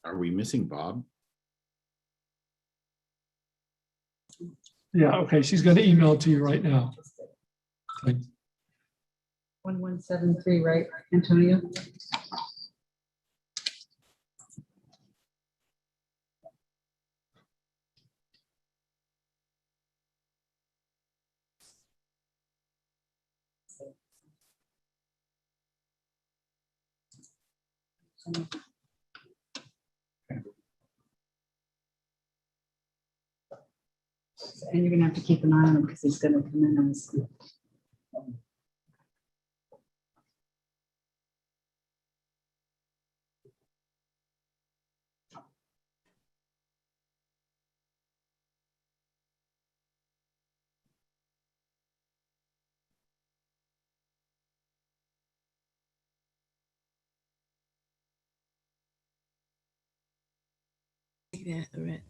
Are we missing Bob? Yeah, okay, she's going to email it to you right now. Okay. 1173, right, Antonio? And you're gonna have to keep an eye on him because he's gonna come in on his.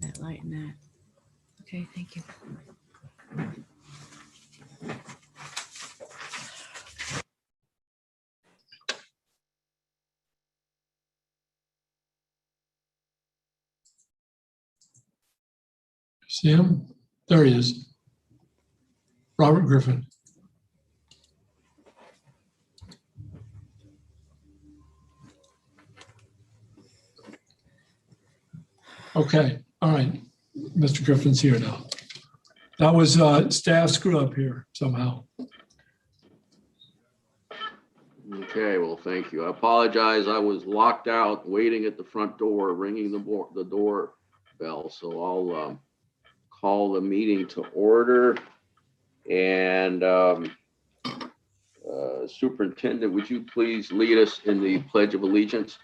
That light and that. Okay, thank you. See him? There he is. Robert Griffin. Okay, all right. Mr. Griffin's here now. That was staff screw up here somehow. Okay, well, thank you. I apologize. I was locked out, waiting at the front door, ringing the doorbell. So I'll call the meeting to order. And Superintendent, would you please lead us in the Pledge of Allegiance?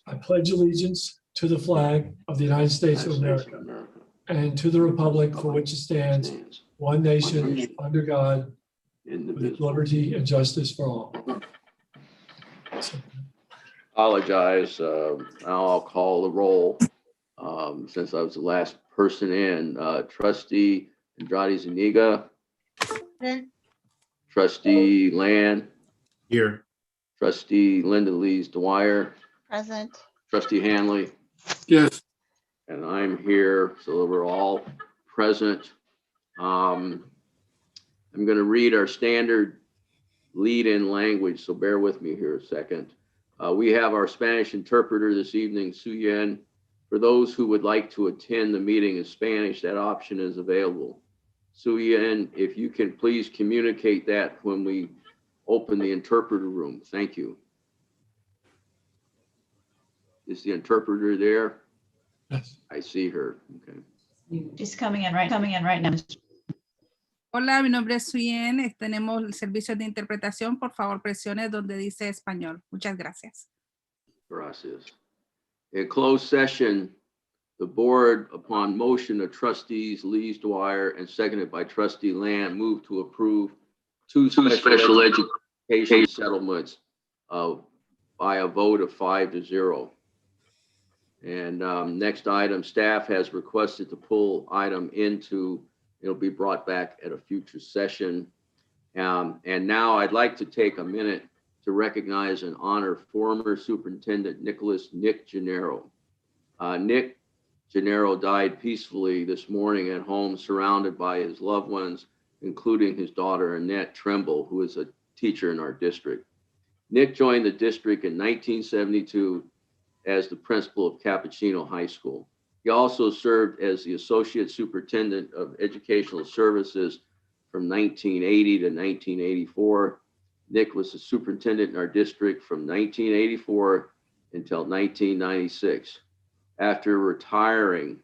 I pledge allegiance to the flag of the United States of America and to the republic for which it stands, one nation, under God, with liberty and justice for all. Apologize. Now I'll call the roll since I was the last person in. Trustee Andrade Zuniga. Present. Trustee Land. Here. Trustee Linda Lees Dwyer. Present. Trustee Hanley. Yes. And I'm here, so we're all present. I'm going to read our standard lead-in language, so bear with me here a second. We have our Spanish interpreter this evening, Suyen. For those who would like to attend the meeting in Spanish, that option is available. Suyen, if you can please communicate that when we open the interpreter room. Thank you. Is the interpreter there? Yes. I see her. Okay. She's coming in right now. Hola, mi nombre es Suyen. Tenemos el servicio de interpretación. Por favor, presione donde dice español. Muchas gracias. Gracias. In closed session, the board, upon motion of trustees Lees Dwyer and seconded by trustee Land, moved to approve two special education settlements by a vote of 5-0. And next item, staff has requested to pull item into, it'll be brought back at a future session. And now I'd like to take a minute to recognize and honor former Superintendent Nick Gennaro. Nick Gennaro died peacefully this morning at home, surrounded by his loved ones, including his daughter, Annette Tremble, who is a teacher in our district. Nick joined the district in 1972 as the principal of Capuchino High School. He also served as the Associate Superintendent of Educational Services from 1980 to 1984. Nick was the superintendent in our district from 1984 until 1996. After retiring,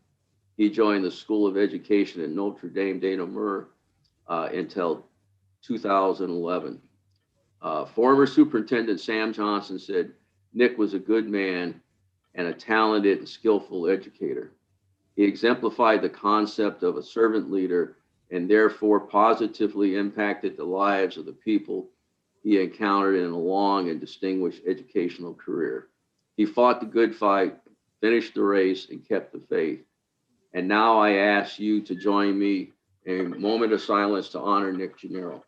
he joined the School of Education at Notre Dame de Namur until 2011. Former Superintendent Sam Johnson said Nick was a good man and a talented and skillful educator. He exemplified the concept of a servant leader and therefore positively impacted the lives of the people he encountered in a long and distinguished educational career. He fought the good fight, finished the race, and kept the faith. And now I ask you to join me in a moment of silence to honor Nick Gennaro.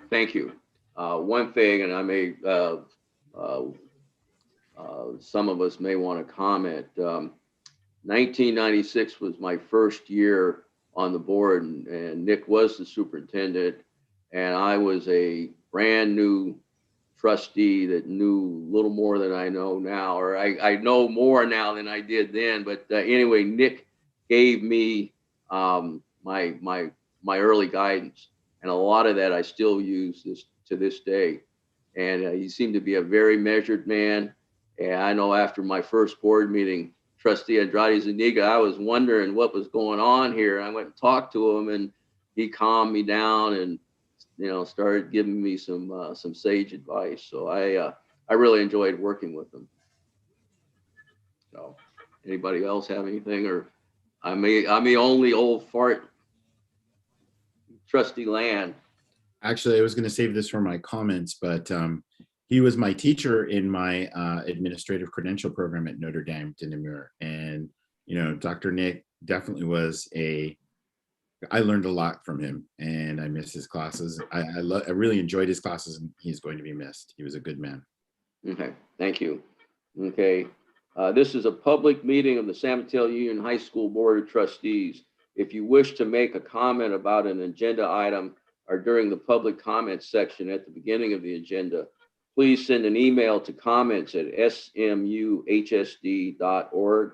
Thank you. One thing, and I may, some of us may want to comment. 1996 was my first year on the board, and Nick was the superintendent, and I was a brand new trustee that knew a little more than I know now, or I know more now than I did then. But anyway, Nick gave me my early guidance, and a lot of that I still use to this day. And he seemed to be a very measured man. And I know after my first board meeting, Trustee Andrade Zuniga, I was wondering what was going on here. I went and talked to him, and he calmed me down and, you know, started giving me some sage advice. So I really enjoyed working with him. So anybody else have anything? Or I'm the only old fart Trustee Land. Actually, I was going to save this for my comments, but he was my teacher in my administrative credential program at Notre Dame de Namur. And, you know, Dr. Nick definitely was I learned a lot from him, and I miss his classes. I really enjoyed his classes, and he's going to be missed. He was a good man. Okay, thank you. Okay, this is a public meeting of the San Mateo Union High School Board of Trustees. If you wish to make a comment about an agenda item or during the public comments section at the beginning of the agenda, please send an email to comments@smuhsd.org.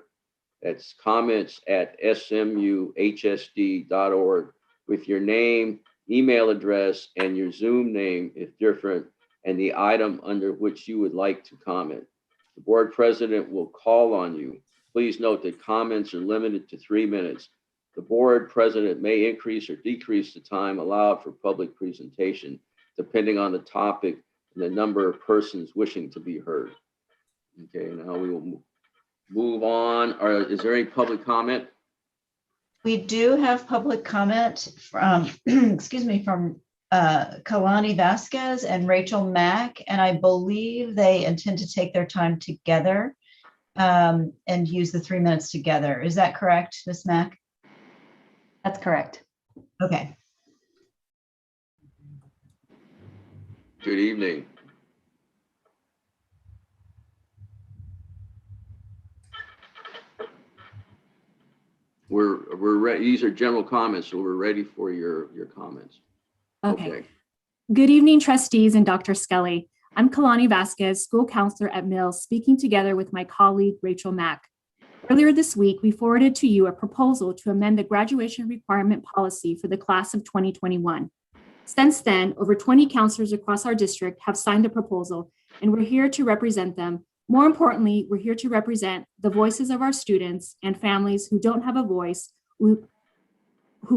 That's comments@smuhsd.org with your name, email address, and your Zoom name if different, and the item under which you would like to comment. The board president will call on you. Please note that comments are limited to 3 minutes. The board president may increase or decrease the time allowed for public presentation, depending on the topic and the number of persons wishing to be heard. Okay, now we will move on. Or is there any public comment? We do have public comment from, excuse me, from Kalani Vasquez and Rachel Mack, and I believe they intend to take their time together and use the 3 minutes together. Is that correct, Ms. Mack? That's correct. Okay. Good evening. We're ready. These are general comments, so we're ready for your comments. Okay. Good evening, trustees and Dr. Skelly. I'm Kalani Vasquez, school counselor at Mills, speaking together with my colleague, Rachel Mack. Earlier this week, we forwarded to you a proposal to amend the graduation requirement policy for the class of 2021. Since then, over 20 counselors across our district have signed the proposal, and we're here to represent them. More importantly, we're here to represent the voices of our students and families who don't have a voice, who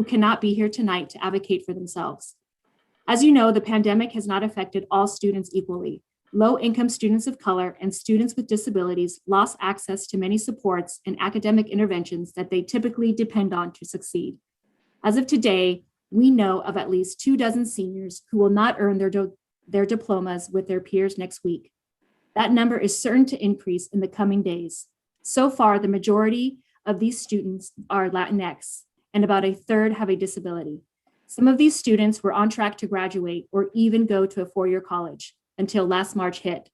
cannot be here tonight to advocate for themselves. As you know, the pandemic has not affected all students equally. Low-income students of color and students with disabilities lost access to many supports and academic interventions that they typically depend on to succeed. As of today, we know of at least 24 seniors who will not earn their diplomas with their peers next week. That number is certain to increase in the coming days. So far, the majority of these students are Latinx, and about a third have a disability. Some of these students were on track to graduate or even go to a four-year college until last March hit.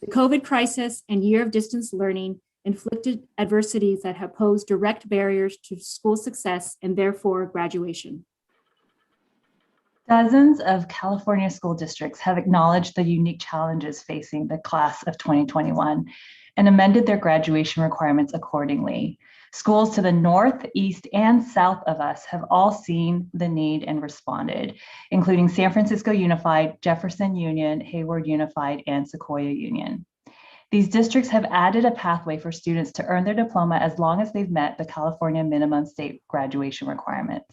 The COVID crisis and year of distance learning inflicted adversities that have posed direct barriers to school success and therefore graduation. Dozens of California school districts have acknowledged the unique challenges facing the class of 2021 and amended their graduation requirements accordingly. Schools to the north, east, and south of us have all seen the need and responded, including San Francisco Unified, Jefferson Union, Hayward Unified, and Sequoia Union. These districts have added a pathway for students to earn their diploma as long as they've met the California minimum state graduation requirements.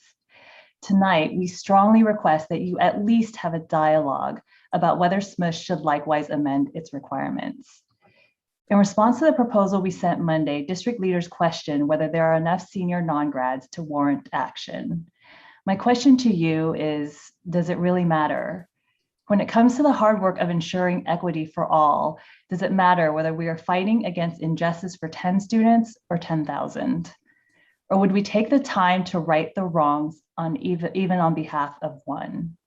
Tonight, we strongly request that you at least have a dialogue about whether SMUHS should likewise amend its requirements. In response to the proposal we sent Monday, district leaders questioned whether there are enough senior non-grads to warrant action. My question to you is, does it really matter? When it comes to the hard work of ensuring equity for all, does it matter whether we are fighting against injustice for 10 students or 10,000? Or would we take the time to right the wrongs even on behalf of one?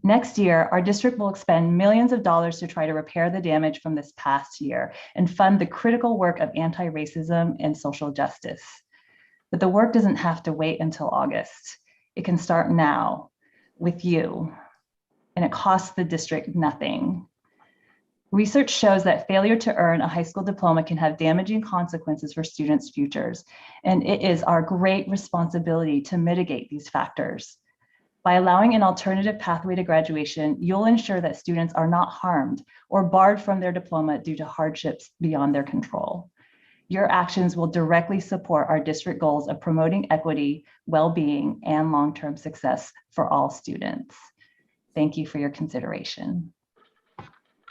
Next year, our district will expend millions of dollars to try to repair the damage from this past year and fund the critical work of anti-racism and social justice. But the work doesn't have to wait until August. It can start now with you, and it costs the district nothing. Research shows that failure to earn a high school diploma can have damaging consequences for students' futures, and it is our great responsibility to mitigate these factors. By allowing an alternative pathway to graduation, you'll ensure that students are not harmed or barred from their diploma due to hardships beyond their control. Your actions will directly support our district goals of promoting equity, well-being, and long-term success for all students. Thank you for your consideration.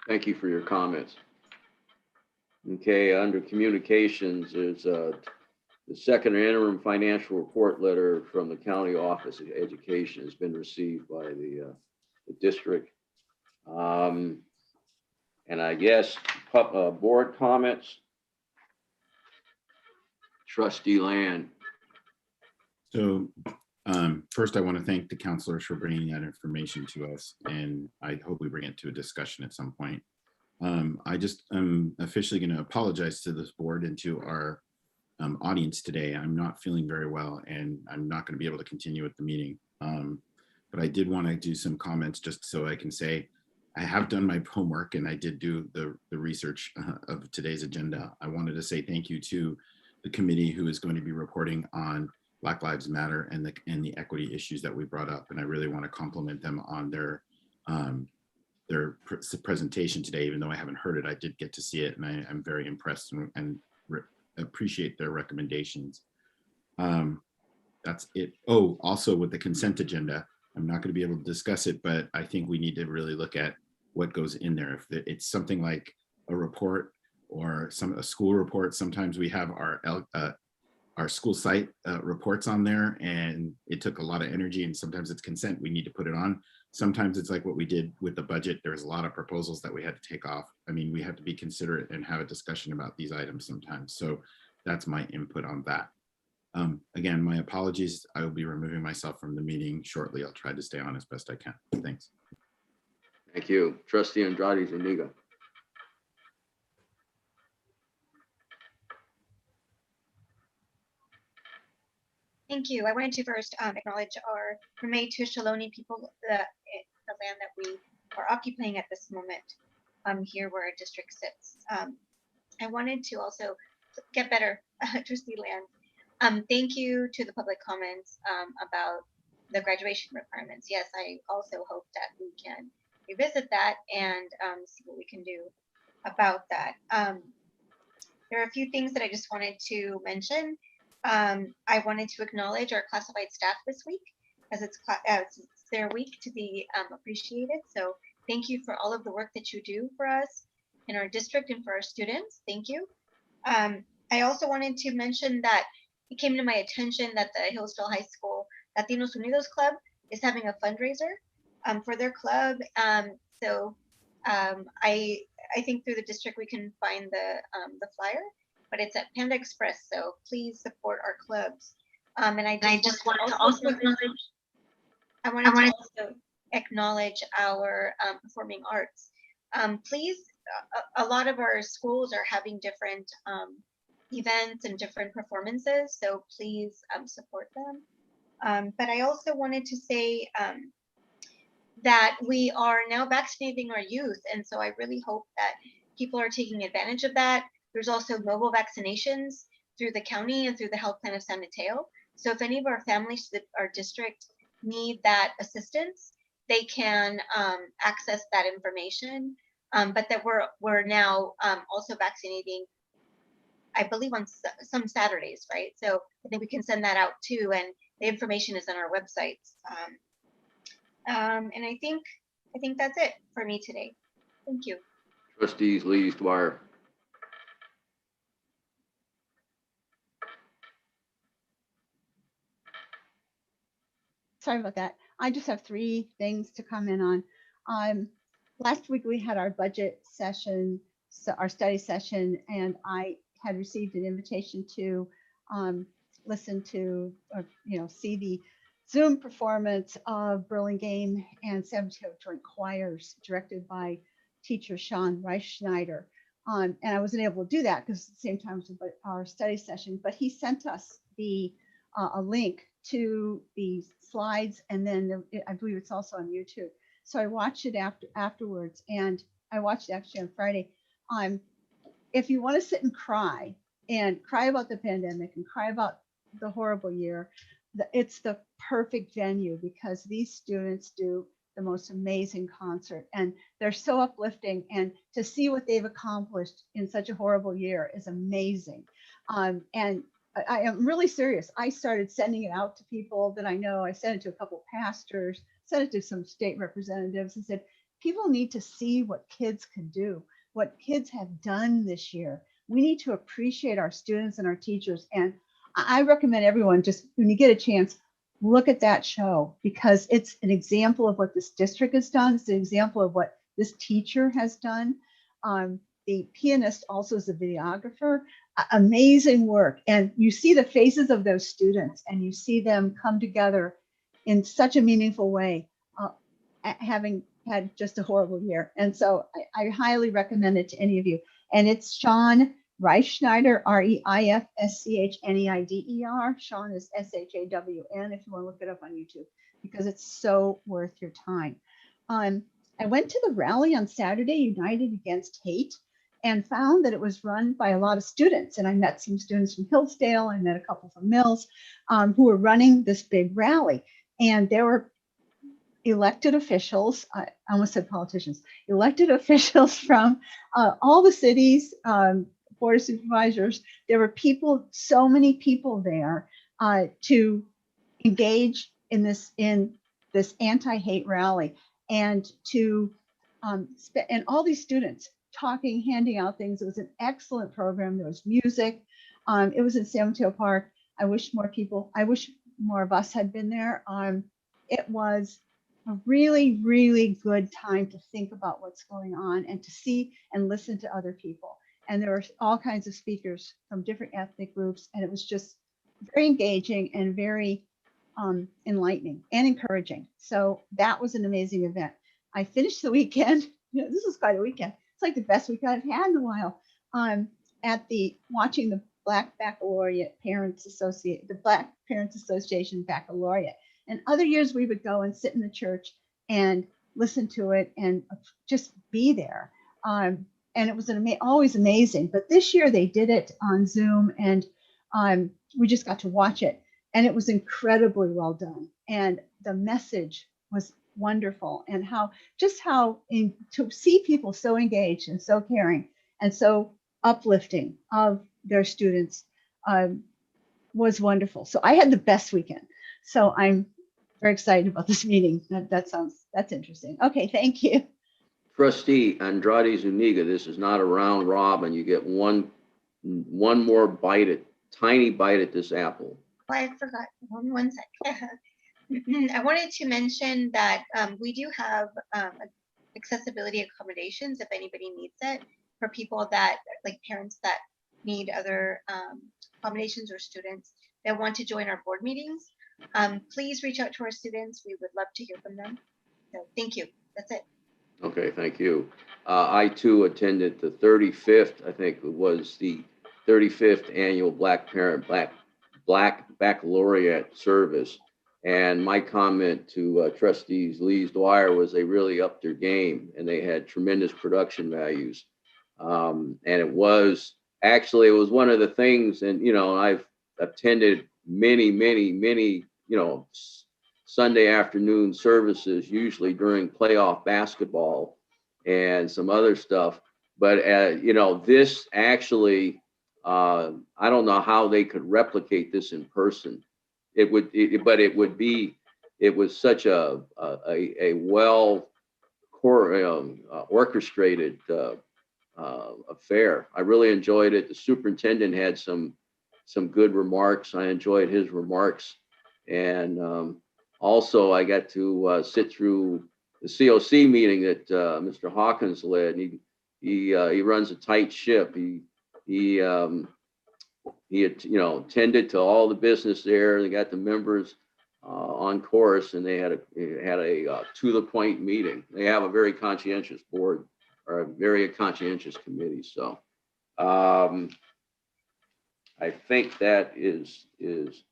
Thank you for your comments. Okay, under communications, there's the second interim financial report letter from the County Office of Education has been received by the district. And I guess board comments. Trustee Land. So first, I want to thank the counselors for bringing that information to us, and I hope we bring it to a discussion at some point. I just am officially going to apologize to this board and to our audience today. I'm not feeling very well, and I'm not going to be able to continue with the meeting. But I did want to do some comments just so I can say I have done my homework and I did do the research of today's agenda. I wanted to say thank you to the committee who is going to be reporting on Black Lives Matter and the equity issues that we brought up. And I really want to compliment them on their presentation today. Even though I haven't heard it, I did get to see it, and I'm very impressed and appreciate their recommendations. That's it. Oh, also with the consent agenda, I'm not going to be able to discuss it, but I think we need to really look at what goes in there. If it's something like a report or a school report, sometimes we have our school site reports on there, and it took a lot of energy, and sometimes it's consent, we need to put it on. Sometimes it's like what we did with the budget. There's a lot of proposals that we had to take off. I mean, we have to be considerate and have a discussion about these items sometimes. So that's my input on that. Again, my apologies. I will be removing myself from the meeting shortly. I'll try to stay on as best I can. Thanks. Thank you. Trustee Andrade Zuniga. Thank you. I wanted to first acknowledge our Rame Tushiloni people, the land that we are occupying at this moment here where our district sits. I wanted to also get better, Trustee Land. Thank you to the public comments about the graduation requirements. Yes, I also hope that we can revisit that and see what we can do about that. There are a few things that I just wanted to mention. I wanted to acknowledge our classified staff this week, as it's their week to be appreciated. So thank you for all of the work that you do for us in our district and for our students. Thank you. I also wanted to mention that it came to my attention that the Hillsdale High School Latinos Unidos Club is having a fundraiser for their club. So I think through the district we can find the flyer, but it's at Panda Express. So please support our clubs. And I just wanted to also acknowledge our performing arts. Please, a lot of our schools are having different events and different performances, so please support them. But I also wanted to say that we are now vaccinating our youth, and so I really hope that people are taking advantage of that. There's also mobile vaccinations through the county and through the health plan of San Mateo. So if any of our families that our district need that assistance, they can access that information. But that we're now also vaccinating, I believe, on some Saturdays, right? So I think we can send that out too, and the information is on our websites. And I think that's it for me today. Thank you. Trustees Lees Dwyer. Sorry about that. I just have 3 things to comment on. Last week we had our budget session, so our study session, and I had received an invitation to listen to, or see the Zoom performance of Burlingame and San Mateo Joint Choirs, directed by teacher Sean Reichschneider. And I wasn't able to do that because at the same time as our study session, but he sent us a link to the slides, and then I believe it's also on YouTube. So I watched it afterwards, and I watched it actually on Friday. If you want to sit and cry about the pandemic and cry about the horrible year, it's the perfect venue, because these students do the most amazing concert, and they're so uplifting, and to see what they've accomplished in such a horrible year is amazing. And I am really serious. I started sending it out to people that I know. I sent it to a couple of pastors, sent it to some state representatives, and said, people need to see what kids can do, what kids have done this year. We need to appreciate our students and our teachers. And I recommend everyone, just when you get a chance, look at that show, because it's an example of what this district has done. It's an example of what this teacher has done. The pianist also is a videographer. Amazing work. And you see the faces of those students, and you see them come together in such a meaningful way, having had just a horrible year. And so I highly recommend it to any of you. And it's Sean Reichschneider, Reifschneider. Sean is SHAWN, if you want to look it up on YouTube, because it's so worth your time. I went to the rally on Saturday, United Against Hate, and found that it was run by a lot of students. And I met some students from Hillsdale, I met a couple from Mills, who were running this big rally. And there were elected officials, I almost said politicians, elected officials from all the cities, board of supervisors. There were people, so many people there to engage in this anti-hate rally, and to and all these students talking, handing out things. It was an excellent program. There was music. It was in San Mateo Park. I wish more of us had been there. It was a really, really good time to think about what's going on, and to see and listen to other people. And there were all kinds of speakers from different ethnic groups, and it was just very engaging and very enlightening and encouraging. So that was an amazing event. I finished the weekend. This was quite a weekend. It's like the best weekend I've had in a while. Watching the Black Parents Association Baccalaureate. And other years we would go and sit in the church and listen to it and just be there. And it was always amazing. But this year they did it on Zoom, and we just got to watch it. And it was incredibly well done. And the message was wonderful. And to see people so engaged and so caring and so uplifting of their students was wonderful. So I had the best weekend. So I'm very excited about this meeting. That's interesting. Okay, thank you. Trustee Andrade Zuniga, this is not a round robin. You get one more tiny bite at this apple. Oh, I forgot. One sec. I wanted to mention that we do have accessibility accommodations if anybody needs it, for people that, like parents that need other accommodations, or students that want to join our board meetings. Please reach out to our students. We would love to hear from them. So thank you. That's it. Okay, thank you. I too attended the 35th, I think it was the 35th annual Black Baccalaureate service. And my comment to Trustees Lees Dwyer was they really upped their game, and they had tremendous production values. And it was one of the things, and I've attended many Sunday afternoon services, usually during playoff basketball and some other stuff. But this actually, I don't know how they could replicate this in person. It was such a well orchestrated affair. I really enjoyed it. The superintendent had some good remarks. I enjoyed his remarks, and also I got to sit through the COC meeting that Mr. Hawkins led. He runs a tight ship. He attended to all the business there. They got the members on course, and they had a to the point meeting. They have a very conscientious board, or a very conscientious committee. So I think that is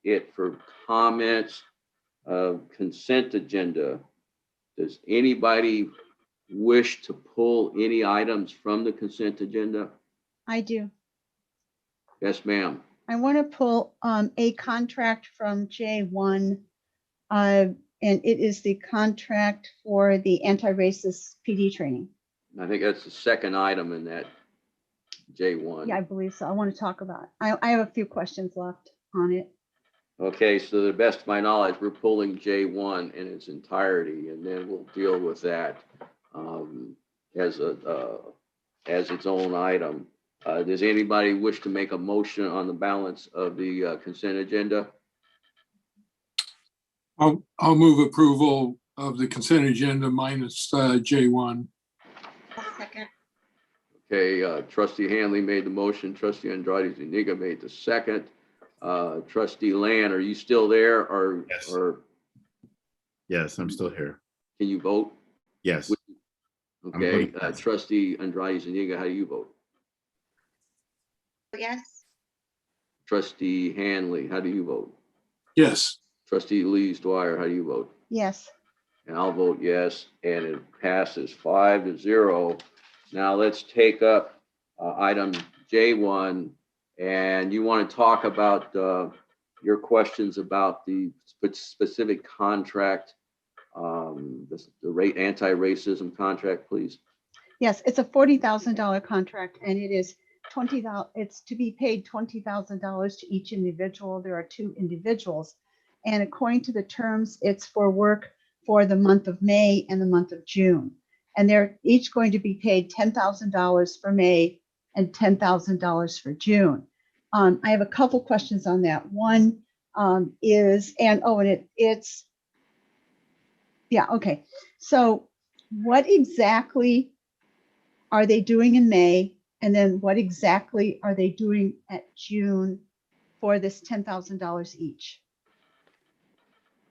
it for comments. Consent agenda. Does anybody wish to pull any items from the consent agenda? I do. Yes, ma'am. I want to pull a contract from J1, and it is the contract for the anti-racist PD training. I think that's the second item in that J1. Yeah, I believe so. I want to talk about it. I have a few questions left on it. Okay, so to the best of my knowledge, we're pulling J1 in its entirety, and then we'll deal with that as its own item. Does anybody wish to make a motion on the balance of the consent agenda? I'll move approval of the consent agenda minus J1. Second. Okay, Trustee Hanley made the motion. Trustee Andrade Zuniga made the second. Trustee Land, are you still there, or Yes. or Yes, I'm still here. can you vote? Yes. Okay, voting yes. Trustee Andrade Zuniga, how do you vote? Yes. Trustee Hanley, how do you vote? Yes. Trustee Lees Dwyer, how do you vote? Yes. And I'll vote yes, and it passes 5-0. Now let's take up item J1, and you want to talk about your questions about the specific contract, the rate anti-racism contract, please. Yes, it's a $40,000 contract, and it is it's to be paid $20,000 to each individual. There are 2 individuals, and according to the terms, it's for work for the month of May and the month of June. And they're each going to be paid $10,000 for May and $10,000 for June. I have a couple questions on that. One is, okay. So what exactly are they doing in May? And then what exactly are they doing at June for this $10,000 each?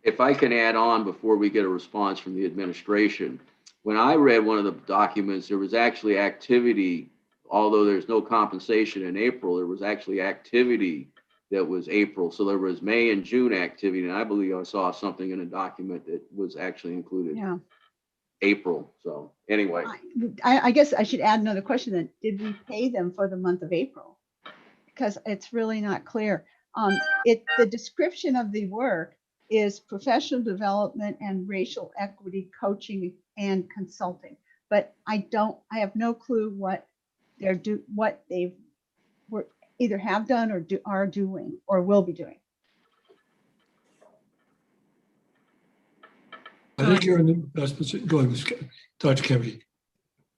If I can add on before we get a response from the administration, when I read one of the documents, there was actually activity, although there's no compensation in April, there was actually activity that was April. So there was May and June activity, and I believe I saw something in a document that was actually included April. So anyway. I guess I should add another question then. Did we pay them for the month of April? Because it's really not clear. The description of the work is professional development and racial equity coaching and consulting. But I have no clue what they either have done or are doing or will be doing. I think you're in the best position. Go ahead, Dr. Kennedy.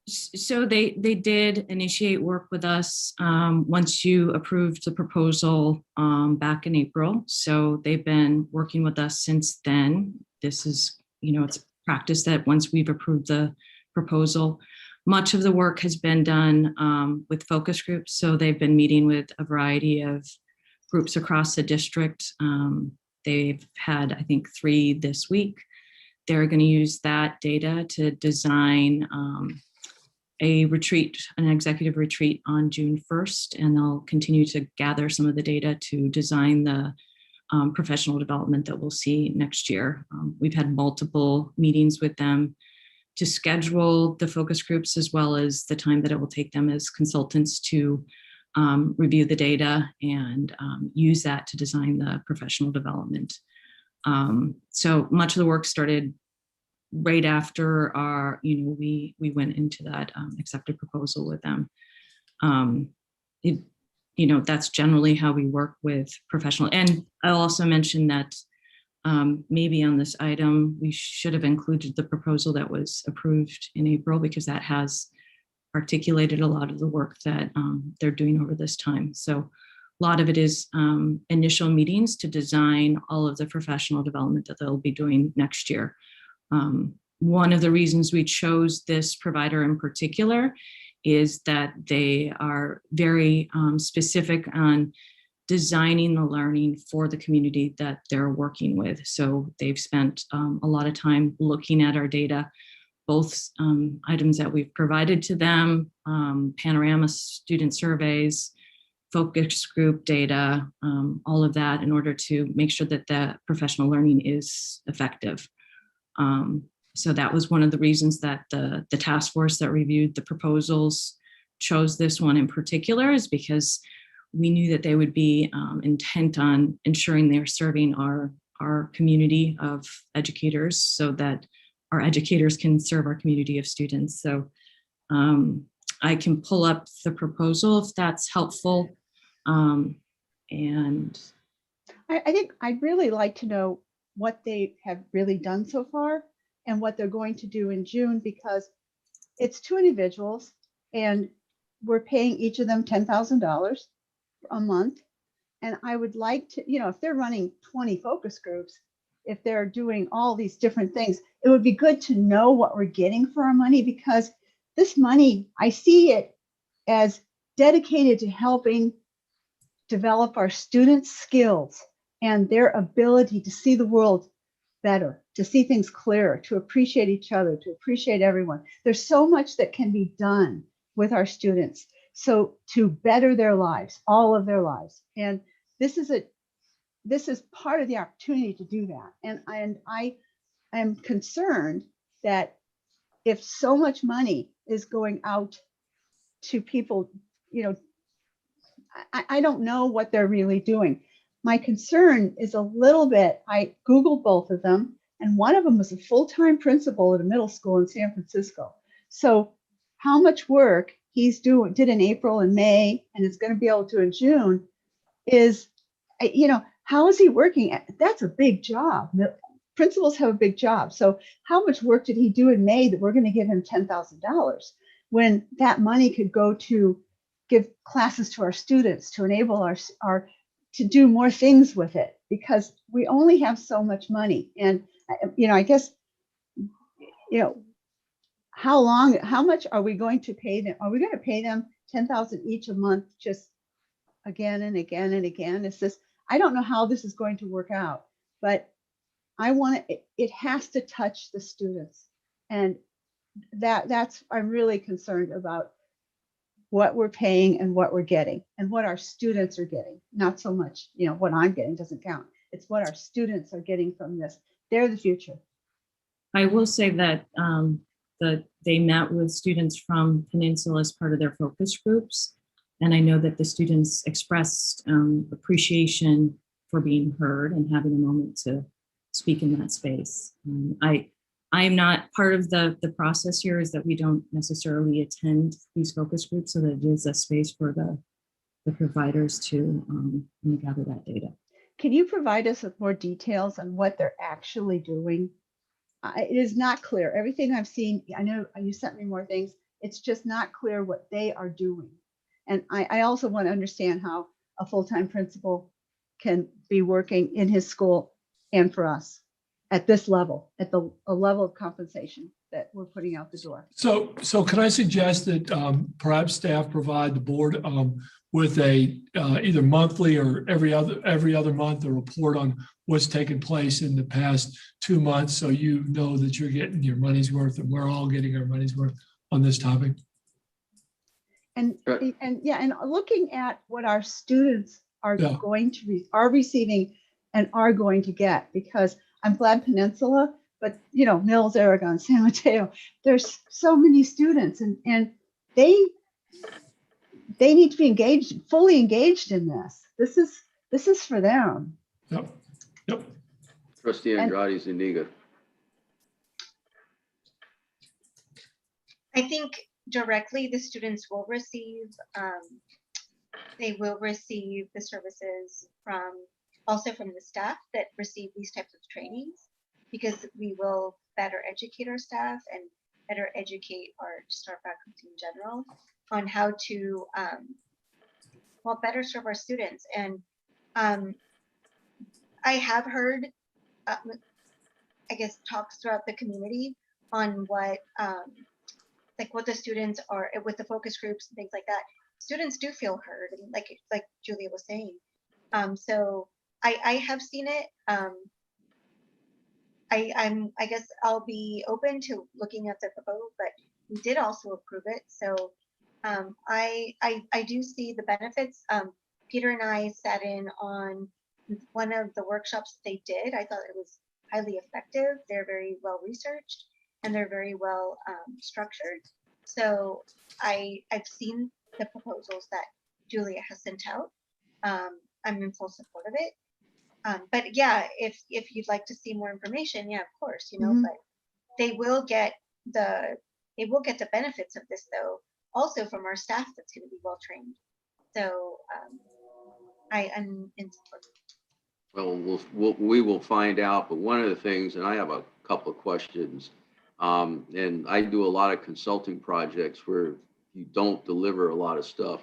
So they did initiate work with us once you approved the proposal back in April. So they've been working with us since then. This is, it's practice that once we've approved the proposal, much of the work has been done with focus groups. So they've been meeting with a variety of groups across the district. They've had, I think, 3 this week. They're going to use that data to design a retreat, an executive retreat on June 1st, and they'll continue to gather some of the data to design the professional development that we'll see next year. We've had multiple meetings with them to schedule the focus groups, as well as the time that it will take them as consultants to review the data and use that to design the professional development. So much of the work started right after we went into that accepted proposal with them. That's generally how we work with professional. And I'll also mention that maybe on this item, we should have included the proposal that was approved in April, because that has articulated a lot of the work that they're doing over this time. So a lot of it is initial meetings to design all of the professional development that they'll be doing next year. One of the reasons we chose this provider in particular is that they are very specific on designing the learning for the community that they're working with. So they've spent a lot of time looking at our data, both items that we've provided to them, panorama student surveys, focus group data, all of that in order to make sure that the professional learning is effective. So that was one of the reasons that the task force that reviewed the proposals chose this one in particular, is because we knew that they would be intent on ensuring they're serving our community of educators so that our educators can serve our community of students. So I can pull up the proposal if that's helpful. And I think I'd really like to know what they have really done so far and what they're going to do in June, because it's 2 individuals and we're paying each of them $10,000 a month. And I would like to, if they're running 20 focus groups, if they're doing all these different things, it would be good to know what we're getting for our money, because this money, I see it as dedicated to helping develop our students' skills and their ability to see the world better, to see things clearer, to appreciate each other, to appreciate everyone. There's so much that can be done with our students, so to better their lives, all of their lives. And this is part of the opportunity to do that. And I am concerned that if so much money is going out to people, I don't know what they're really doing. My concern is a little bit, I Googled both of them, and one of them was a full-time principal at a middle school in San Francisco. So how much work did in April and May, and is going to be able to in June, is, how is he working? That's a big job. Principals have a big job. So how much work did he do in May that we're going to give him $10,000 when that money could go to give classes to our students, to enable our to do more things with it, because we only have so much money. And, I guess, how much are we going to pay them? Are we going to pay them $10,000 each a month, just again and again and again? I don't know how this is going to work out, but it has to touch the students. And I'm really concerned about what we're paying and what we're getting and what our students are getting. Not so much, what I'm getting doesn't count. It's what our students are getting from this. They're the future. I will say that they met with students from Peninsula as part of their focus groups. And I know that the students expressed appreciation for being heard and having a moment to speak in that space. I am not part of the process here, is that we don't necessarily attend these focus groups, so that it is a space for the providers to gather that data. Can you provide us with more details on what they're actually doing? It is not clear. Everything I've seen, I know you sent me more things. It's just not clear what they are doing. And I also want to understand how a full-time principal can be working in his school and for us at this level, at a level of compensation that we're putting out the door. So can I suggest that perhaps staff provide the board with a either monthly or every other month a report on what's taken place in the past 2 months, so you know that you're getting your money's worth and we're all getting our money's worth on this topic. And looking at what our students are going to are receiving and are going to get, because I'm glad Peninsula, but Mills, Aragon, San Mateo, there's so many students and they need to be fully engaged in this. This is for them. Yep. Trustee Andrade Zuniga. I think directly the students will receive, they will receive the services also from the staff that receive these types of trainings, because we will better educate our staff and better educate our faculty in general on how to better serve our students. And I have heard, I guess, talks throughout the community on what the students are with the focus groups and things like that. Students do feel heard, and like Julia was saying, So I have seen it. I guess I'll be open to looking at the proposal, but we did also approve it. So I do see the benefits. Peter and I sat in on one of the workshops they did. I thought it was highly effective. They're very well researched and they're very well structured. So I've seen the proposals that Julia has sent out. I'm in full support of it. But yeah, if you'd like to see more information, yeah, of course, but they will get the benefits of this though, also from our staff that's going to be well trained. So I'm in support. Well, we will find out. But one of the things, and I have a couple of questions, and I do a lot of consulting projects where you don't deliver a lot of stuff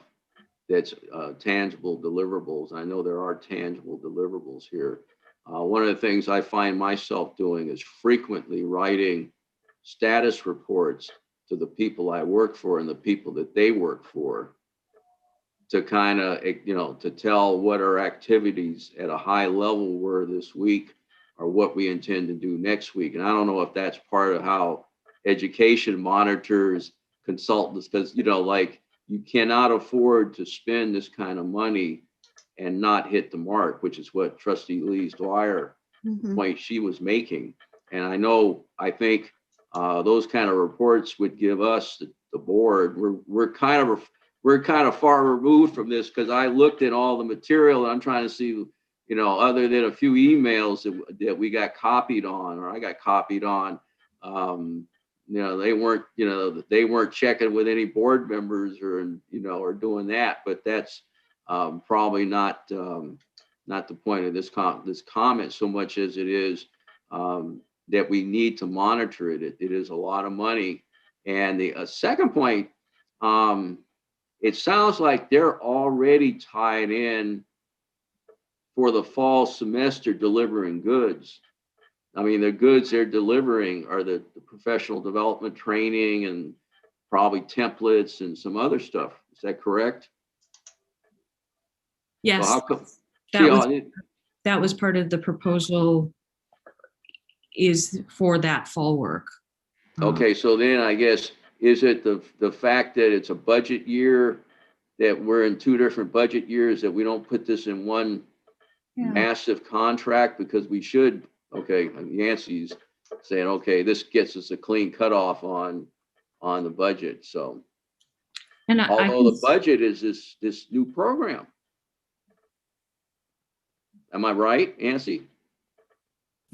that's tangible deliverables. I know there are tangible deliverables here. One of the things I find myself doing is frequently writing status reports to the people I work for and the people that they work for to kind of, to tell what our activities at a high level were this week or what we intend to do next week. And I don't know if that's part of how education monitors consultants, because, you cannot afford to spend this kind of money and not hit the mark, which is what Trustee Lees-Dwyer point she was making. And I think those kind of reports would give us, the board, we're kind of far removed from this, because I looked at all the material and I'm trying to see, other than a few emails that we got copied on, or I got copied on, they weren't checking with any board members or doing that. But that's probably not the point of this comment so much as it is that we need to monitor it. It is a lot of money. And the second point, it sounds like they're already tied in for the fall semester delivering goods. I mean, the goods they're delivering are the professional development training and probably templates and some other stuff. Is that correct? Yes, So how come, that was part of the proposal, is for that fall work. Okay, so then I guess, is it the fact that it's a budget year, that we're in two different budget years, that we don't put this in one massive contract? Because we should. Okay, Yancey's saying, okay, this gets us a clean cutoff on the budget. So, And although the budget is this new program, am I right, Yancey?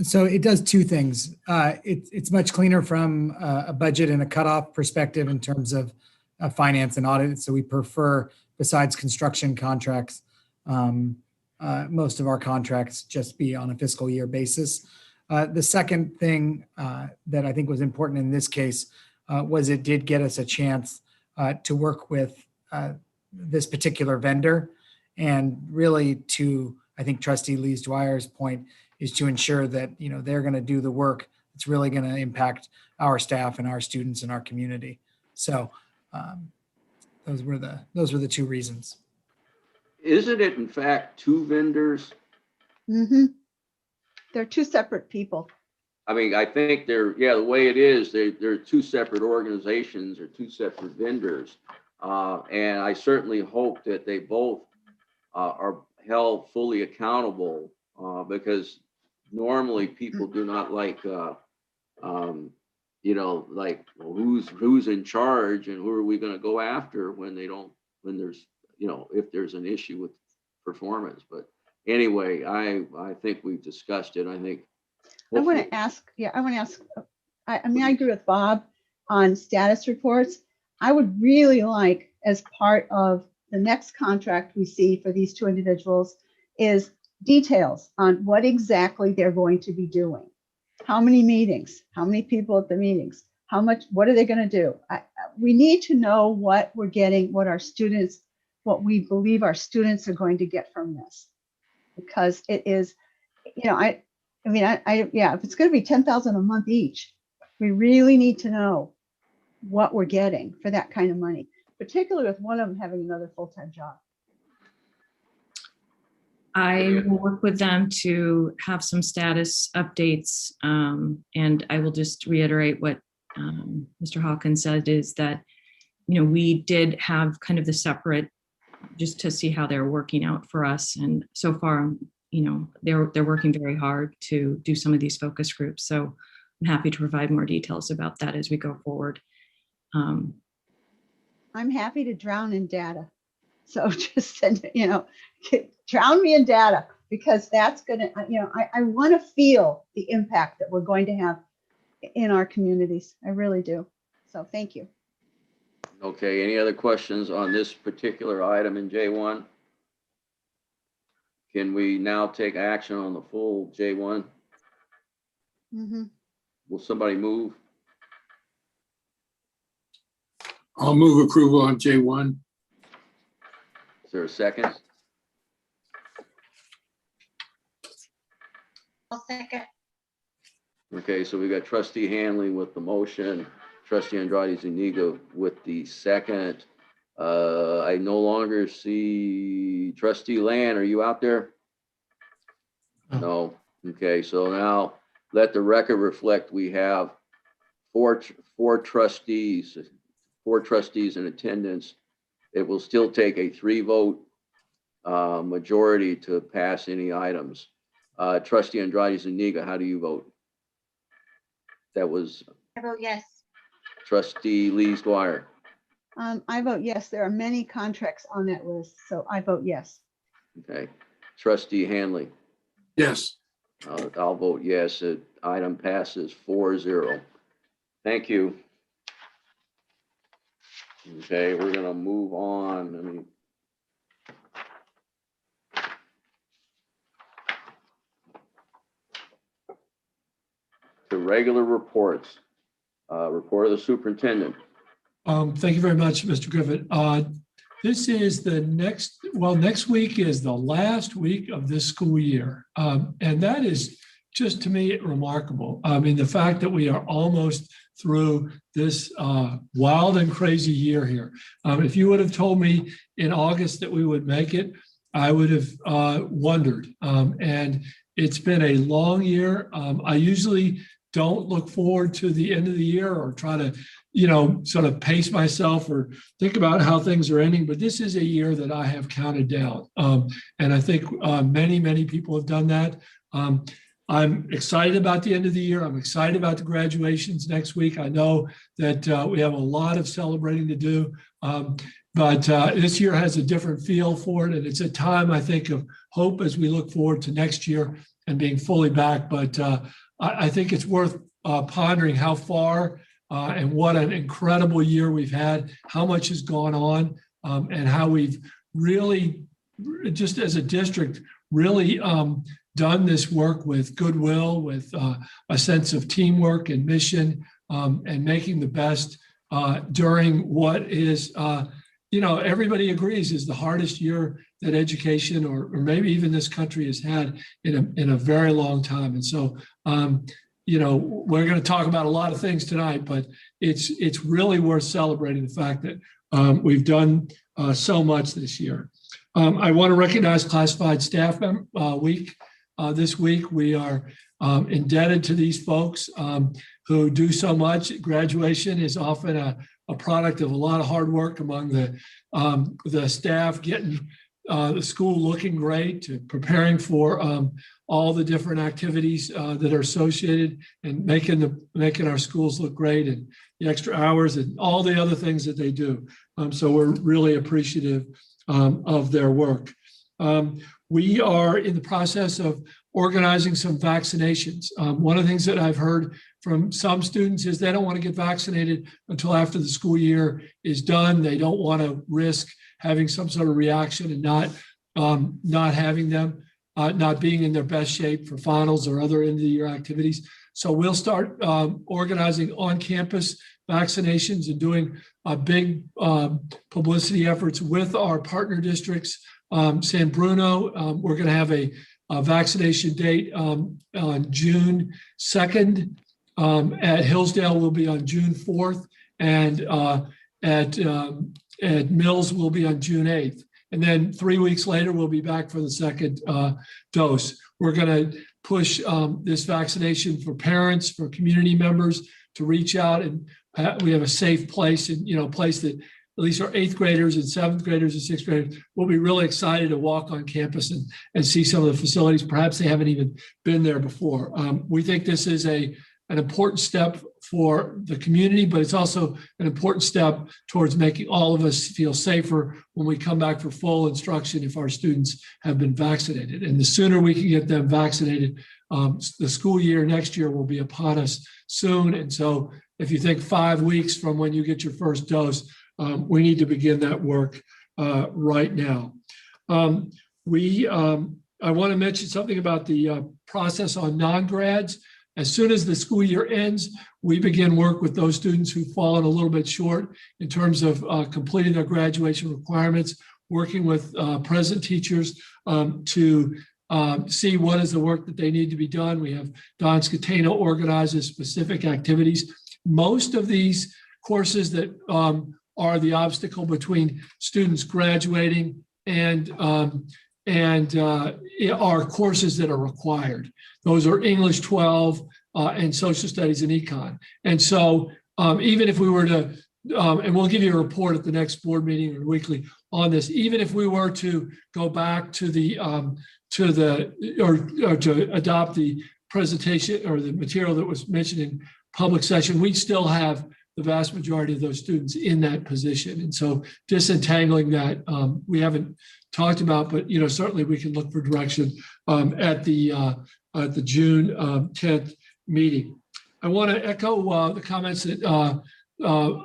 So it does two things. It's much cleaner from a budget and a cutoff perspective in terms of finance and audit. So we prefer, besides construction contracts, most of our contracts just be on a fiscal year basis. The second thing that I think was important in this case was it did get us a chance to work with this particular vendor, and really to, I think, Trustee Lees-Dwyer's point is to ensure that they're going to do the work that's really going to impact our staff and our students and our community. So those were the two reasons. Isn't it in fact two vendors? They're two separate people. I mean, I think the way it is, they're two separate organizations or two separate vendors. And I certainly hope that they both are held fully accountable, because normally people do not like, who's in charge and who are we going to go after when there's, if there's an issue with performance. But anyway, I think we've discussed it. I want to ask, I mean, I agree with Bob on status reports. I would really like, as part of the next contract we see for these two individuals, is details on what exactly they're going to be doing. How many meetings, how many people at the meetings, what are they going to do? We need to know what we're getting, what we believe our students are going to get from this. Because it is, if it's going to be $10,000 a month each, we really need to know what we're getting for that kind of money, particularly with one of them having another full-time job. I will work with them to have some status updates. And I will just reiterate what Mr. Hawkins said, is that, we did have kind of the separate, just to see how they're working out for us. And so far, they're working very hard to do some of these focus groups. So I'm happy to provide more details about that as we go forward. I'm happy to drown in data. So just send, drown me in data, because that's going to, I want to feel the impact that we're going to have in our communities. I really do. So thank you. Okay, any other questions on this particular item in J1? Can we now take action on the full J1? Mm-hmm. Will somebody move? I'll move approval on J1. Is there a second? I'll second. Okay, so we got Trustee Hanley with the motion, Trustee Andrade Zuniga with the second. I no longer see Trustee Land. Are you out there? No. Okay, so now let the record reflect we have four trustees in attendance. It will still take a 3-vote majority to pass any items. Trustee Andrade Zuniga, how do you vote? That was I vote yes. Trustee Lees Dwyer. I vote yes. There are many contracts on that list, so I vote yes. Okay. Trustee Hanley. Yes. I'll vote yes. The item passes 4-0. Thank you. Okay, we're gonna move on. To regular reports. Report of the superintendent. Thank you very much, Mr. Griffith. This is next week is the last week of this school year. And that is just, to me, remarkable. I mean, the fact that we are almost through this wild and crazy year here. If you would have told me in August that we would make it, I would have wondered. And it's been a long year. I usually don't look forward to the end of the year or try to, sort of pace myself or think about how things are ending. But this is a year that I have counted down. And I think many, many people have done that. I'm excited about the end of the year. I'm excited about the graduations next week. I know that we have a lot of celebrating to do. But this year has a different feel for it. And it's a time, I think, of hope as we look forward to next year and being fully back. But I think it's worth pondering how far and what an incredible year we've had, how much has gone on, and how we've really, just as a district, really done this work with goodwill, with a sense of teamwork and mission, and making the best during what is, everybody agrees is the hardest year that education or maybe even this country has had in a very long time. And so, we're going to talk about a lot of things tonight, but it's really worth celebrating the fact that we've done so much this year. I want to recognize Classified Staff Week. This week, we are indebted to these folks who do so much. Graduation is often a product of a lot of hard work among the staff, getting the school looking great, to preparing for all the different activities that are associated, and making our schools look great, and the extra hours and all the other things that they do. So we're really appreciative of their work. We are in the process of organizing some vaccinations. One of the things that I've heard from some students is they don't want to get vaccinated until after the school year is done. They don't want to risk having some sort of reaction and not having them, not being in their best shape for finals or other end of the year activities. So we'll start organizing on-campus vaccinations and doing big publicity efforts with our partner districts. San Bruno, we're going to have a vaccination date on June 2nd. At Hillsdale will be on June 4th, and at Mills will be on June 8th. And then 3 weeks later, we'll be back for the second dose. We're going to push this vaccination for parents, for community members to reach out, and we have a safe place, and place that at least our 8th graders and 7th graders and 6th graders will be really excited to walk on campus and see some of the facilities. Perhaps they haven't even been there before. We think this is an important step for the community, but it's also an important step towards making all of us feel safer when we come back for full instruction if our students have been vaccinated. And the sooner we can get them vaccinated, the school year next year will be upon us soon. And so if you think 5 weeks from when you get your first dose, we need to begin that work right now. I want to mention something about the process on non-grads. As soon as the school year ends, we begin work with those students who've fallen a little bit short in terms of completing their graduation requirements, working with present teachers to see what is the work that they need to be done. We have Don Scateno organizes specific activities. Most of these courses that are the obstacle between students graduating and are courses that are required. Those are English 12 and social studies and econ. And so even if we were to, and we'll give you a report at the next board meeting or weekly on this, even if we were to go back to to adopt the presentation or the material that was mentioned in public session, we'd still have the vast majority of those students in that position. And so disentangling that, we haven't talked about, but certainly we can look for direction at the June 10th meeting. I want to echo the comments that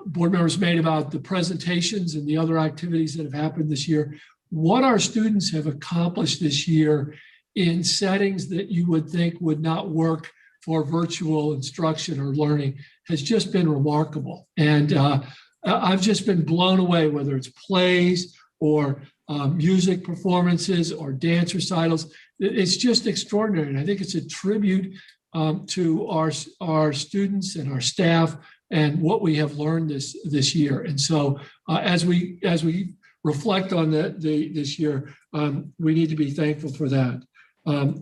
board members made about the presentations and the other activities that have happened this year. What our students have accomplished this year in settings that you would think would not work for virtual instruction or learning has just been remarkable. And I've just been blown away, whether it's plays or music performances or dance recitals. It's just extraordinary. And I think it's a tribute to our students and our staff and what we have learned this year. And so as we reflect on this year, we need to be thankful for that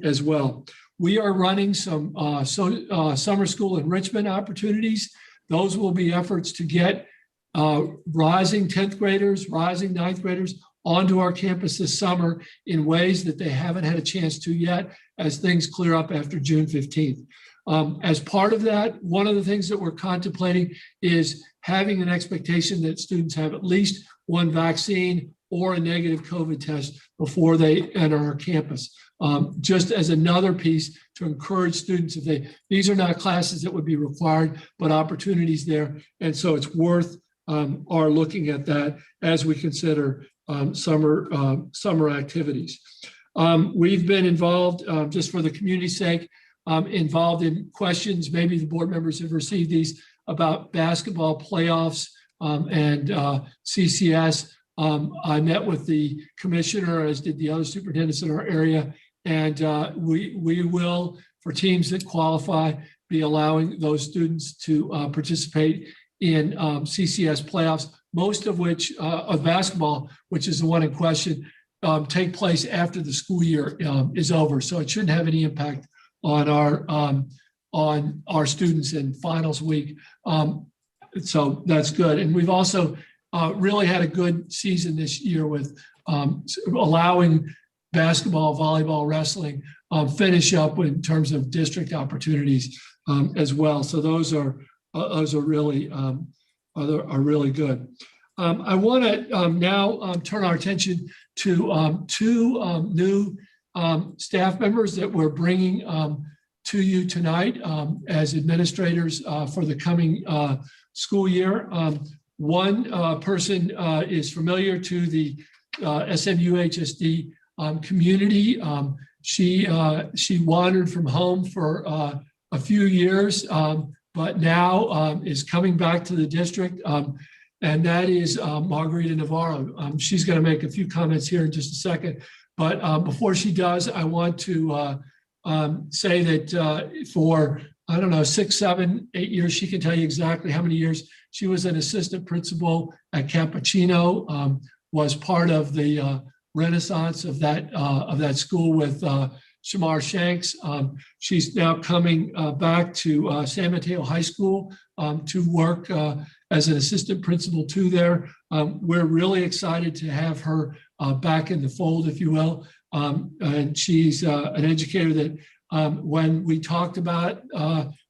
as well. We are running some summer school enrichment opportunities. Those will be efforts to get rising 10th graders, rising 9th graders onto our campus this summer in ways that they haven't had a chance to yet as things clear up after June 15th. As part of that, one of the things that we're contemplating is having an expectation that students have at least one vaccine or a negative COVID test before they enter our campus. Just as another piece to encourage students, these are not classes that would be required, but opportunities there. And so it's worth our looking at that as we consider summer activities. We've been involved, just for the community's sake, involved in questions, maybe the board members have received these, about basketball playoffs and CCS. I met with the commissioner, as did the other superintendents in our area, and we will, for teams that qualify, be allowing those students to participate in CCS playoffs, most of which, of basketball, which is the one in question, take place after the school year is over. So it shouldn't have any impact on our students in finals week. So that's good. And we've also really had a good season this year with allowing basketball, volleyball, wrestling finish up in terms of district opportunities as well. So those are really good. I want to now turn our attention to two new staff members that we're bringing to you tonight as administrators for the coming school year. One person is familiar to the SMUHSD community. She wandered from home for a few years, but now is coming back to the district, and that is Margarita Navarro. She's going to make a few comments here in just a second, but before she does, I want to say that for, I don't know, 6, 7, 8 years, she can tell you exactly how many years she was an assistant principal at Cappuccino, was part of the renaissance of that school with Shamar Shanks. She's now coming back to San Mateo High School to work as an assistant principal too there. We're really excited to have her back in the fold, if you will. And she's an educator that when we talked about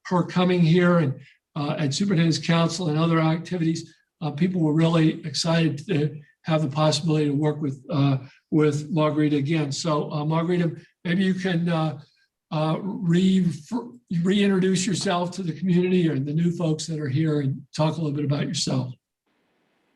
her coming here and at Superintendent's Council and other activities, people were really excited to have the possibility to work with Margarita again. So Margarita, maybe you can reintroduce yourself to the community or the new folks that are here and talk a little bit about yourself.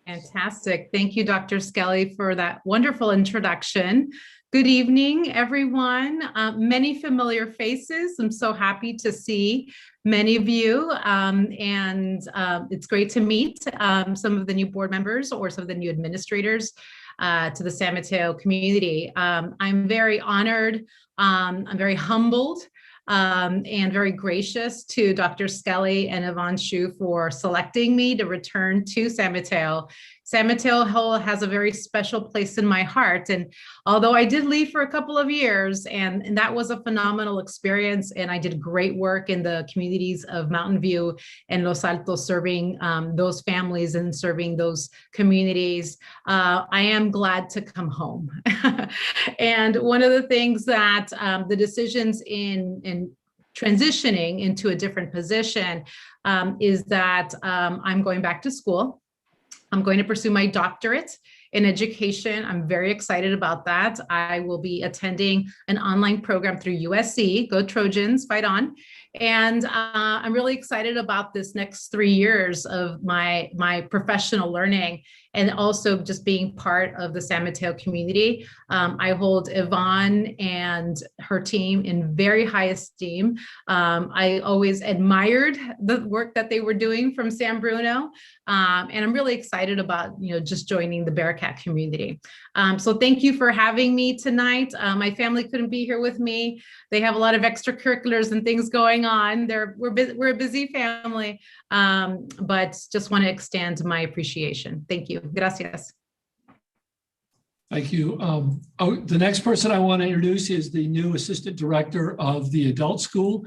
Fantastic. Thank you, Dr. Skelly, for that wonderful introduction. Good evening, everyone. Many familiar faces. I'm so happy to see many of you, and it's great to meet some of the new board members or some of the new administrators to the San Mateo community. I'm very honored. I'm very humbled and very gracious to Dr. Skelly and Yvonne Shu for selecting me to return to San Mateo. San Mateo has a very special place in my heart. And although I did leave for a couple of years, and that was a phenomenal experience, and I did great work in the communities of Mountain View and Los Altos, serving those families and serving those communities, I am glad to come home. And one of the things that the decisions in transitioning into a different position is that I'm going back to school. I'm going to pursue my doctorate in education. I'm very excited about that. I will be attending an online program through USC. Go Trojans, fight on. And I'm really excited about this next 3 years of my professional learning and also just being part of the San Mateo community. I hold Yvonne and her team in very high esteem. I always admired the work that they were doing from San Bruno. And I'm really excited about, just joining the Bearcat community. So thank you for having me tonight. My family couldn't be here with me. They have a lot of extracurriculars and things going on. We're a busy family, but just want to extend my appreciation. Thank you. Gracias. Thank you. The next person I want to introduce is the new assistant director of the adult school.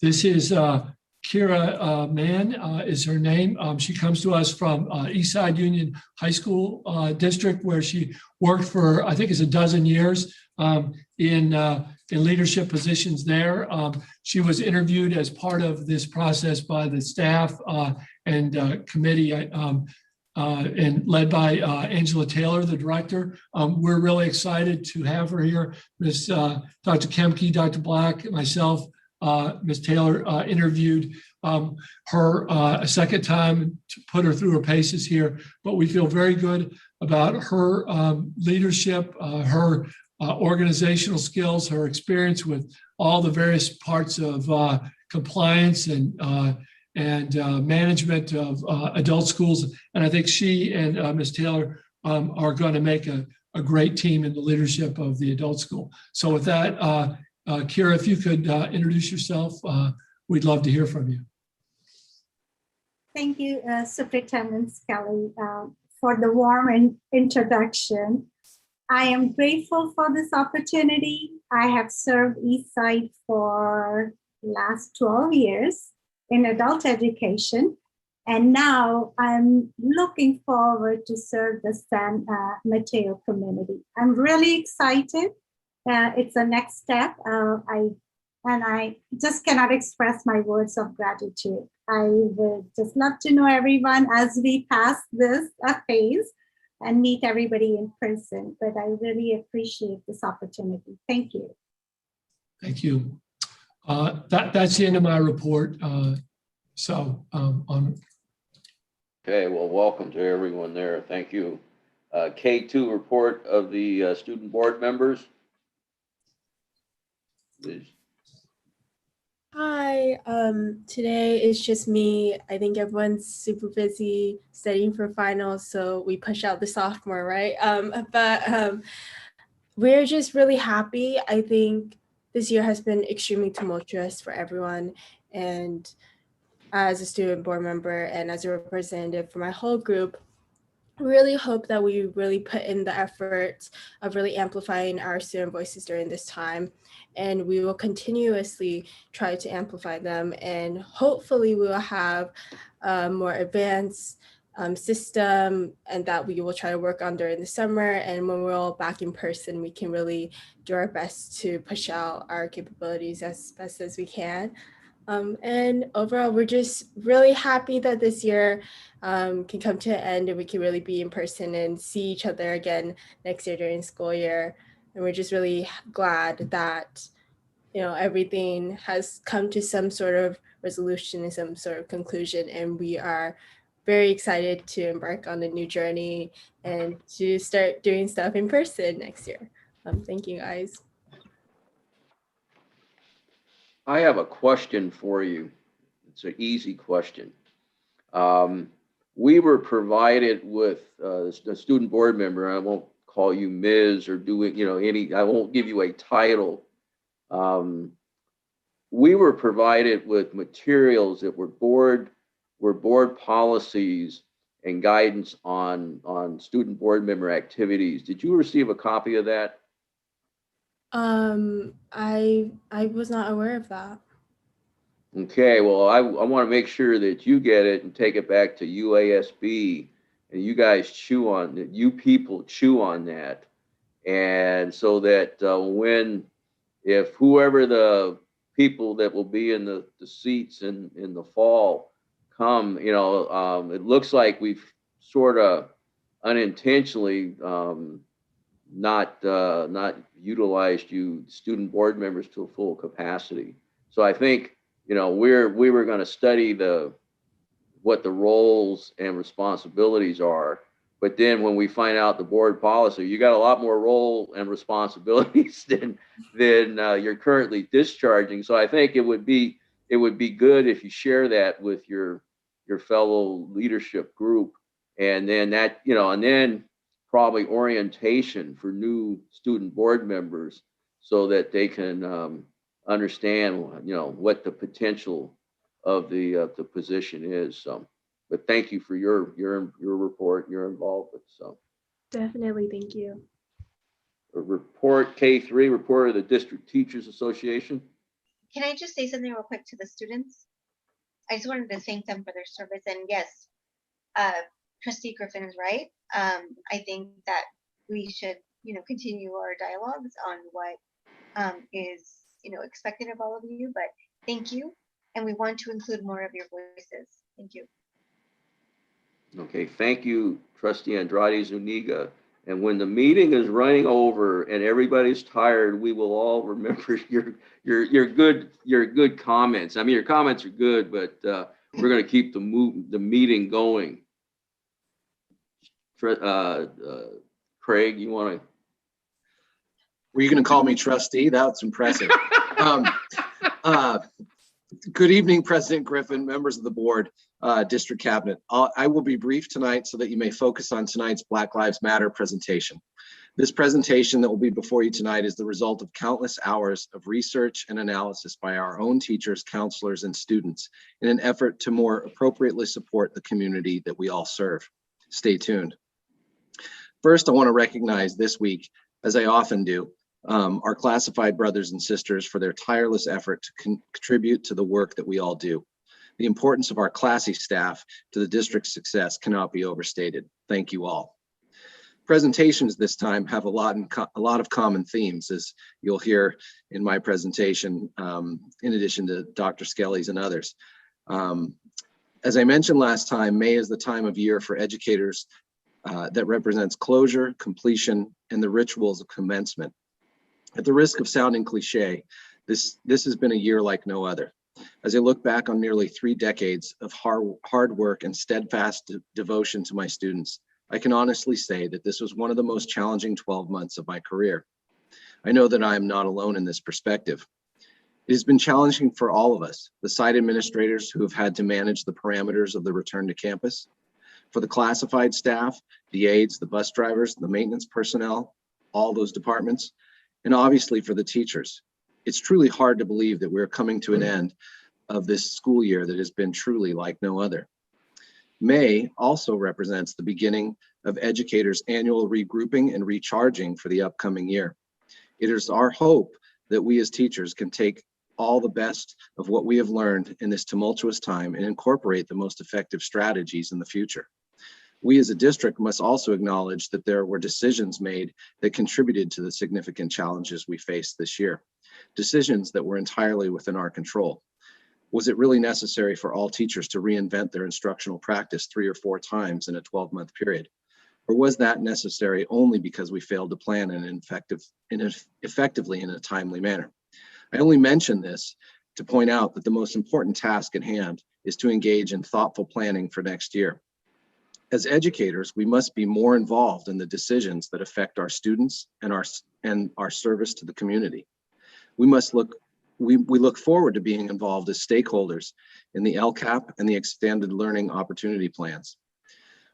This is Kyra Mann is her name. She comes to us from Eastside Union High School District, where she worked for, I think it's a dozen years in leadership positions there. She was interviewed as part of this process by the staff and committee and led by Angela Taylor, the director. We're really excited to have her here. Ms. Dr. Kemke, Dr. Black, myself, Ms. Taylor interviewed her a second time to put her through her paces here, but we feel very good about her leadership, her organizational skills, her experience with all the various parts of compliance and management of adult schools. And I think she and Ms. Taylor are going to make a great team in the leadership of the adult school. So with that, Kyra, if you could introduce yourself, we'd love to hear from you. Thank you, Superintendent Skelly, for the warm introduction. I am grateful for this opportunity. I have served Eastside for the last 12 years in adult education, and now I'm looking forward to serve the San Mateo community. I'm really excited. It's the next step. I just cannot express my words of gratitude. I would just love to know everyone as we pass this phase and meet everybody in person, but I really appreciate this opportunity. Thank you. Thank you. That's the end of my report. Okay, well, welcome to everyone there. Thank you. K2 report of the student board members. Please. Hi, today it's just me. I think everyone's super busy studying for finals, so we push out the sophomore, right? But we're just really happy. I think this year has been extremely tumultuous for everyone. And as a student board member and as a representative for my whole group, really hope that we really put in the effort of really amplifying our student voices during this time. And we will continuously try to amplify them. And hopefully we will have a more advanced system and that we will try to work on during the summer. And when we're all back in person, we can really do our best to push out our capabilities as best as we can. And overall, we're just really happy that this year can come to an end and we can really be in person and see each other again next year during school year. And we're just really glad that, you know, everything has come to some sort of resolution and some sort of conclusion. And we are very excited to embark on a new journey and to start doing stuff in person next year. Thank you, guys. I have a question for you. It's an easy question. We were provided with a student board member. I won't call you Ms. or do it, you know, I won't give you a title. We were provided with materials that were board policies and guidance on student board member activities. Did you receive a copy of that? I was not aware of that. Okay, well, I want to make sure that you get it and take it back to UASB and you guys chew on that, you people chew on that. And so that if whoever the people that will be in the seats in the fall come, you know, it looks like we've sort of unintentionally not utilized you student board members to a full capacity. So I think, you know, we were going to study what the roles and responsibilities are, but then when we find out the board policy, you got a lot more role and responsibilities than you're currently discharging. So I think it would be good if you share that with your fellow leadership group, and then that, you know, and then probably orientation for new student board members so that they can understand, you know, what the potential of the position is. So, but thank you for your report, your involvement. So Definitely, thank you. a report K3, report of the District Teachers Association. Can I just say something real quick to the students? I just wanted to thank them for their service. And yes, Trustee Griffin is right. I think that we should, you know, continue our dialogues on what is, you know, expected of all of you. But thank you, and we want to include more of your voices. Thank you. Okay, thank you, Trustee Andrade Zuniga. And when the meeting is running over and everybody's tired, we will all remember your good comments. I mean, your comments are good, but we're going to keep the meeting going. Craig, you want to? Were you going to call me trustee? That's impressive. Good evening, President Griffin, members of the board, district cabinet. I will be brief tonight so that you may focus on tonight's Black Lives Matter presentation. This presentation that will be before you tonight is the result of countless hours of research and analysis by our own teachers, counselors, and students in an effort to more appropriately support the community that we all serve. Stay tuned. First, I want to recognize this week, as I often do, our classified brothers and sisters for their tireless effort to contribute to the work that we all do. The importance of our classy staff to the district's success cannot be overstated. Thank you all. Presentations this time have a lot of common themes, as you'll hear in my presentation, in addition to Dr. Skelly's and others. As I mentioned last time, May is the time of year for educators that represents closure, completion, and the rituals of commencement. At the risk of sounding cliche, this has been a year like no other. As I look back on nearly 3 decades of hard work and steadfast devotion to my students, I can honestly say that this was one of the most challenging 12 months of my career. I know that I am not alone in this perspective. It has been challenging for all of us, the site administrators who have had to manage the parameters of the return to campus, for the classified staff, the aides, the bus drivers, the maintenance personnel, all those departments, and obviously for the teachers. It's truly hard to believe that we're coming to an end of this school year that has been truly like no other. May also represents the beginning of educators' annual regrouping and recharging for the upcoming year. It is our hope that we as teachers can take all the best of what we have learned in this tumultuous time and incorporate the most effective strategies in the future. We as a district must also acknowledge that there were decisions made that contributed to the significant challenges we faced this year, decisions that were entirely within our control. Was it really necessary for all teachers to reinvent their instructional practice 3 or 4 times in a 12-month period? Or was that necessary only because we failed to plan effectively in a timely manner? I only mention this to point out that the most important task at hand is to engage in thoughtful planning for next year. As educators, we must be more involved in the decisions that affect our students and our service to the community. We look forward to being involved as stakeholders in the LCAP and the expanded learning opportunity plans.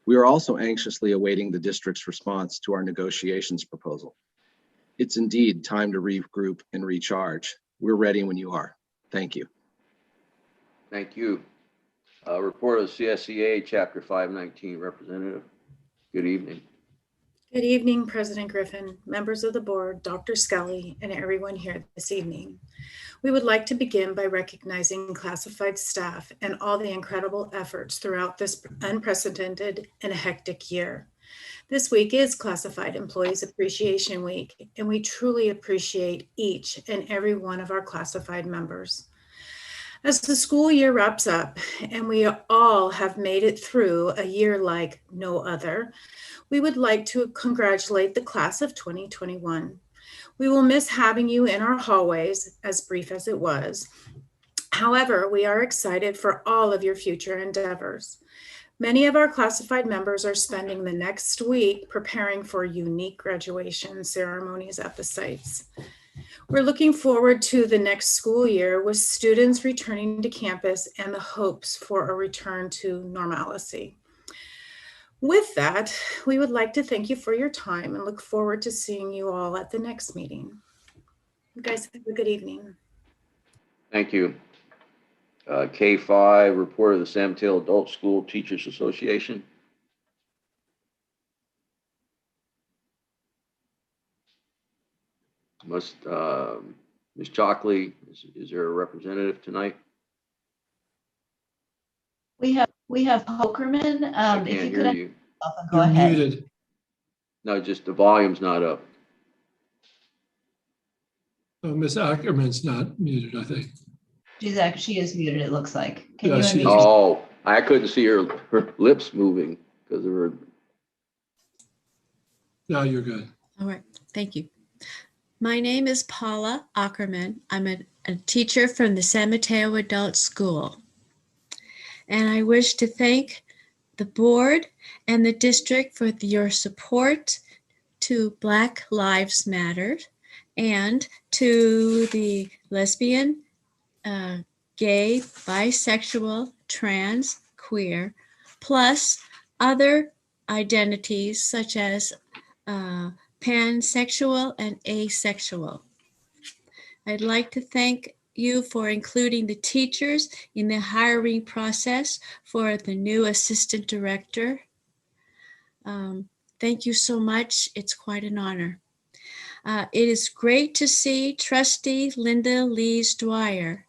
We are also anxiously awaiting the district's response to our negotiations proposal. It's indeed time to regroup and recharge. We're ready when you are. Thank you. Thank you. Report of CSEA Chapter 519 representative. Good evening. Good evening, President Griffin, members of the board, Dr. Scully, and everyone here this evening. We would like to begin by recognizing classified staff and all the incredible efforts throughout this unprecedented and hectic year. This week is Classified Employees Appreciation Week, and we truly appreciate each and every one of our classified members. As the school year wraps up and we all have made it through a year like no other, we would like to congratulate the class of 2021. We will miss having you in our hallways, as brief as it was. However, we are excited for all of your future endeavors. Many of our classified members are spending the next week preparing for unique graduation ceremonies at the sites. We're looking forward to the next school year with students returning to campus and the hopes for a return to normalcy. With that, we would like to thank you for your time and look forward to seeing you all at the next meeting. You guys have a good evening. Thank you. K5, report of the San Mateo Adult School Teachers Association. Ms. Chalkley, is there a representative tonight? We have Ackerman. I If can't you hear could you. go You're ahead. muted. No, just the volume's not up. Oh, Ms. Ackerman's not muted, I think. She is muted, it looks like. Can Yeah, you she unmute is. yourself? Oh, I couldn't see her lips moving because of her. Now you're good. All right, thank you. My name is Paula Ackerman. I'm a teacher from the San Mateo Adult School. And I wish to thank the board and the district for your support to Black Lives Matter and to the lesbian, gay, bisexual, trans, queer, plus other identities such as pansexual and asexual. I'd like to thank you for including the teachers in the hiring process for the new assistant director. Thank you so much. It's quite an honor. It is great to see Trustee Linda Lees Dwyer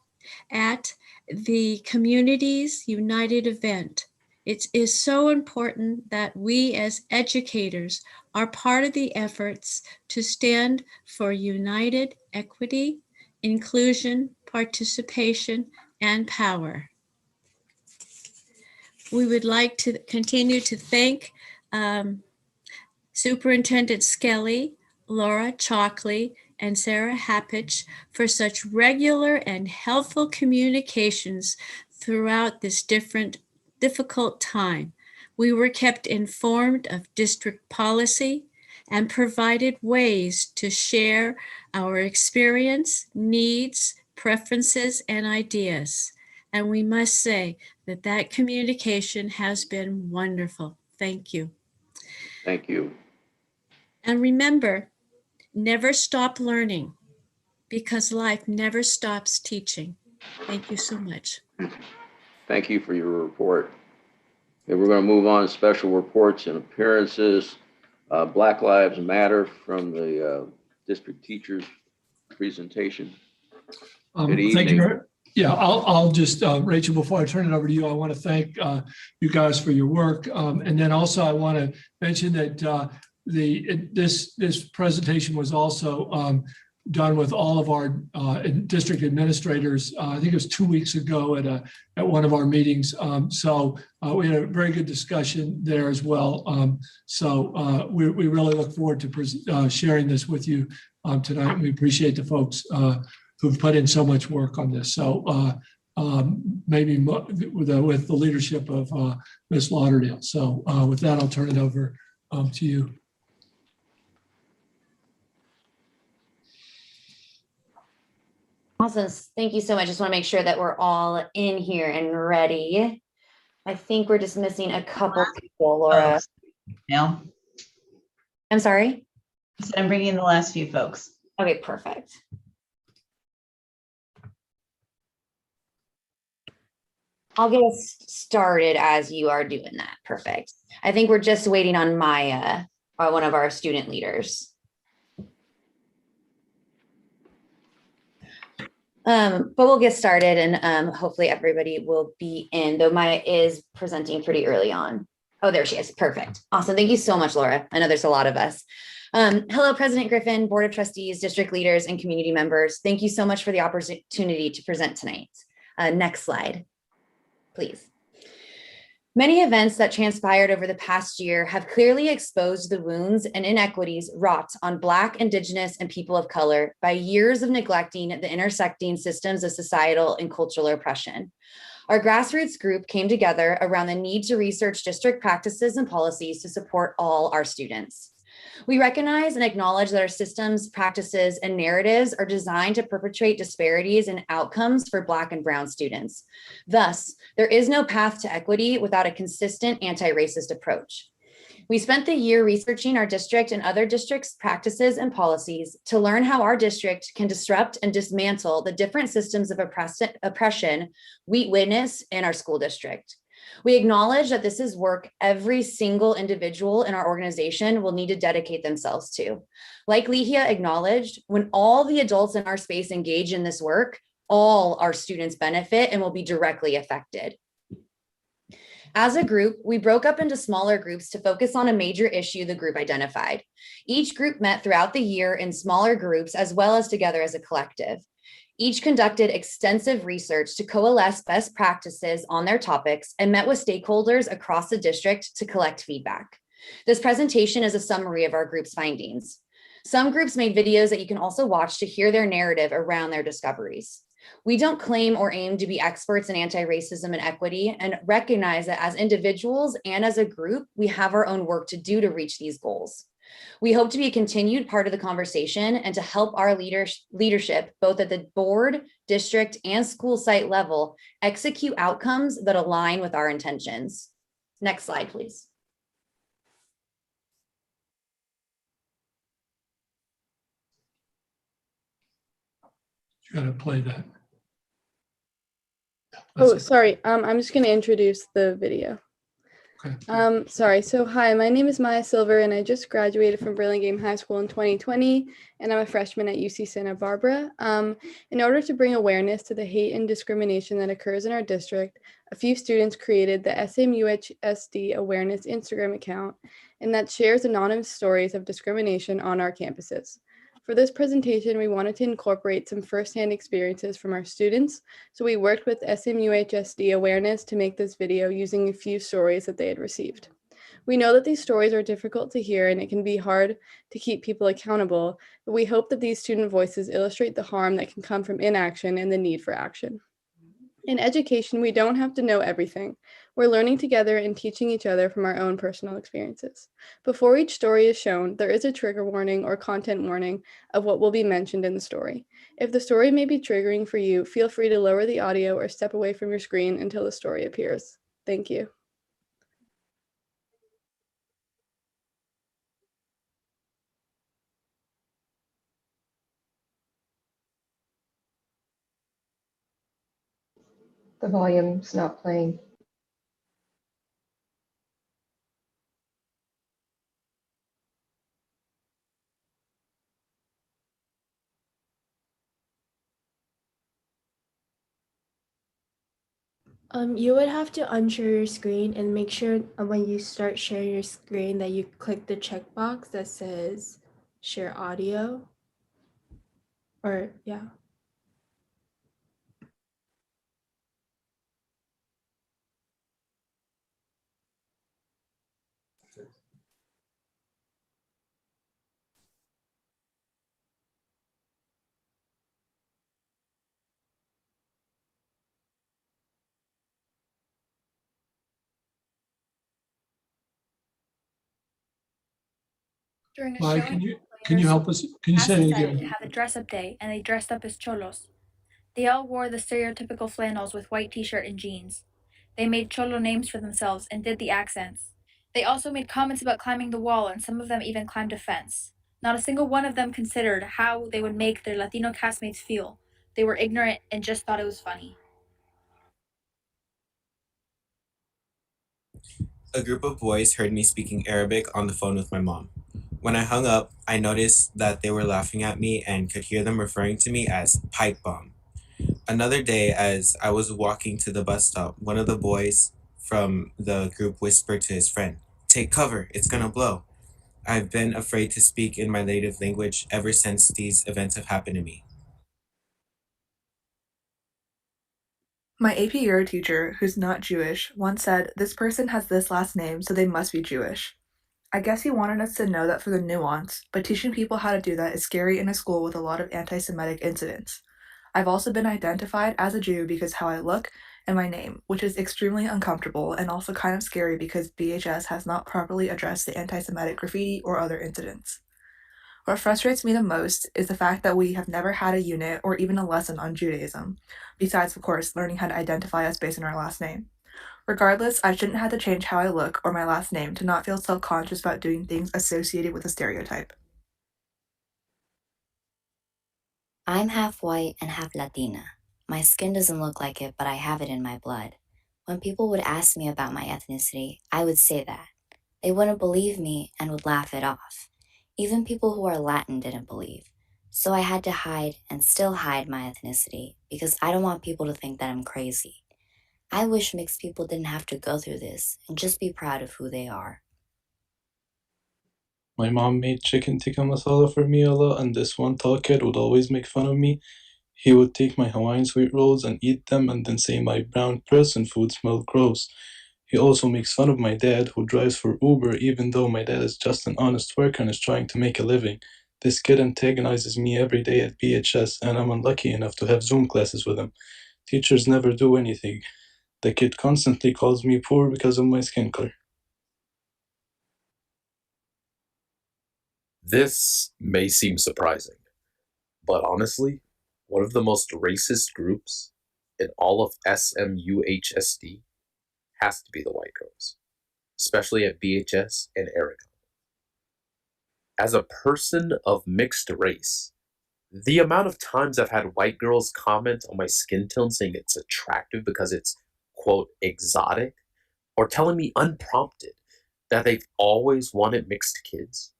at the Communities United event. It is so important that we as educators are part of the efforts to stand for united equity, inclusion, participation, and power. We would like to continue to thank Superintendent Skelly, Laura Chalkley, and Sarah Happich for such regular and helpful communications throughout this difficult time. We were kept informed of district policy and provided ways to share our experience, needs, preferences, and ideas. And we must say that that communication has been wonderful. Thank you. Thank you. And remember, never stop learning because life never stops teaching. Thank you so much. Thank you for your report. Okay, we're going to move on to special reports and appearances. Black Lives Matter from the district teachers presentation. Good evening. Thank you. Yeah, I'll just, Rachel, before I turn it over to you, I want to thank you guys for your work. And then also I want to mention that this presentation was also done with all of our district administrators. I think it was 2 weeks ago at one of our meetings. So we had a very good discussion there as well. So we really look forward to sharing this with you tonight. We appreciate the folks who've put in so much work on this. So maybe with the leadership of Ms. Lauderdale. So with that, I'll turn it over to you. Awesome. Thank you so much. Just want to make sure that we're all in here and ready. I think we're just missing a couple people, Laura. No. I'm sorry? I'm bringing in the last few folks. Okay, perfect. I'll get us started as you are doing that. Perfect. I think we're just waiting on Maya, one of our student leaders. But we'll get started and hopefully everybody will be in, though Maya is presenting pretty early on. Oh, there she is. Perfect. Awesome. Thank you so much, Laura. I know there's a lot of us. Hello, President Griffin, Board of Trustees, district leaders, and community members. Thank you so much for the opportunity to present tonight. Next slide, please. Many events that transpired over the past year have clearly exposed the wounds and inequities wrought on Black, Indigenous, and people of color by years of neglecting the intersecting systems of societal and cultural oppression. Our grassroots group came together around the need to research district practices and policies to support all our students. We recognize and acknowledge that our systems, practices, and narratives are designed to perpetuate disparities in outcomes for Black and Brown students. Thus, there is no path to equity without a consistent anti-racist approach. We spent the year researching our district and other districts' practices and policies to learn how our district can disrupt and dismantle the different systems of oppression we witness in our school district. We acknowledge that this is work every single individual in our organization will need to dedicate themselves to. Like Lihia acknowledged, when all the adults in our space engage in this work, all our students benefit and will be directly affected. As a group, we broke up into smaller groups to focus on a major issue the group identified. Each group met throughout the year in smaller groups as well as together as a collective. Each conducted extensive research to coalesce best practices on their topics and met with stakeholders across the district to collect feedback. This presentation is a summary of our group's findings. Some groups made videos that you can also watch to hear their narrative around their discoveries. We don't claim or aim to be experts in anti-racism and equity and recognize that as individuals and as a group, we have our own work to do to reach these goals. We hope to be a continued part of the conversation and to help our leadership, both at the board, district, and school site level, execute outcomes that align with our intentions. Next slide, please. You gotta play that. Oh, sorry. I'm just going to introduce the video. Okay. Sorry. So hi, my name is Maya Silver, and I just graduated from Burlingame High School in 2020, and I'm a freshman at UC Santa Barbara. In order to bring awareness to the hate and discrimination that occurs in our district, a few students created the SMUHSD Awareness Instagram account, and that shares anonymous stories of discrimination on our campuses. For this presentation, we wanted to incorporate some firsthand experiences from our students, so we worked with SMUHSD Awareness to make this video using a few stories that they had received. We know that these stories are difficult to hear and it can be hard to keep people accountable, but we hope that these student voices illustrate the harm that can come from inaction and the need for action. In education, we don't have to know everything. We're learning together and teaching each other from our own personal experiences. Before each story is shown, there is a trigger warning or content warning of what will be mentioned in the story. If the story may be triggering for you, feel free to lower the audio or step away from your screen until the story appears. Thank you. The volume's not playing. You would have to unshare your screen and make sure when you start sharing your screen that you click the checkbox that says share audio. Or yeah. During a Mike, can you help us? Can you say it again? Have a dress-up day, and they dressed up as cholos. They all wore the stereotypical flannels with white t-shirt and jeans. They made cholo names for themselves and did the accents. They also made comments about climbing the wall, and some of them even climbed a fence. Not a single one of them considered how they would make their Latino castmates feel. They were ignorant and just thought it was funny. A group of boys heard me speaking Arabic on the phone with my mom. When I hung up, I noticed that they were laughing at me and could hear them referring to me as pipe bomb. Another day, as I was walking to the bus stop, one of the boys from the group whispered to his friend, "Take cover, it's gonna blow." I've been afraid to speak in my native language ever since these events have happened to me. My AP Euro teacher, who's not Jewish, once said, "This person has this last name, so they must be Jewish." I guess he wanted us to know that for the nuance, but teaching people how to do that is scary in a school with a lot of anti-Semitic incidents. I've also been identified as a Jew because how I look and my name, which is extremely uncomfortable and also kind of scary because BHS has not properly addressed the anti-Semitic graffiti or other incidents. What frustrates me the most is the fact that we have never had a unit or even a lesson on Judaism, besides, of course, learning how to identify us based on our last name. Regardless, I shouldn't have to change how I look or my last name to not feel self-conscious about doing things associated with a stereotype. I'm half white and half Latina. My skin doesn't look like it, but I have it in my blood. When people would ask me about my ethnicity, I would say that. They wouldn't believe me and would laugh it off. Even people who are Latin didn't believe. So I had to hide and still hide my ethnicity because I don't want people to think that I'm crazy. I wish mixed people didn't have to go through this and just be proud of who they are. My mom made chicken tikka masala for me a lot, and this one tall kid would always make fun of me. He would take my Hawaiian sweet rolls and eat them and then say my brown person food smelled gross. He also makes fun of my dad, who drives for Uber, even though my dad is just an honest worker and is trying to make a living. This kid antagonizes me every day at BHS, and I'm unlucky enough to have Zoom classes with him. Teachers never do anything. The kid constantly calls me poor because of my skin color. This may seem surprising, but honestly, one of the most racist groups in all of SMUHSD has to be the white girls, especially at BHS and Aragon. As a person of mixed race, the amount of times I've had white girls comment on my skin tone saying it's attractive because it's, quote, exotic, or telling me unprompted that they've always wanted mixed kids,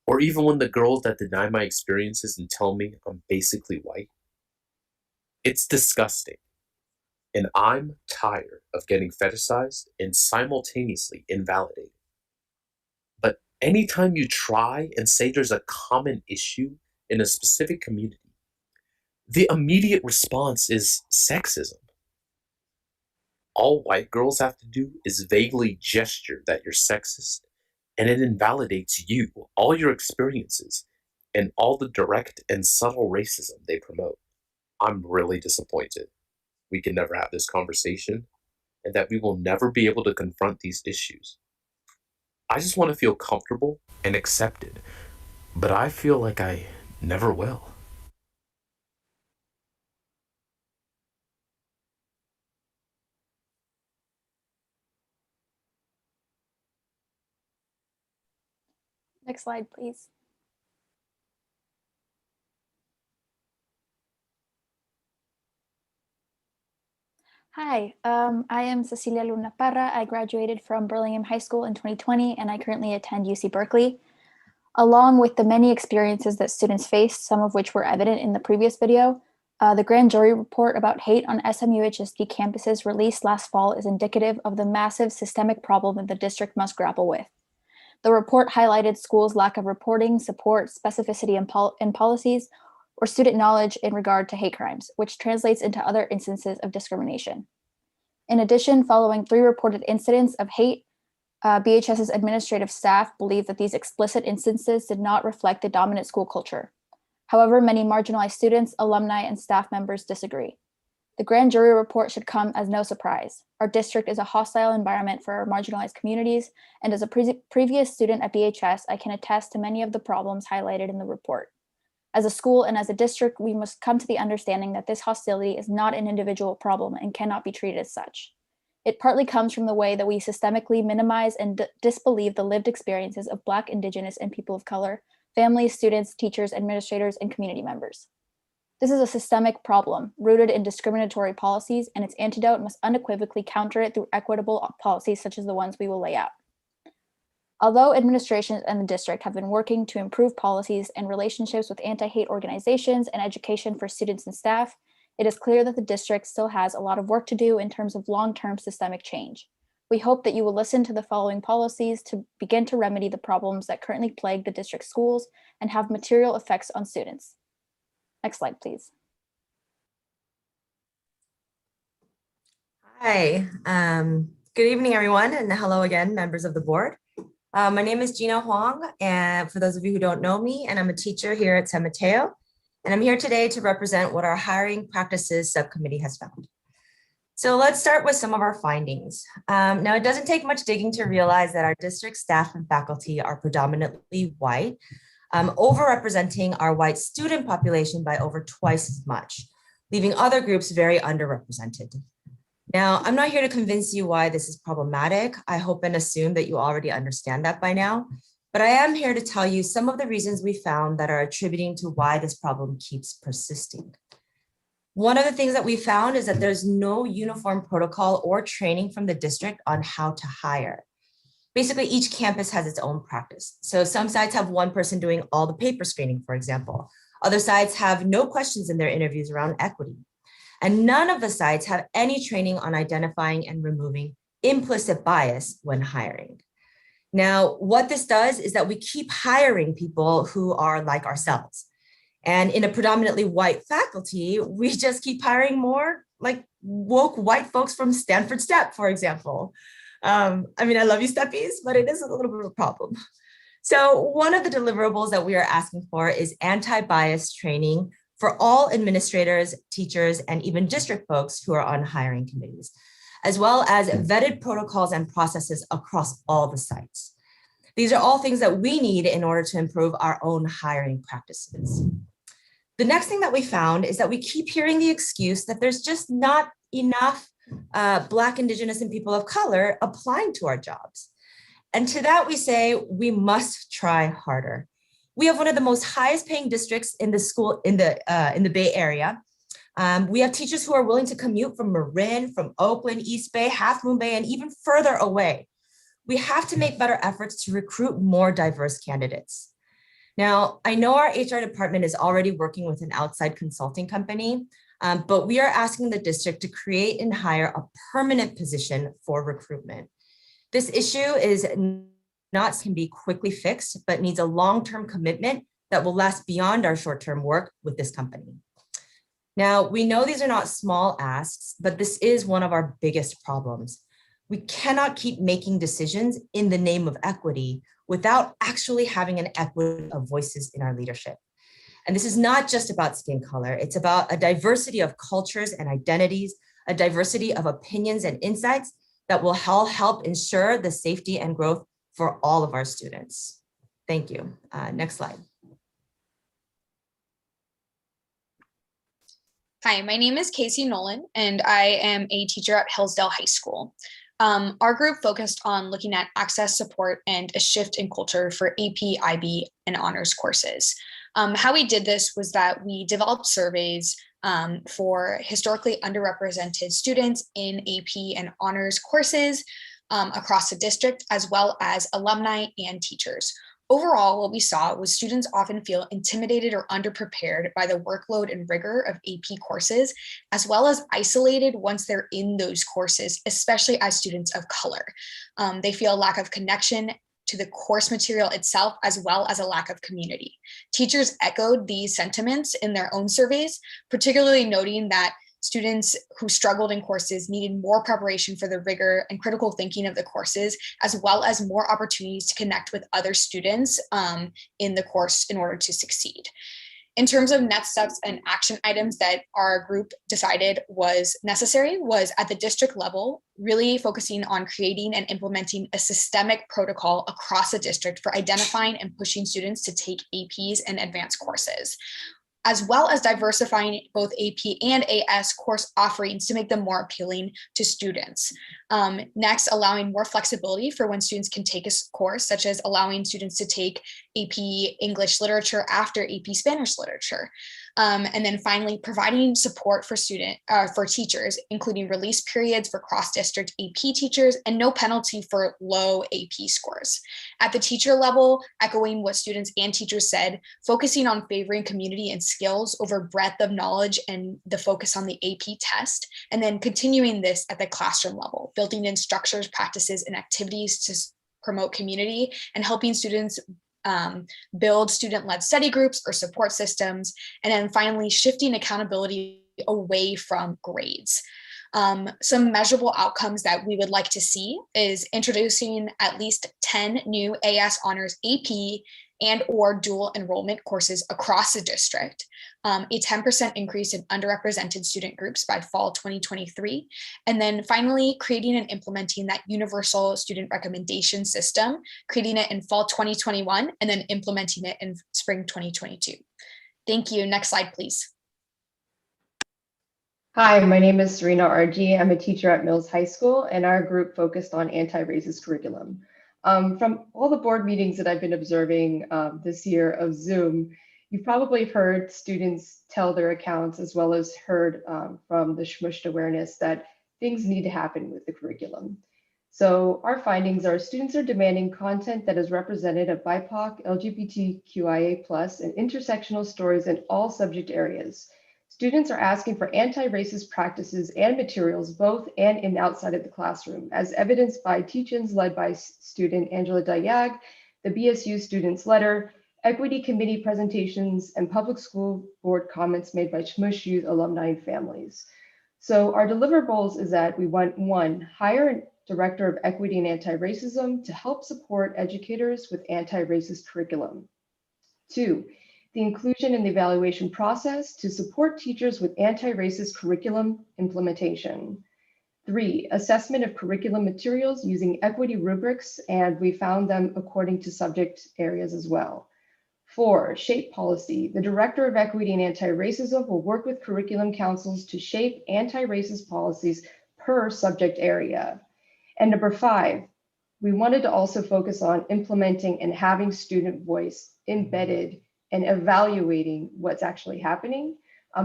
or even when the girls that deny my experiences and tell me I'm basically white. It's disgusting. And I'm tired of getting fetishized and simultaneously invalidated. But anytime you try and say there's a common issue in a specific community, the immediate response is sexism. All white girls have to do is vaguely gesture that you're sexist, and it invalidates you, all your experiences, and all the direct and subtle racism they promote. I'm really disappointed we can never have this conversation and that we will never be able to confront these issues. I just want to feel comfortable and accepted, but I feel like I never will. Next slide, please. Hi, I am Cecilia Luna Parra. I graduated from Burlingame High School in 2020, and I currently attend UC Berkeley. Along with the many experiences that students face, some of which were evident in the previous video, The grand jury report about hate on SMUHSD campuses released last fall is indicative of the massive systemic problem that the district must grapple with. The report highlighted schools' lack of reporting, support, specificity in policies, or student knowledge in regard to hate crimes, which translates into other instances of discrimination. In addition, following 3 reported incidents of hate, BHS's administrative staff believe that these explicit instances did not reflect the dominant school culture. However, many marginalized students, alumni, and staff members disagree. The grand jury report should come as no surprise. Our district is a hostile environment for our marginalized communities, and as a previous student at BHS, I can attest to many of the problems highlighted in the report. As a school and as a district, we must come to the understanding that this hostility is not an individual problem and cannot be treated as such. It partly comes from the way that we systemically minimize and disbelieve the lived experiences of Black, Indigenous, and people of color, families, students, teachers, administrators, and community members. This is a systemic problem rooted in discriminatory policies, and its antidote must unequivocally counter it through equitable policies such as the ones we will lay out. Although administrations and the district have been working to improve policies and relationships with anti-hate organizations and education for students and staff, it is clear that the district still has a lot of work to do in terms of long-term systemic change. We hope that you will listen to the following policies to begin to remedy the problems that currently plague the district schools and have material effects on students. Next slide, please. Hi, good evening, everyone, and hello again, members of the board. My name is Gina Huang, and for those of you who don't know me, and I'm a teacher here at San Mateo, and I'm here today to represent what our hiring practices subcommittee has found. So let's start with some of our findings. Now, it doesn't take much digging to realize that our district staff and faculty are predominantly white, overrepresenting our white student population by over twice as much, leaving other groups very underrepresented. Now, I'm not here to convince you why this is problematic. I hope and assume that you already understand that by now, but I am here to tell you some of the reasons we found that are attributing to why this problem keeps persisting. One of the things that we found is that there's no uniform protocol or training from the district on how to hire. Basically, each campus has its own practice. So some sites have one person doing all the paper screening, for example. Other sites have no questions in their interviews around equity. And none of the sites have any training on identifying and removing implicit bias when hiring. Now, what this does is that we keep hiring people who are like ourselves. And in a predominantly white faculty, we just keep hiring more like woke white folks from Stanford STEP, for example. I mean, I love you, Steppies, but it is a little bit of a problem. So one of the deliverables that we are asking for is anti-bias training for all administrators, teachers, and even district folks who are on hiring committees, as well as vetted protocols and processes across all the sites. These are all things that we need in order to improve our own hiring practices. The next thing that we found is that we keep hearing the excuse that there's just not enough Black, Indigenous, and people of color applying to our jobs. And to that we say, we must try harder. We have one of the most highest paying districts in the school in the Bay Area. We have teachers who are willing to commute from Marin, from Oakland, East Bay, Half Moon Bay, and even further away. We have to make better efforts to recruit more diverse candidates. Now, I know our HR department is already working with an outside consulting company, but we are asking the district to create and hire a permanent position for recruitment. This issue is not can be quickly fixed, but needs a long-term commitment that will last beyond our short-term work with this company. Now, we know these are not small asks, but this is one of our biggest problems. We cannot keep making decisions in the name of equity without actually having an equity of voices in our leadership. And this is not just about skin color. It's about a diversity of cultures and identities, a diversity of opinions and insights that will help ensure the safety and growth for all of our students. Thank you. Next slide. Hi, my name is Casey Nolan, and I am a teacher at Hillsdale High School. Our group focused on looking at access, support, and a shift in culture for AP, IB, and honors courses. How we did this was that we developed surveys for historically underrepresented students in AP and honors courses across the district, as well as alumni and teachers. Overall, what we saw was students often feel intimidated or underprepared by the workload and rigor of AP courses, as well as isolated once they're in those courses, especially as students of color. They feel a lack of connection to the course material itself, as well as a lack of community. Teachers echoed these sentiments in their own surveys, particularly noting that students who struggled in courses needed more preparation for the rigor and critical thinking of the courses, as well as more opportunities to connect with other students in the course in order to succeed. In terms of next steps and action items that our group decided was necessary was at the district level, really focusing on creating and implementing a systemic protocol across the district for identifying and pushing students to take APs and advanced courses, as well as diversifying both AP and AS course offerings to make them more appealing to students. Next, allowing more flexibility for when students can take a course, such as allowing students to take AP English literature after AP Spanish literature. And then finally, providing support for teachers, including release periods for cross-district AP teachers and no penalty for low AP scores. At the teacher level, echoing what students and teachers said, focusing on favoring community and skills over breadth of knowledge and the focus on the AP test, and then continuing this at the classroom level, building in structures, practices, and activities to promote community and helping students build student-led study groups or support systems, and then finally shifting accountability away from grades. Some measurable outcomes that we would like to see is introducing at least 10 new AS Honors AP and or dual enrollment courses across the district, a 10% increase in underrepresented student groups by fall 2023, and then finally creating and implementing that universal student recommendation system, creating it in fall 2021, and then implementing it in spring 2022. Thank you. Next slide, please. Hi, my name is Serena RG. I'm a teacher at Mills High School, and our group focused on anti-racist curriculum. From all the board meetings that I've been observing this year of Zoom, you've probably heard students tell their accounts, as well as heard from the SMUHSD awareness that things need to happen with the curriculum. So our findings are students are demanding content that is representative of BIPOC, LGBTQIA+, and intersectional stories in all subject areas. Students are asking for anti-racist practices and materials both in and outside of the classroom, as evidenced by teach-ins led by student Angela Dayag, the BSU Students Letter, Equity Committee presentations, and public school board comments made by SMUHSD youth alumni and families. So our deliverables is that we want, 1, hire a director of equity and anti-racism to help support educators with anti-racist curriculum. 2, the inclusion in the evaluation process to support teachers with anti-racist curriculum implementation. 3, assessment of curriculum materials using equity rubrics, and we found them according to subject areas as well. 4, shape policy. The director of equity and anti-racism will work with curriculum councils to shape anti-racist policies per subject area. And number 5, we wanted to also focus on implementing and having student voice embedded and evaluating what's actually happening.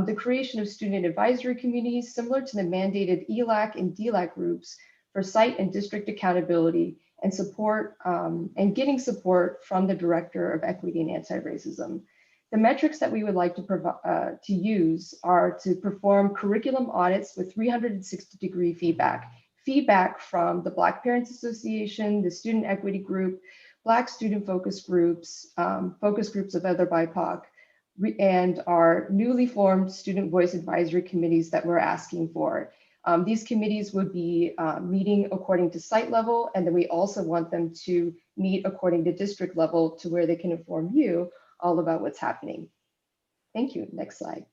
The creation of student advisory communities similar to the mandated ELAC and DLAC groups for site and district accountability and support and getting support from the director of equity and anti-racism. The metrics that we would like to use are to perform curriculum audits with 360-degree feedback from the Black Parents Association, the Student Equity Group, Black student focus groups of other BIPOC, and our newly formed student voice advisory committees that we're asking for. These committees would be meeting according to site level, and then we also want them to meet according to district level to where they can inform you all about what's happening. Thank you. Next slide.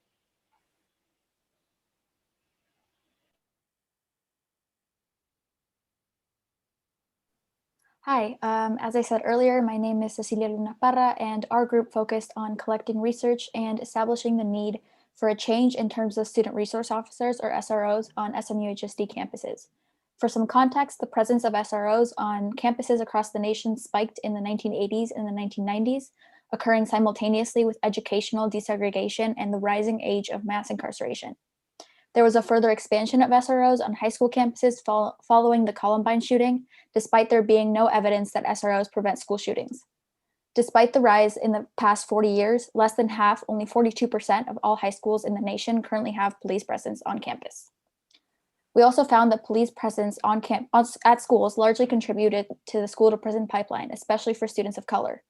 Hi, as I said earlier, my name is Cecilia Luna Parra, and our group focused on collecting research and establishing the need for a change in terms of student resource officers, or SROs, on SMUHSD campuses. For some context, the presence of SROs on campuses across the nation spiked in the 1980s and the 1990s, occurring simultaneously with educational desegregation and the rising age of mass incarceration. There was a further expansion of SROs on high school campuses following the Columbine shooting, despite there being no evidence that SROs prevent school shootings. Despite the rise in the past 40 years, less than half, only 42% of all high schools in the nation currently have police presence on campus. We also found that police presence at schools largely contributed to the school to prison pipeline, especially for students of color.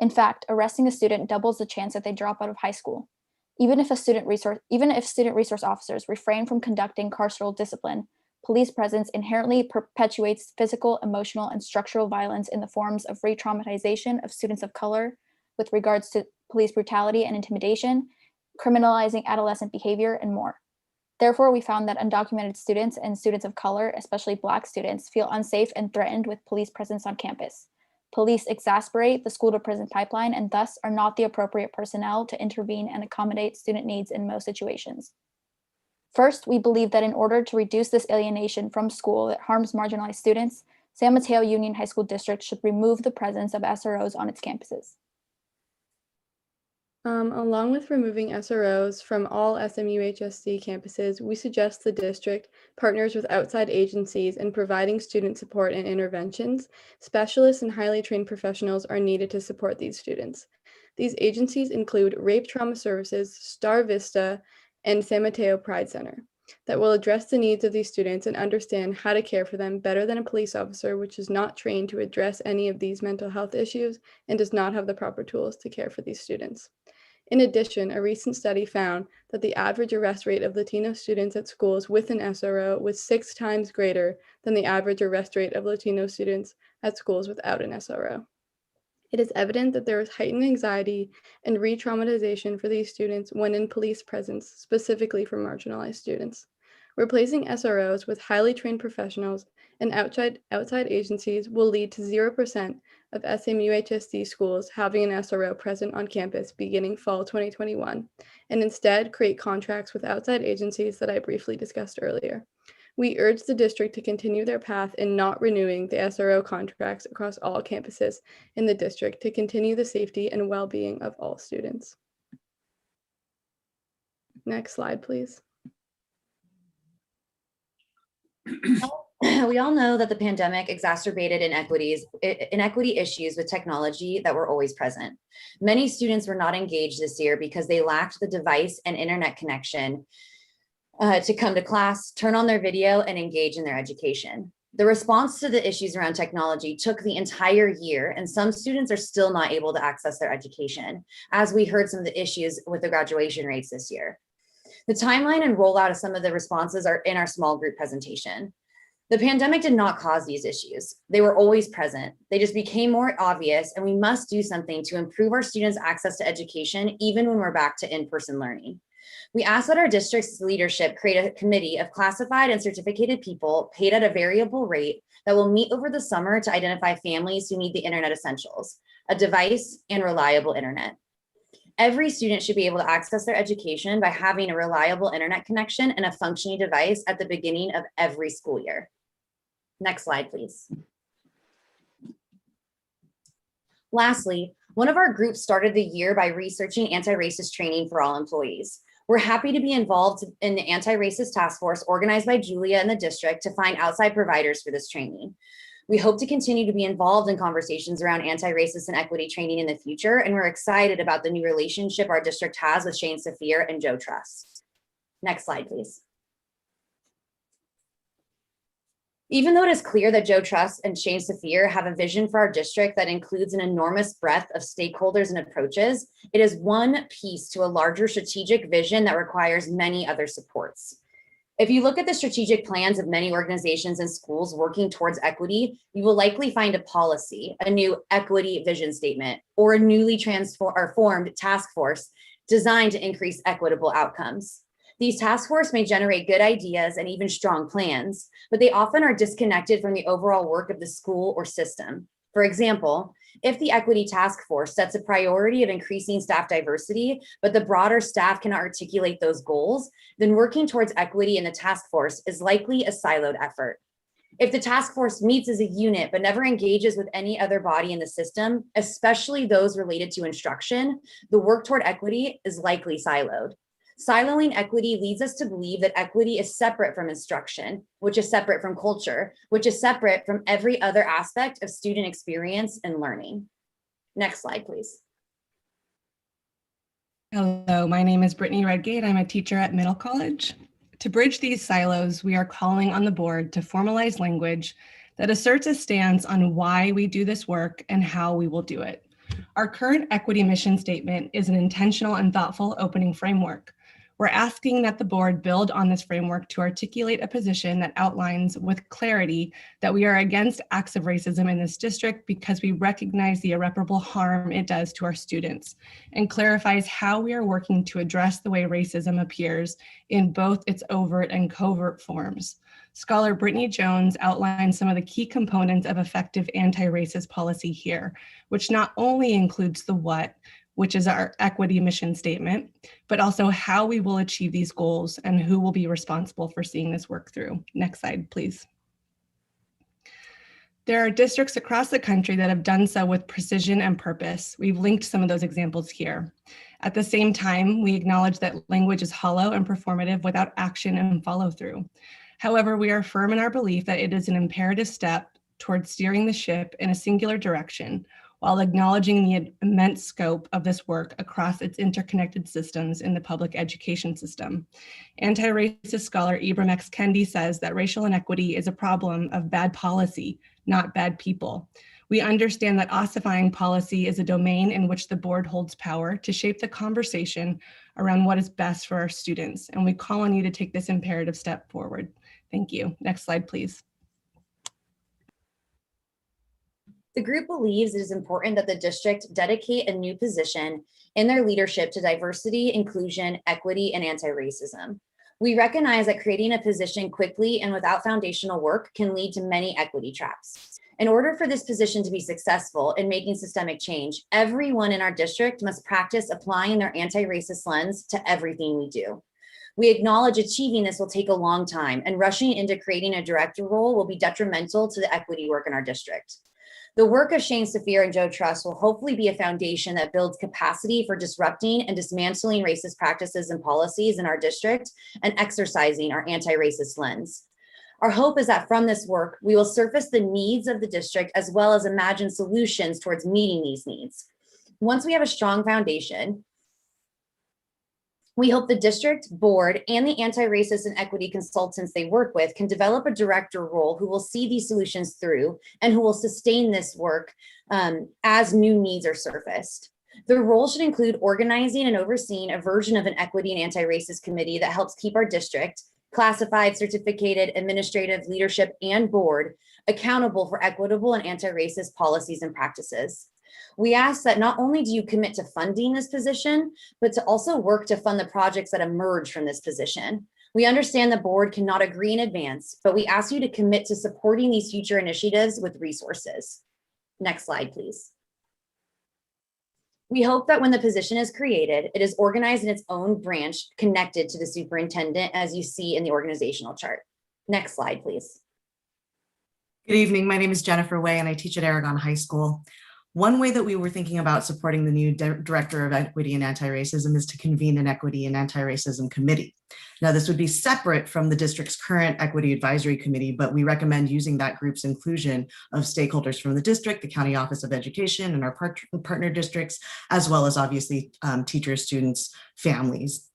In fact, arresting a student doubles the chance that they drop out of high school. Even if student resource officers refrain from conducting carceral discipline, police presence inherently perpetuates physical, emotional, and structural violence in the forms of re-traumatization of students of color with regards to police brutality and intimidation, criminalizing adolescent behavior, and more. Therefore, we found that undocumented students and students of color, especially Black students, feel unsafe and threatened with police presence on campus. Police exacerbate the school to prison pipeline and thus are not the appropriate personnel to intervene and accommodate student needs in most situations. First, we believe that in order to reduce this alienation from school that harms marginalized students, San Mateo Union High School District should remove the presence of SROs on its campuses. Along with removing SROs from all SMUHSD campuses, we suggest the district partners with outside agencies in providing student support and interventions. Specialists and highly trained professionals are needed to support these students. These agencies include Rape Trauma Services, Star Vista, and San Mateo Pride Center that will address the needs of these students and understand how to care for them better than a police officer, which is not trained to address any of these mental health issues and does not have the proper tools to care for these students. In addition, a recent study found that the average arrest rate of Latino students at schools with an SRO was 6 times greater than the average arrest rate of Latino students at schools without an SRO. It is evident that there is heightened anxiety and re-traumatization for these students when in police presence, specifically for marginalized students. Replacing SROs with highly trained professionals and outside agencies will lead to 0% of SMUHSD schools having an SRO present on campus beginning fall 2021, and instead create contracts with outside agencies that I briefly discussed earlier. We urge the district to continue their path in not renewing the SRO contracts across all campuses in the district to continue the safety and well-being of all students. Next slide, please. We all know that the pandemic exacerbated inequity issues with technology that were always present. Many students were not engaged this year because they lacked the device and internet connection to come to class, turn on their video, and engage in their education. The response to the issues around technology took the entire year, and some students are still not able to access their education, as we heard some of the issues with the graduation rates this year. The timeline and rollout of some of the responses are in our small group presentation. The pandemic did not cause these issues. They were always present. They just became more obvious, and we must do something to improve our students' access to education, even when we're back to in-person learning. We ask that our district's leadership create a committee of classified and certificated people paid at a variable rate that will meet over the summer to identify families who need the internet essentials, a device, and reliable internet. Every student should be able to access their education by having a reliable internet connection and a functioning device at the beginning of every school year. Next slide, please. Lastly, one of our groups started the year by researching anti-racist training for all employees. We're happy to be involved in the anti-racist task force organized by Julia and the district to find outside providers for this training. We hope to continue to be involved in conversations around anti-racist and equity training in the future, and we're excited about the new relationship our district has with Shane Saphir and Joe Truss. Next slide, please. Even though it is clear that Joe Truss and Shane Saphir have a vision for our district that includes an enormous breadth of stakeholders and approaches, it is one piece to a larger strategic vision that requires many other supports. If you look at the strategic plans of many organizations and schools working towards equity, you will likely find a policy, a new equity vision statement, or a newly formed task force designed to increase equitable outcomes. These task forces may generate good ideas and even strong plans, but they often are disconnected from the overall work of the school or system. For example, if the equity task force sets a priority of increasing staff diversity, but the broader staff cannot articulate those goals, then working towards equity in the task force is likely a siloed effort. If the task force meets as a unit but never engages with any other body in the system, especially those related to instruction, the work toward equity is likely siloed. Siloing equity leads us to believe that equity is separate from instruction, which is separate from culture, which is separate from every other aspect of student experience and learning. Next slide, please. Hello, my name is Brittany Redgate. I'm a teacher at Middle College. To bridge these silos, we are calling on the board to formalize language that asserts a stance on why we do this work and how we will do it. Our current equity mission statement is an intentional and thoughtful opening framework. We're asking that the board build on this framework to articulate a position that outlines with clarity that we are against acts of racism in this district because we recognize the irreparable harm it does to our students, and clarifies how we are working to address the way racism appears in both its overt and covert forms. Scholar Brittany Jones outlines some of the key components of effective anti-racist policy here, which not only includes the what, which is our equity mission statement, but also how we will achieve these goals and who will be responsible for seeing this work through. Next slide, please. There are districts across the country that have done so with precision and purpose. We've linked some of those examples here. At the same time, we acknowledge that language is hollow and performative without action and follow through. However, we are firm in our belief that it is an imperative step towards steering the ship in a singular direction, while acknowledging the immense scope of this work across its interconnected systems in the public education system. Anti-racist scholar Ibram X. Kendi says that racial inequity is a problem of bad policy, not bad people. We understand that ossifying policy is a domain in which the board holds power to shape the conversation around what is best for our students, and we call on you to take this imperative step forward. Thank you. Next slide, please. The group believes it is important that the district dedicate a new position in their leadership to diversity, inclusion, equity, and anti-racism. We recognize that creating a position quickly and without foundational work can lead to many equity traps. In order for this position to be successful in making systemic change, everyone in our district must practice applying their anti-racist lens to everything we do. We acknowledge achieving this will take a long time, and rushing into creating a director role will be detrimental to the equity work in our district. The work of Shane Saphir and Joe Truss will hopefully be a foundation that builds capacity for disrupting and dismantling racist practices and policies in our district and exercising our anti-racist lens. Our hope is that from this work, we will surface the needs of the district as well as imagine solutions towards meeting these needs. Once we have a strong foundation, we hope the district, board, and the anti-racist and equity consultants they work with can develop a director role who will see these solutions through and who will sustain this work as new needs are surfaced. The role should include organizing and overseeing a version of an equity and anti-racist committee that helps keep our district, classified, certificated, administrative, leadership, and board accountable for equitable and anti-racist policies and practices. We ask that not only do you commit to funding this position, but to also work to fund the projects that emerge from this position. We understand the board cannot agree in advance, but we ask you to commit to supporting these future initiatives with resources. Next slide, please. We hope that when the position is created, it is organized in its own branch connected to the superintendent, as you see in the organizational chart. Next slide, please. Good evening. My name is Jennifer Way, and I teach at Aragon High School. One way that we were thinking about supporting the new Director of Equity and Anti-Racism is to convene an Equity and Anti-Racism Committee. Now, this would be separate from the district's current Equity Advisory Committee, but we recommend using that group's inclusion of stakeholders from the district, the County Office of Education, and our partner districts, as well as obviously teachers, students, families.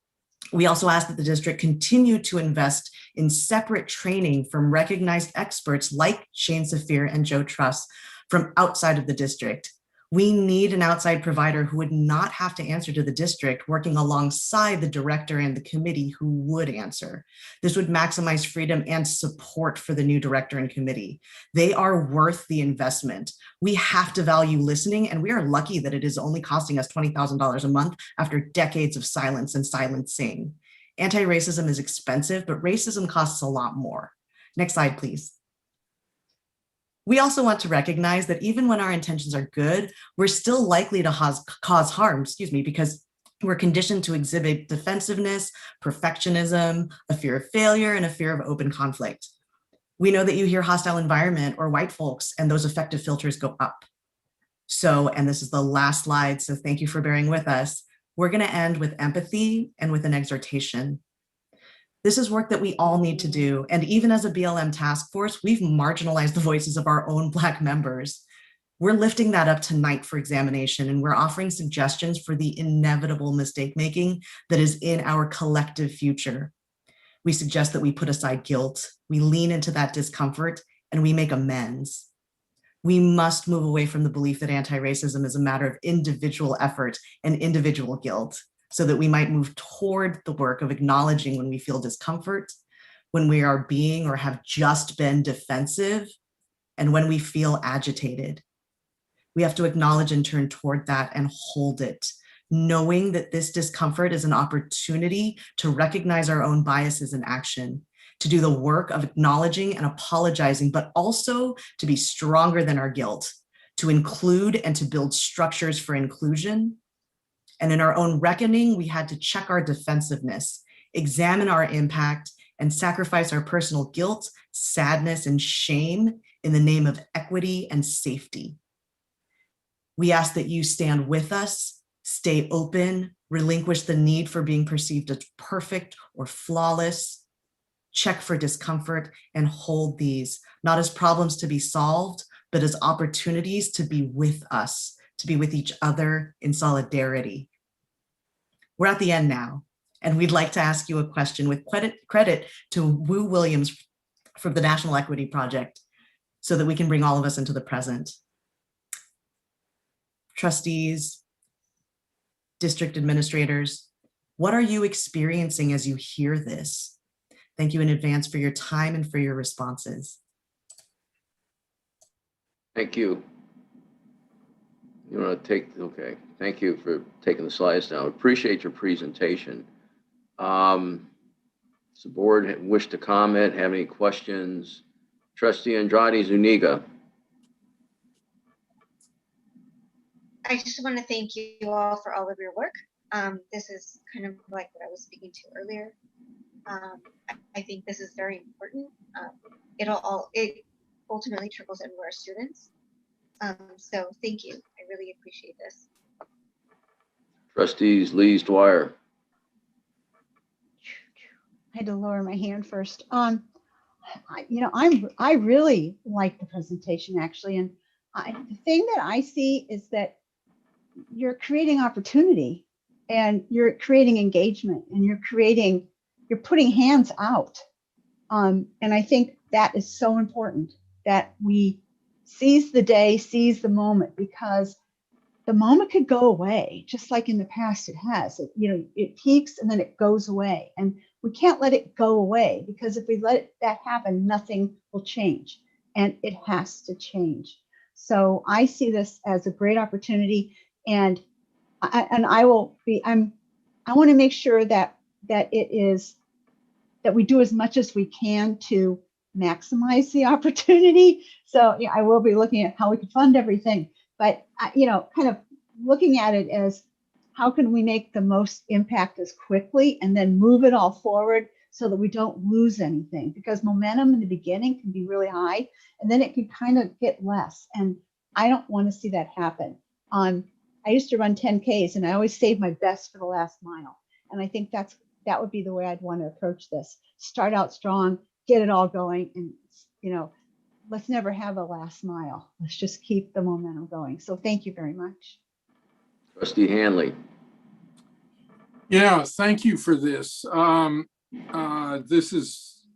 We also ask that the district continue to invest in separate training from recognized experts like Shane Saphir and Joe Truss from outside of the district. We need an outside provider who would not have to answer to the district, working alongside the director and the committee who would answer. This would maximize freedom and support for the new director and committee. They are worth the investment. We have to value listening, and we are lucky that it is only costing us $20,000 a month after decades of silence and silencing. Anti-racism is expensive, but racism costs a lot more. Next slide, please. We also want to recognize that even when our intentions are good, we're still likely to cause harm, because we're conditioned to exhibit defensiveness, perfectionism, a fear of failure, and a fear of open conflict. We know that you hear hostile environment or white folks, and those affective filters go up. So, and this is the last slide, so thank you for bearing with us. We're going to end with empathy and with an exhortation. This is work that we all need to do. And even as a BLM task force, we've marginalized the voices of our own Black members. We're lifting that up tonight for examination, and we're offering suggestions for the inevitable mistake making that is in our collective future. We suggest that we put aside guilt, we lean into that discomfort, and we make amends. We must move away from the belief that anti-racism is a matter of individual effort and individual guilt, so that we might move toward the work of acknowledging when we feel discomfort, when we are being or have just been defensive, and when we feel agitated. We have to acknowledge and turn toward that and hold it, knowing that this discomfort is an opportunity to recognize our own biases in action, to do the work of acknowledging and apologizing, but also to be stronger than our guilt, to include and to build structures for inclusion. And in our own reckoning, we had to check our defensiveness, examine our impact, and sacrifice our personal guilt, sadness, and shame in the name of equity and safety. We ask that you stand with us, stay open, relinquish the need for being perceived as perfect or flawless, check for discomfort, and hold these, not as problems to be solved, but as opportunities to be with us, to be with each other in solidarity. We're at the end now, and we'd like to ask you a question with credit to Wu Williams from the National Equity Project, so that we can bring all of us into the present. Trustees, district administrators, what are you experiencing as you hear this? Thank you in advance for your time and for your responses. Thank you. You want to take, okay. Thank you for taking the slides down. Appreciate your presentation. Does the board wish to comment, have any questions? Trustee Andrade Zuniga. I just want to thank you all for all of your work. This is kind of like what I was speaking to earlier. I think this is very important. It ultimately trickles into our students. So thank you. I really appreciate this. Trustees Lees Dwyer. I had to lower my hand first. I really like the presentation actually, and the thing that I see is that you're creating opportunity, and you're creating engagement, and you're putting hands out, and I think that is so important that we seize the day, seize the moment, because the moment could go away, just like in the past it has. It peaks and then it goes away, and we can't let it go away, because if we let that happen, nothing will change, and it has to change. So I see this as a great opportunity, and I want to make sure that we do as much as we can to maximize the opportunity. So I will be looking at how we can fund everything, but kind of looking at it as how can we make the most impact as quickly and then move it all forward so that we don't lose anything, because momentum in the beginning can be really high and then it can kind of get less. And I don't want to see that happen. I used to run 10Ks and I always save my best for the last mile. And I think that would be the way I'd want to approach this. Start out strong, get it all going, and let's never have a last mile. Let's just keep the momentum going. So thank you very much. Trustee Hanley. Yeah, thank you for this.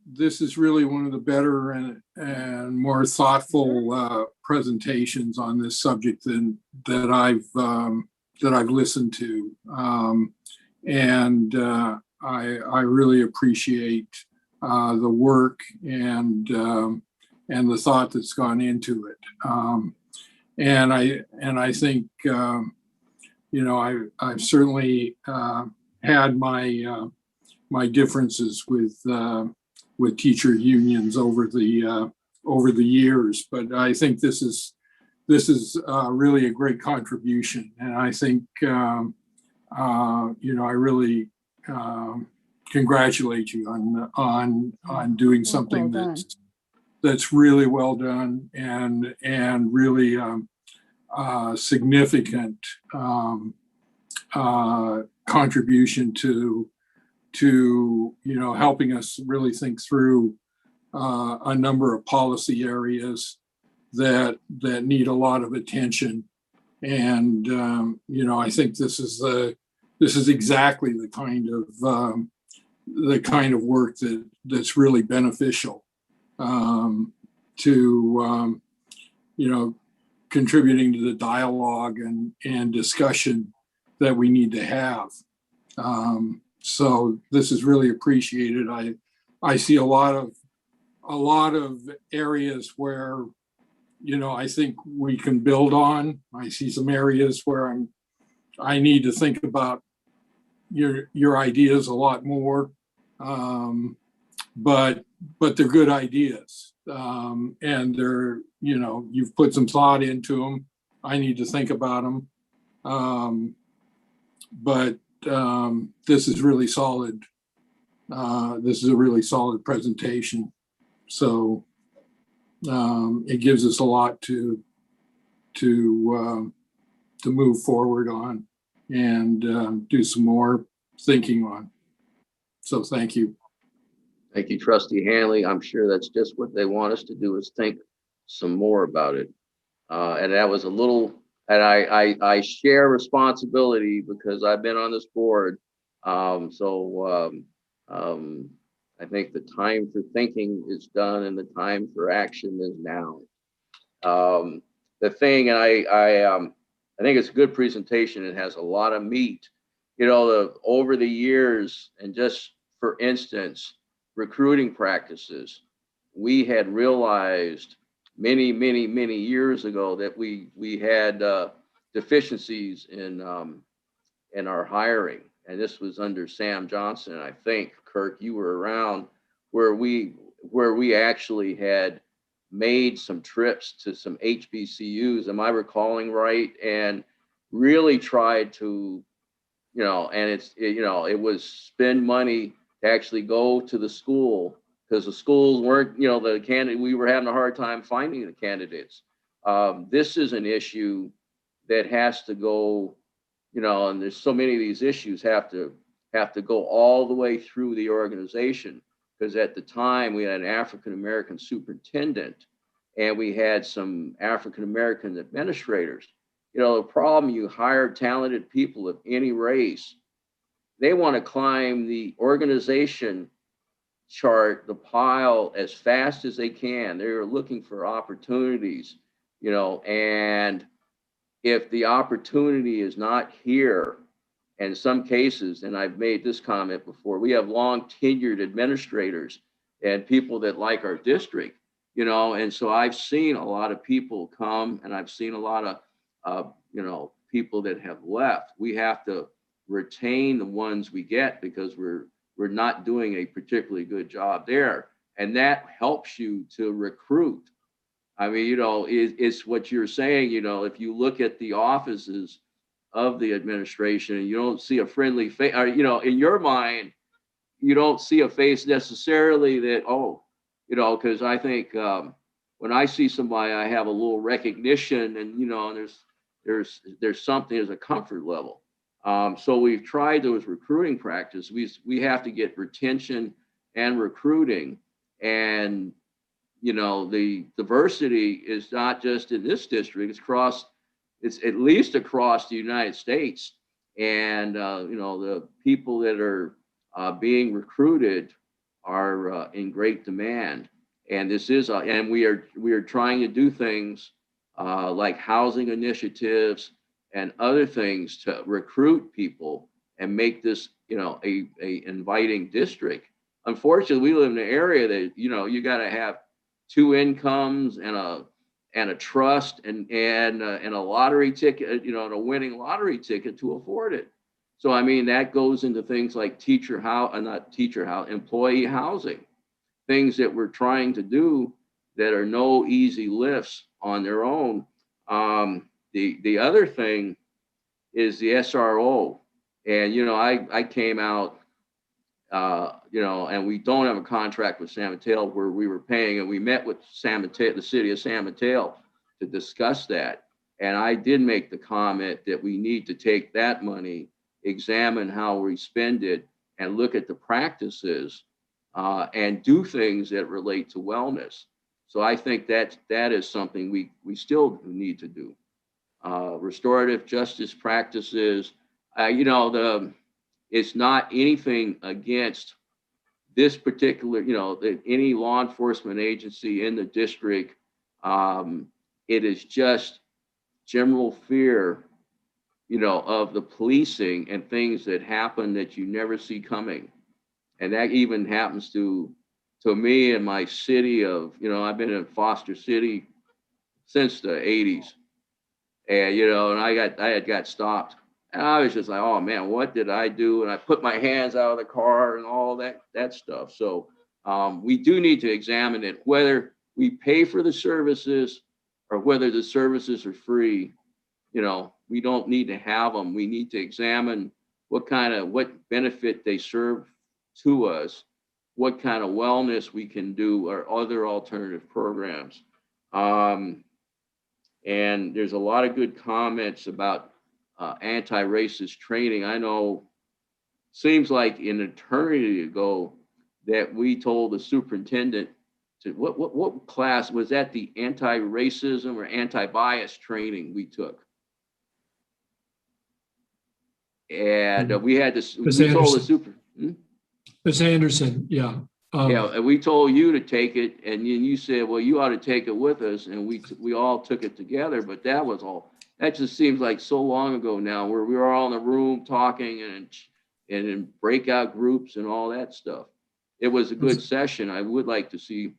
This is really one of the better and more thoughtful presentations on this subject that I've listened to, and I really appreciate the work and the thought that's gone into it. And I think I've certainly had my differences with teacher unions over the years, but I think this is really a great contribution, and I think I really congratulate you on doing something that's really well done and really significant contribution to helping us really think through a number of policy areas that need a lot of attention. And I think this is exactly the kind of work that's really beneficial to contributing to the dialogue and discussion that we need to have. So this is really appreciated. I see a lot of areas where I think we can build on. I see some areas where I need to think about your ideas a lot more. But they're good ideas. And they're, you've put some thought into them. I need to think about them. But this is really solid. This is a really solid presentation. So it gives us a lot to move forward on and do some more thinking on. So thank you. Thank you, Trustee Hanley. I'm sure that's just what they want us to do, is think some more about it. And that was a little, and I share responsibility because I've been on this board. I think the time for thinking is done and the time for action is now. The thing, and I think it's a good presentation. It has a lot of meat. Over the years, and just for instance, recruiting practices, we had realized many years ago that we had deficiencies in our hiring, and this was under Sam Johnson. I think, Kirk, you were around, where we actually had made some trips to some HBCUs, am I recalling right, and really tried to, and it was spend money to actually go to the school, because the schools weren't, the candidate, we were having a hard time finding the candidates. This is an issue that has to go, and there's so many of these issues have to go all the way through the organization, because at the time we had an African-American superintendent and we had some African-American administrators. The problem, you hire talented people of any race, they want to climb the organization chart, the pile, as fast as they can. They're looking for opportunities, and if the opportunity is not here, in some cases, and I've made this comment before, we have long tenured administrators and people that like our district, and so I've seen a lot of people come, and I've seen a lot of, people that have left. We have to retain the ones we get, because we're not doing a particularly good job there. And that helps you to recruit. I mean, it's what you're saying, if you look at the offices of the administration and you don't see a friendly face, or, in your mind, you don't see a face necessarily that, because I think when I see somebody, I have a little recognition, and, and there's something, there's a comfort level. So we've tried those recruiting practices. We have to get retention and recruiting, and the diversity is not just in this district; it's at least across the United States. And the people that are being recruited are in great demand. And this is and we are trying to do things like housing initiatives and other things to recruit people and make this, a inviting district. Unfortunately, we live in an area that, you got to have 2 incomes and a trust and a lottery ticket, and a winning lottery ticket to afford it. So, I mean, that goes into things like employee housing, things that we're trying to do that are no easy lifts on their own. The other thing is the SRO. And, I came out, and we don't have a contract with San Mateo where we were paying, and we met with San Mateo, the city of San Mateo, to discuss that. And I did make the comment that we need to take that money, examine how we spend it, and look at the practices and do things that relate to wellness. So I think that is something we still need to do. Restorative justice practices, it's not anything against this particular, any law enforcement agency in the district. It is just general fear, of the policing and things that happen that you never see coming. And that even happens to me in my city of, I've been in Foster City since the 80s. And, and I had got stopped. And I was just like, oh man, what did I do? And I put my hands out of the car and all that stuff. So we do need to examine it, whether we pay for the services or whether the services are free. We don't need to have them. We need to examine what benefit they serve to us, what kind of wellness we can do, or other alternative programs. And there's a lot of good comments about anti-racist training. I know, seems like an eternity ago that we told the superintendent to, what class was that, the anti-racism or anti-bias training we took? And we had this, we told the super. Ms. Anderson, yeah. And we told you to take it, and you said, well, you ought to take it with us, and we all took it together. But that just seems like so long ago now, where we were all in the room talking and in breakout groups and all that stuff. It was a good session. I would like to see,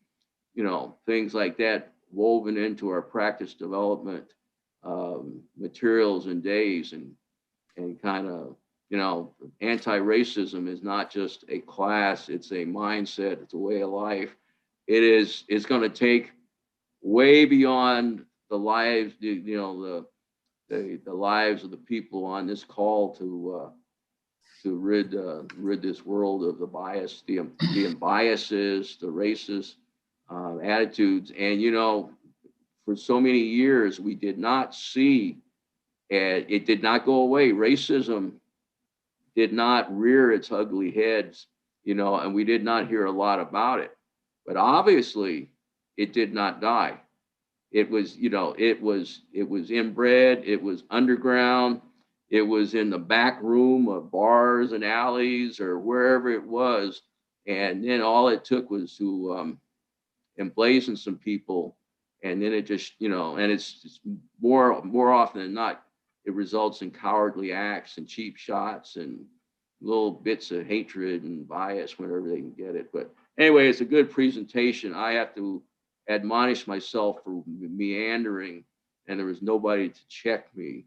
things like that woven into our practice development materials and days, and kind of, anti-racism is not just a class, it's a mindset, it's a way of life. It's going to take way beyond the lives, the lives of the people on this call to rid this world of the bias, the biases, the racist attitudes. And, for so many years, we did not see, and it did not go away. Racism did not rear its ugly heads, and we did not hear a lot about it. But obviously, it did not die. It was, it was inbred, it was underground, it was in the back room of bars and alleys or wherever it was. And then all it took was to emblazon some people. And then it just, and it's more often than not, it results in cowardly acts and cheap shots and little bits of hatred and bias whenever they can get it. But anyway, it's a good presentation. I have to admonish myself for meandering, and there was nobody to check me.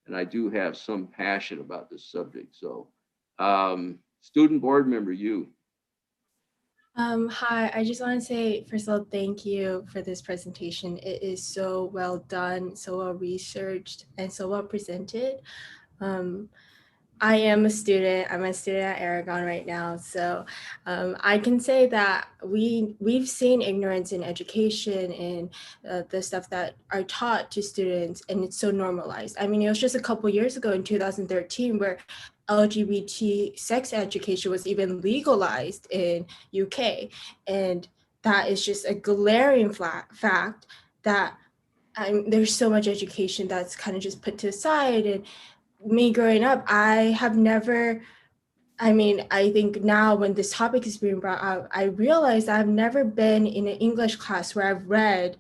And I do have some passion about this subject. So student board member, you. Hi, I just want to say, first of all, thank you for this presentation. It is so well done, so well researched, and so well presented. I am a student. I'm a student at Aragon right now. So I can say that we've seen ignorance in education and the stuff that are taught to students, and it's so normalized. I mean, it was just a couple years ago in 2013 where LGBT sex education was even legalized in UK. And that is just a glaring fact that there's so much education that's kind of just put to the side. And me growing up, I think now when this topic is being brought up, I realized I've never been in an English class where I've read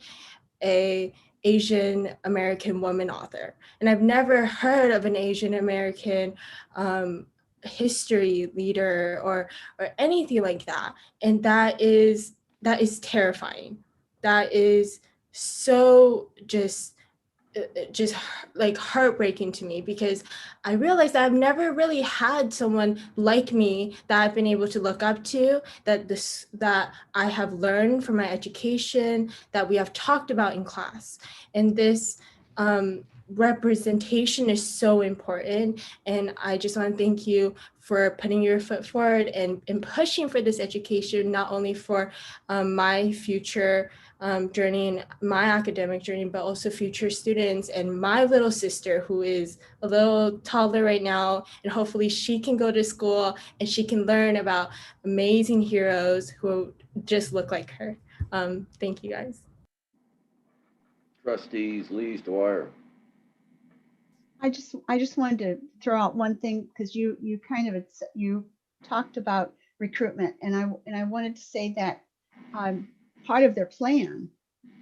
a Asian American woman author. And I've never heard of an Asian American history leader or anything like that. And that is terrifying. That is so just like heartbreaking to me, because I realized that I've never really had someone like me that I've been able to look up to, that I have learned from my education, that we have talked about in class. And this representation is so important. And I just want to thank you for putting your foot forward and pushing for this education, not only for my future journey and my academic journey, but also future students and my little sister who is a little toddler right now, and hopefully she can go to school and she can learn about amazing heroes who just look like her. Thank you guys. Trustees Lees Dwyer. I just wanted to throw out one thing because you talked about recruitment, and I wanted to say that part of their plan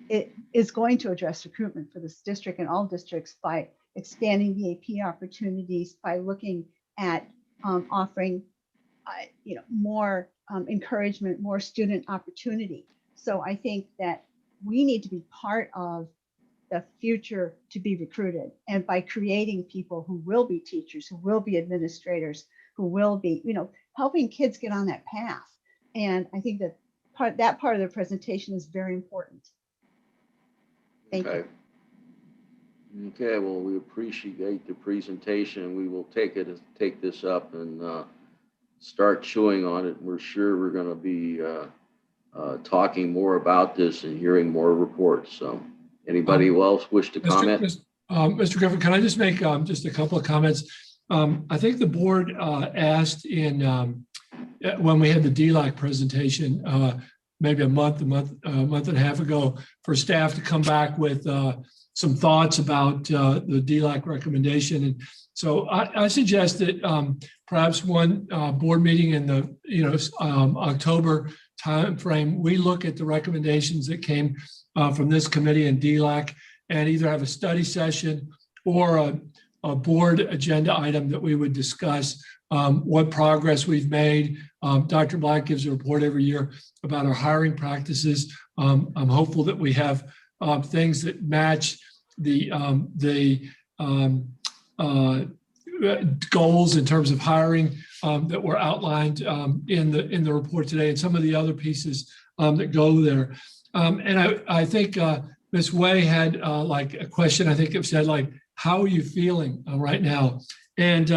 it is going to address recruitment for this district and all districts by expanding the AP opportunities, by looking at offering more encouragement, more student opportunity. So I think that we need to be part of the future to be recruited, and by creating people who will be teachers, who will be administrators, who will be, helping kids get on that path. And I think that part of the presentation is very important. Thank you. Okay, well, we appreciate the presentation. We will take this up and start chewing on it. We're sure we're going to be talking more about this and hearing more reports. So anybody else wish to comment? Mr. Griffin, can I just make just a couple of comments? I think the board asked when we had the DLAC presentation, maybe a month and a half ago, for staff to come back with some thoughts about the DLAC recommendation. And so I suggest that perhaps one board meeting in the October timeframe, we look at the recommendations that came from this committee and DLAC, and either have a study session or a board agenda item that we would discuss what progress we've made. Dr. Black gives a report every year about our hiring practices. I'm hopeful that we have things that match the goals in terms of hiring that were outlined in the report today, and some of the other pieces that go there. And I think Ms. Way had like a question. I think it said like, "How are you feeling right now?" And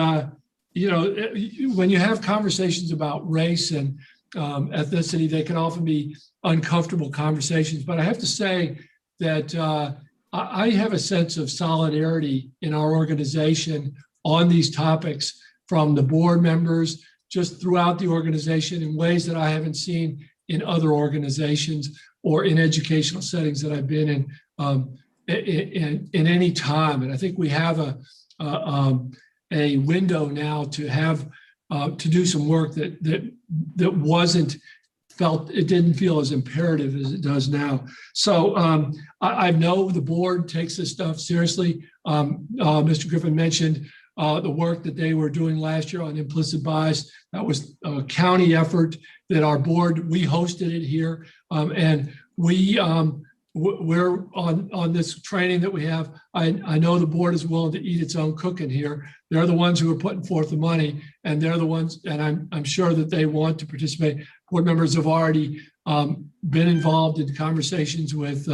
when you have conversations about race and ethnicity, they can often be uncomfortable conversations. But I have to say that I have a sense of solidarity in our organization on these topics from the board members, just throughout the organization, in ways that I haven't seen in other organizations or in educational settings that I've been in any time. And I think we have a window now to have to do some work that wasn't felt, it didn't feel as imperative as it does now. So I know the board takes this stuff seriously. Mr. Griffin mentioned the work that they were doing last year on implicit bias. That was a county effort that our board, we hosted it here. And we're on this training that we have. I know the board is willing to eat its own cooking here. They're the ones who are putting forth the money, and they're the ones, and I'm sure that they want to participate. Board members have already been involved in conversations with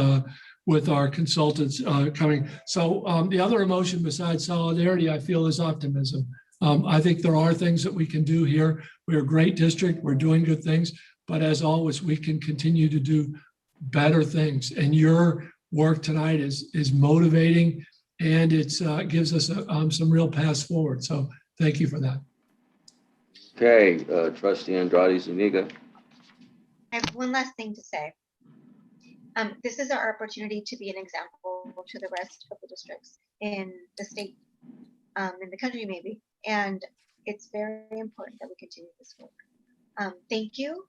our consultants coming. So the other emotion besides solidarity, I feel, is optimism. I think there are things that we can do here. We're a great district. We're doing good things. But as always, we can continue to do better things. And your work tonight is motivating, and it's gives us some real paths forward. So thank you for that. Okay, Trustee Andrade Zuniga. I have one last thing to say. This is our opportunity to be an example to the rest of the districts in the state, in the country maybe, and it's very important that we continue this work. Thank you.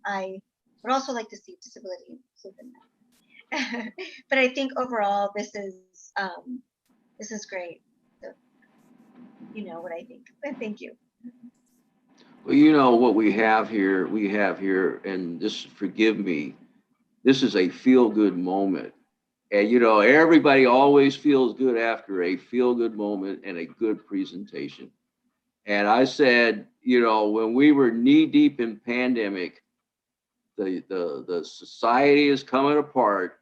I would also like to see disability included in that. But I think overall this is great. So, you know what I think. But thank you. Well, you know what we have here, and this, forgive me, this is a feel-good moment. And you know, everybody always feels good after a feel-good moment and a good presentation. And I said, you know, when we were knee-deep in pandemic, the society is coming apart.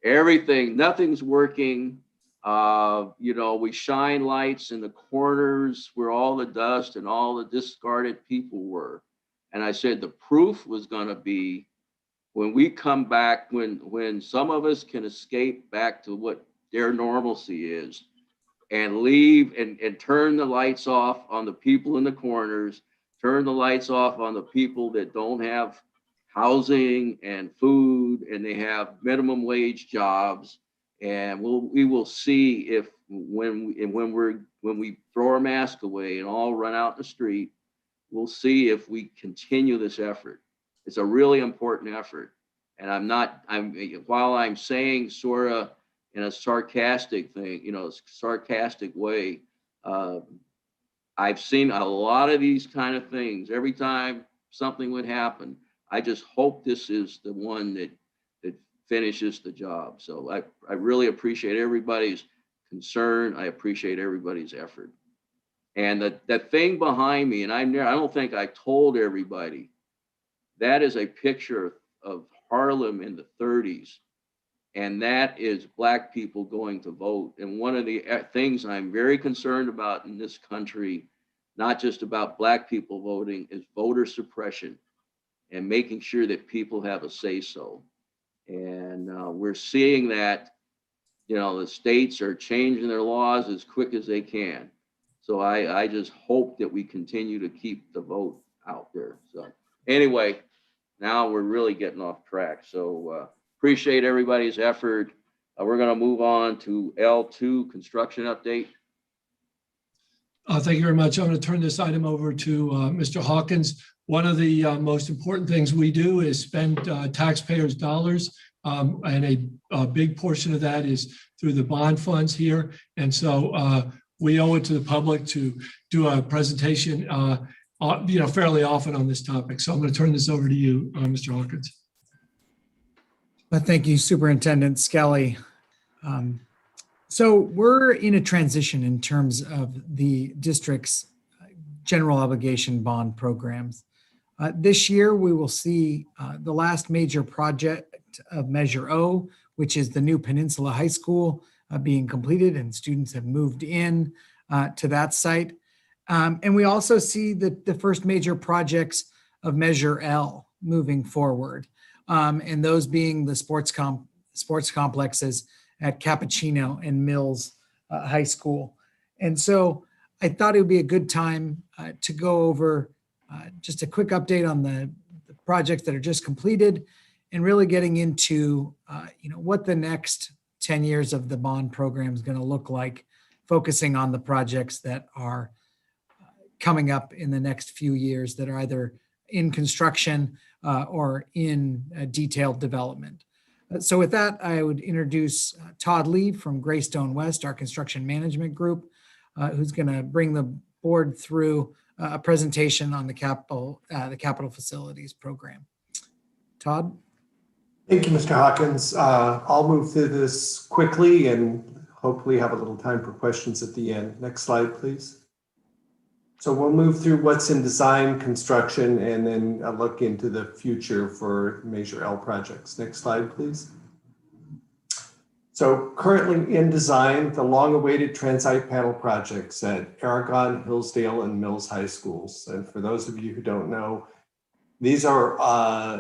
Everything, nothing's working. You know, we shine lights in the corners where all the dust and all the discarded people were. And I said the proof was going to be when we come back, when some of us can escape back to what their normalcy is and leave and turn the lights off on the people in the corners, turn the lights off on the people that don't have housing and food, and they have minimum wage jobs, And we will see if when we throw our mask away and all run out in the street, we'll see if we continue this effort. It's a really important effort. And while I'm saying sort of in a sarcastic thing, sarcastic way, I've seen a lot of these kind of things. Every time something would happen, I just hope this is the one that finishes the job. So I really appreciate everybody's concern. I appreciate everybody's effort. And that thing behind me, and I don't think I told everybody, that is a picture of Harlem in the 30s. And that is Black people going to vote. And one of the things I'm very concerned about in this country, not just about Black people voting, is voter suppression and making sure that people have a say-so. And we're seeing that, the states are changing their laws as quick as they can. So I just hope that we continue to keep the vote out there. So anyway, now we're really getting off track. So appreciate everybody's effort. We're going to move on to L2, construction update. Thank you very much. I'm going to turn this item over to Mr. Hawkins. One of the most important things we do is spend taxpayers' dollars, and a big portion of that is through the bond funds here. And so we owe it to the public to do a presentation, fairly often on this topic. So I'm going to turn this over to you, Mr. Hawkins. Thank you, Superintendent Skelly. So we're in a transition in terms of the district's general obligation bond programs. This year, we will see the last major project of Measure O, which is the new Peninsula High School being completed, and students have moved in to that site. And we also see the first major projects of Measure L moving forward, and those being the sports complexes at Cappuccino and Mills High School. And so I thought it would be a good time to go over just a quick update on the projects that are just completed, and really getting into what the next 10 years of the bond program is going to look like, focusing on the projects that are coming up in the next few years that are either in construction or in detailed development. So with that, I would introduce Todd Lee from Greystone West, our construction management group, who's going to bring the board through a presentation on the capital facilities program. Todd? Thank you, Mr. Hawkins. I'll move through this quickly and hopefully have a little time for questions at the end. Next slide, please. So we'll move through what's in design, construction, and then a look into the future for Measure L projects. Next slide, please. So currently in design, the long-awaited transite panel projects at Aragon, Hillsdale, and Mills High Schools. And for those of you who don't know, these are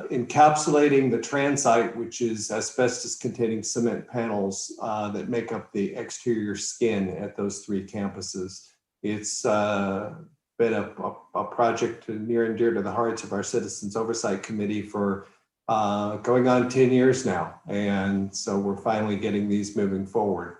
encapsulating the transite, which is asbestos-containing cement panels that make up the exterior skin at those three campuses. It's been a project near and dear to the hearts of our Citizens Oversight Committee for going on 10 years now. And so we're finally getting these moving forward.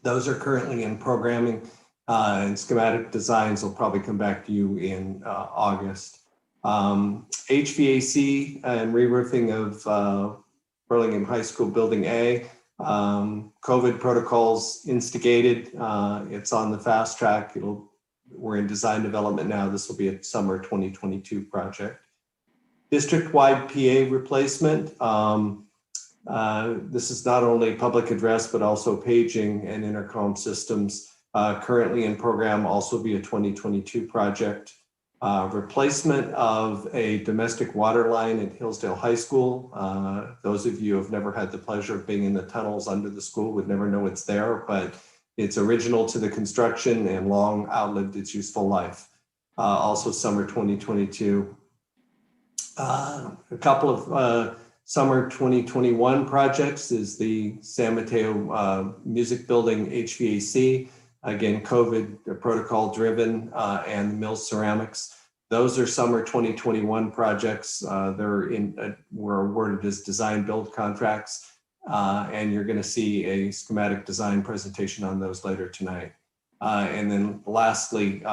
Those are currently in programming and schematic designs will probably come back to you in August. HVAC and re-roofing of Burlingame High School Building A. COVID protocols instigated. It's on the fast track. We're in design development now. This will be a summer 2022 project. District-wide PA replacement. This is not only public address, but also paging and intercom systems. Currently in program, also be a 2022 project. Replacement of a domestic water line at Hillsdale High School. Those of you who have never had the pleasure of being in the tunnels under the school would never know it's there, but it's original to the construction and long outlived its useful life. Also summer 2022. A couple of summer 2021 projects is the San Mateo Music Building HVAC. Again, COVID protocol driven, and the Mills Ceramics. Those are summer 2021 projects. Were awarded as design build contracts. And you're going to see a schematic design presentation on those later tonight. And then lastly,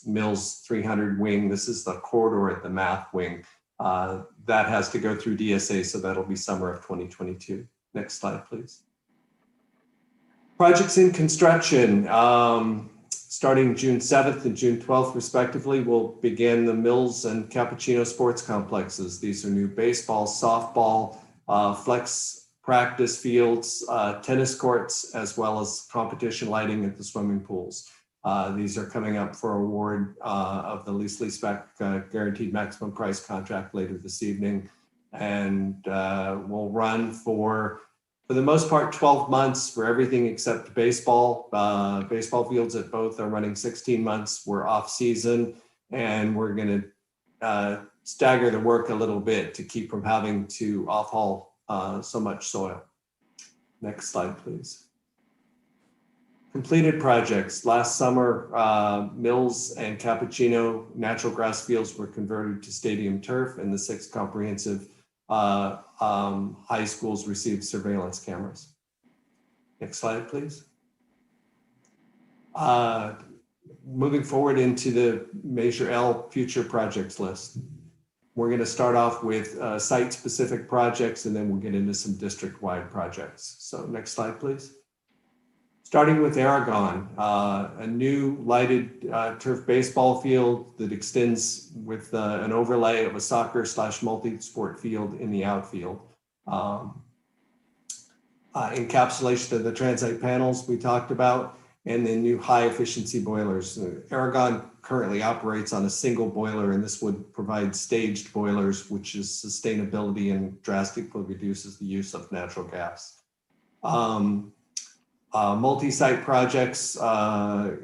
Mills 300 wing. This is the corridor at the math wing. That has to go through DSA, so that'll be summer of 2022. Next slide, please. Projects in construction. Starting June 7th and June 12th, respectively, we'll begin the Mills and Cappuccino sports complexes. These are new baseball, softball, flex practice fields, tennis courts, as well as competition lighting at the swimming pools. These are coming up for award of the lease-back guaranteed maximum price contract later this evening. And will run for the most part, 12 months for everything except baseball. Baseball fields at both are running 16 months. We're off season, and we're going to stagger the work a little bit to keep from having to off-haul so much soil. Next slide, please. Completed projects. Last summer, Mills and Cappuccino natural grass fields were converted to stadium turf, and the 6 comprehensive high schools received surveillance cameras. Next slide, please. Moving forward into the Measure L future projects list. We're going to start off with site-specific projects, and then we'll get into some district-wide projects. So next slide, please. Starting with Aragon, a new lighted turf baseball field that extends with an overlay of a soccer/multi-sport field in the outfield. Encapsulation of the transite panels we talked about, and then new high-efficiency boilers. Aragon currently operates on a single boiler, and this would provide staged boilers, which is sustainability and drastically reduces the use of natural gas. Multi-site projects are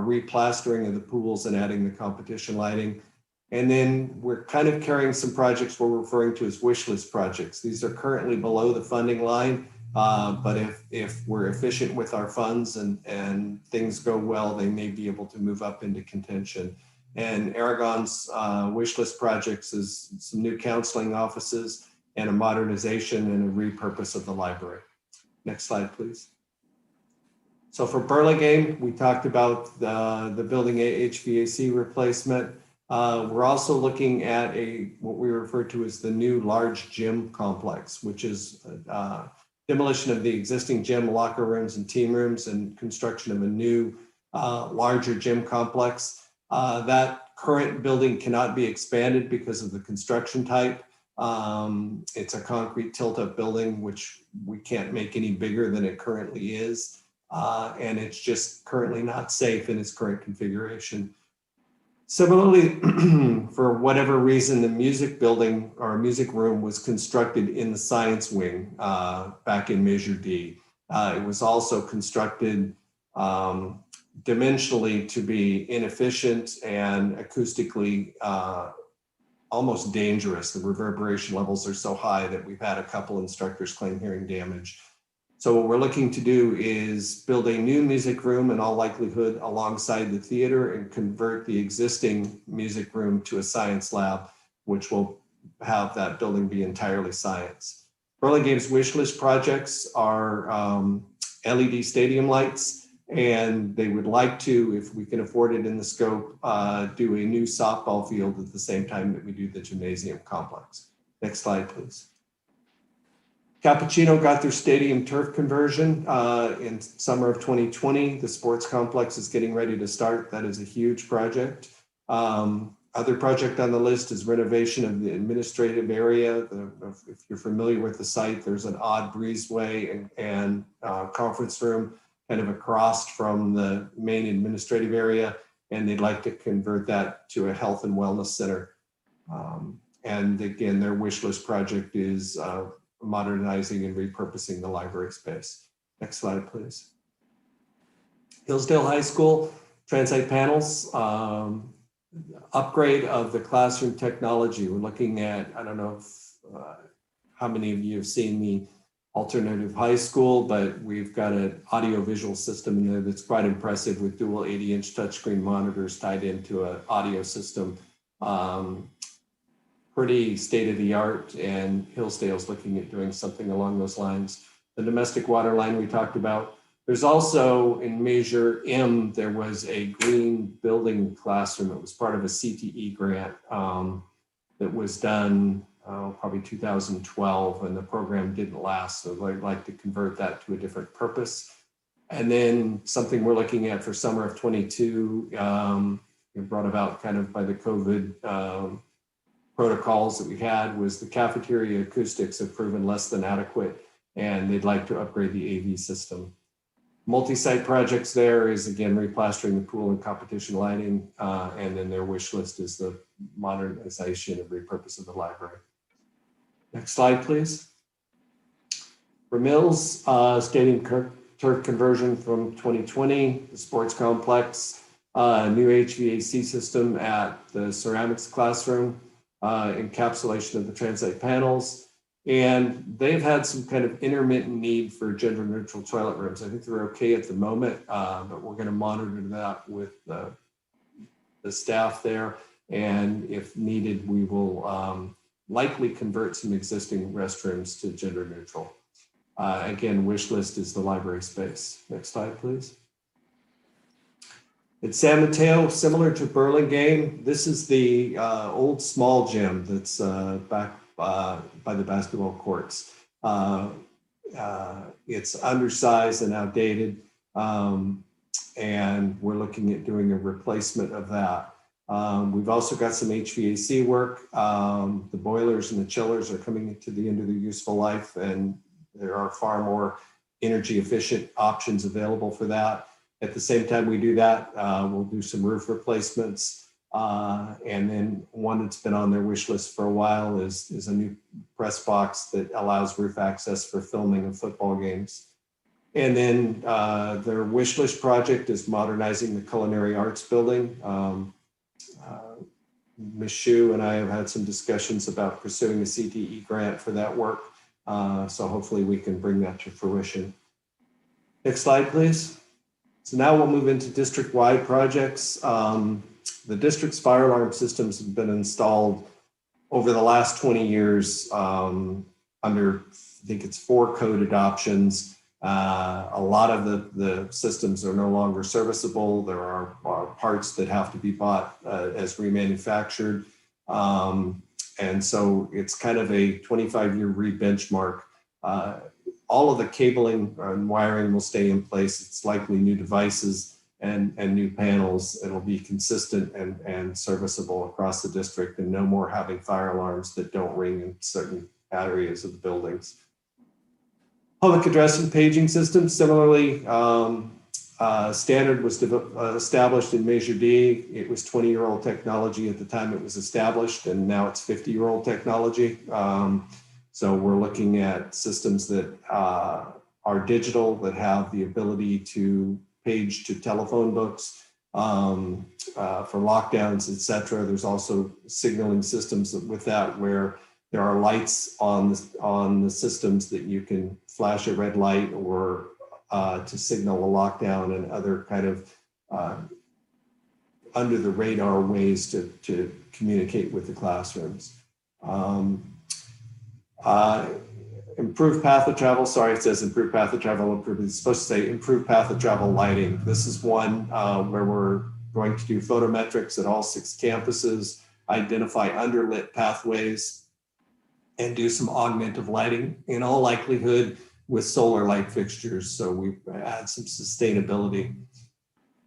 replastering of the pools and adding the competition lighting. And then we're kind of carrying some projects we're referring to as wish list projects. These are currently below the funding line, but if we're efficient with our funds and things go well, they may be able to move up into contention. And Aragon's wish list projects is some new counseling offices and a modernization and a repurpose of the library. Next slide, please. So for Burlingame, we talked about the building HVAC replacement. We're also looking at what we refer to as the new large gym complex, which is demolition of the existing gym, locker rooms, and team rooms, and construction of a new larger gym complex. That current building cannot be expanded because of the construction type. It's a concrete tilt-up building, which we can't make any bigger than it currently is. And it's just currently not safe in its current configuration. Similarly, for whatever reason, the music building or music room was constructed in the science wing back in Measure D. It was also constructed dimensionally to be inefficient and acoustically almost dangerous. The reverberation levels are so high that we've had a couple instructors claim hearing damage. So what we're looking to do is build a new music room in all likelihood alongside the theater and convert the existing music room to a science lab, which will have that building be entirely science. Burlingame's wish list projects are LED stadium lights, and they would like to, if we can afford it in the scope, do a new softball field at the same time that we do the gymnasium complex. Next slide, please. Cappuccino got their stadium turf conversion in summer of 2020. The sports complex is getting ready to start. That is a huge project. Other project on the list is renovation of the administrative area. If you're familiar with the site, there's an odd breezeway and conference room kind of across from the main administrative area, and they'd like to convert that to a health and wellness center. And again, their wish list project is modernizing and repurposing the library space. Next slide, please. Hillsdale High School, transite panels, upgrade of the classroom technology. We're looking at, I don't know if, how many of you have seen the alternative high school, but we've got an audio visual system in there that's quite impressive with dual 80-inch touchscreen monitors tied into an audio system. pretty state-of-the-art, and Hillsdale's looking at doing something along those lines. The domestic water line we talked about. There's also in Measure M, there was a green building classroom. It was part of a CTE grant that was done probably 2012, and the program didn't last. So I'd like to convert that to a different purpose. And then something we're looking at for summer of 22, brought about kind of by the COVID protocols that we had, was the cafeteria acoustics have proven less than adequate, and they'd like to upgrade the AV system. Multi-site projects there is, again, replastering the pool and competition lighting, and then their wish list is the modernization and repurpose of the library. Next slide, please. For Mills, stadium turf conversion from 2020, the sports complex, new HVAC system at the ceramics classroom, encapsulation of the transite panels. And they've had some kind of intermittent need for gender neutral toilet rooms. I think they're okay at the moment, but we're going to monitor that with the staff there. And if needed, we will likely convert some existing restrooms to gender neutral. Again, wish list is the library space. Next slide, please. At San Mateo, similar to Burlingame, this is the old small gym that's back by the basketball courts. It's undersized and outdated, and we're looking at doing a replacement of that. We've also got some HVAC work. The boilers and the chillers are coming to the end of their useful life, and there are far more energy efficient options available for that. At the same time we do that, we'll do some roof replacements. And then one that's been on their wish list for a while is a new press box that allows roof access for filming of football games. And then their wish list project is modernizing the culinary arts building. Ms. Shu and I have had some discussions about pursuing a CTE grant for that work. So hopefully we can bring that to fruition. Next slide, please. So now we'll move into district-wide projects. The district's fire alarm systems have been installed over the last 20 years under, I think it's 4 code adoptions. A lot of the systems are no longer serviceable. There are parts that have to be bought as remanufactured. And so it's kind of a 25-year re-benchmark. All of the cabling and wiring will stay in place. It's likely new devices and new panels. It'll be consistent and serviceable across the district, and no more having fire alarms that don't ring in certain areas of the buildings. Public address and paging systems, similarly, standard was established in Measure D. It was 20-year-old technology at the time it was established, and now it's 50-year-old technology. So we're looking at systems that are digital, that have the ability to page to telephone books for lockdowns, et cetera. There's also signaling systems with that where there are lights on the systems that you can flash a red light or to signal a lockdown, and other kind of under the radar ways to communicate with the classrooms. Improved path of travel, sorry, it says improved path of travel, it's supposed to say improved path of travel lighting. This is one where we're going to do photometrics at all 6 campuses, identify underlit pathways, and do some augmented lighting, in all likelihood with solar light fixtures. So we add some sustainability.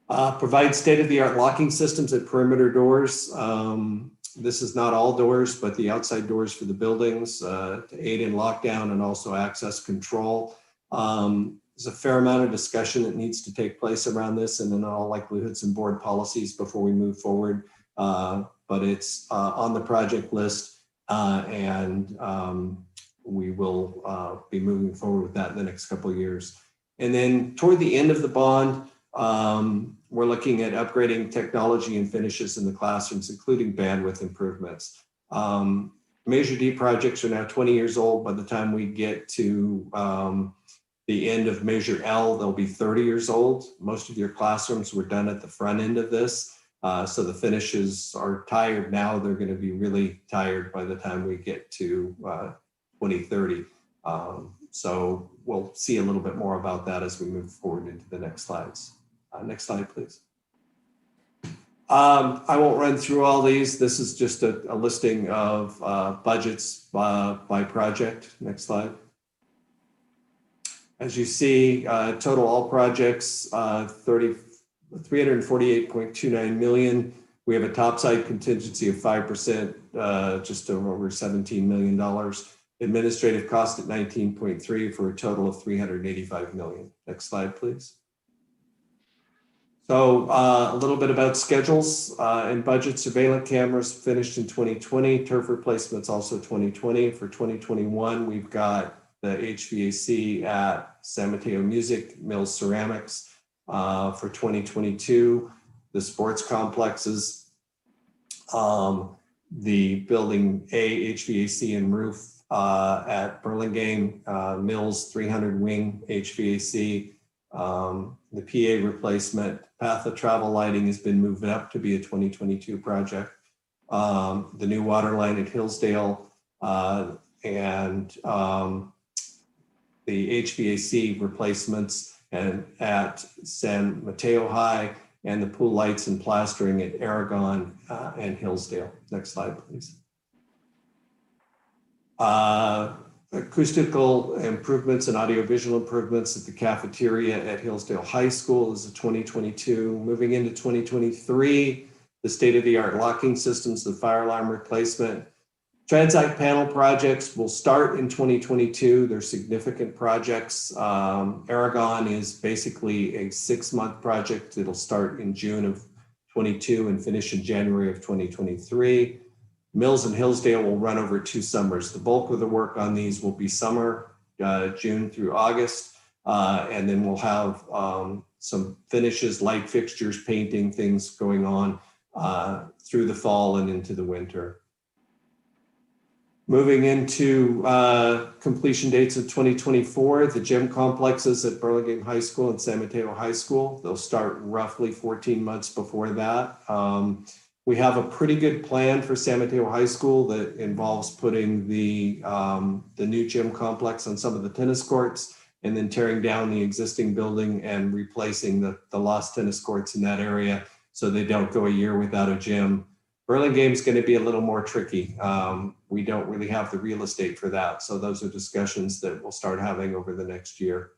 Provide state-of-the-art locking systems at perimeter doors. This is not all doors, but the outside doors for the buildings to aid in lockdown and also access control. There's a fair amount of discussion that needs to take place around this, and in all likelihood some board policies before we move forward. But it's on the project list, and we will be moving forward with that in the next couple of years. And then toward the end of the bond, we're looking at upgrading technology and finishes in the classrooms, including bandwidth improvements. Measure D projects are now 20 years old. By the time we get to the end of Measure L, they'll be 30 years old. Most of your classrooms were done at the front end of this. So the finishes are tired now. They're going to be really tired by the time we get to 2030. So we'll see a little bit more about that as we move forward into the next slides. Next slide, please. I won't run through all these. This is just a listing of budgets by project. Next slide. As you see, total all projects, 348.29 million. We have a topside contingency of 5%, just over $17 million. Administrative cost at 19.3 for a total of 385 million. Next slide, please. So a little bit about schedules and budget. Surveillance cameras finished in 2020. Turf replacements also 2020. For 2021, we've got the HVAC at San Mateo Music, Mills Ceramics. For 2022, the sports complexes, the building A, HVAC and roof at Burlingame, Mills 300 wing HVAC, the PA replacement, path of travel lighting has been moved up to be a 2022 project. The new water line at Hillsdale and the HVAC replacements and at San Mateo High, and the pool lights and plastering at Aragon and Hillsdale. Next slide, please. Acoustical improvements and audiovisual improvements at the cafeteria at Hillsdale High School is a 2022. Moving into 2023, the state-of-the-art locking systems, the fire alarm replacement. Transact panel projects will start in 2022. They're significant projects. Aragon is basically a 6-month project. It'll start in June of 22 and finish in January of 2023. Mills and Hillsdale will run over 2 summers. The bulk of the work on these will be summer, June through August. And then we'll have some finishes, light fixtures, painting, things going on through the fall and into the winter. Moving into completion dates of 2024, the gym complexes at Burlingame High School and San Mateo High School, they'll start roughly 14 months before that. We have a pretty good plan for San Mateo High School that involves putting the new gym complex on some of the tennis courts and then tearing down the existing building and replacing the lost tennis courts in that area so they don't go a year without a gym. Burlingame is going to be a little more tricky. We don't really have the real estate for that. So those are discussions that we'll start having over the next year.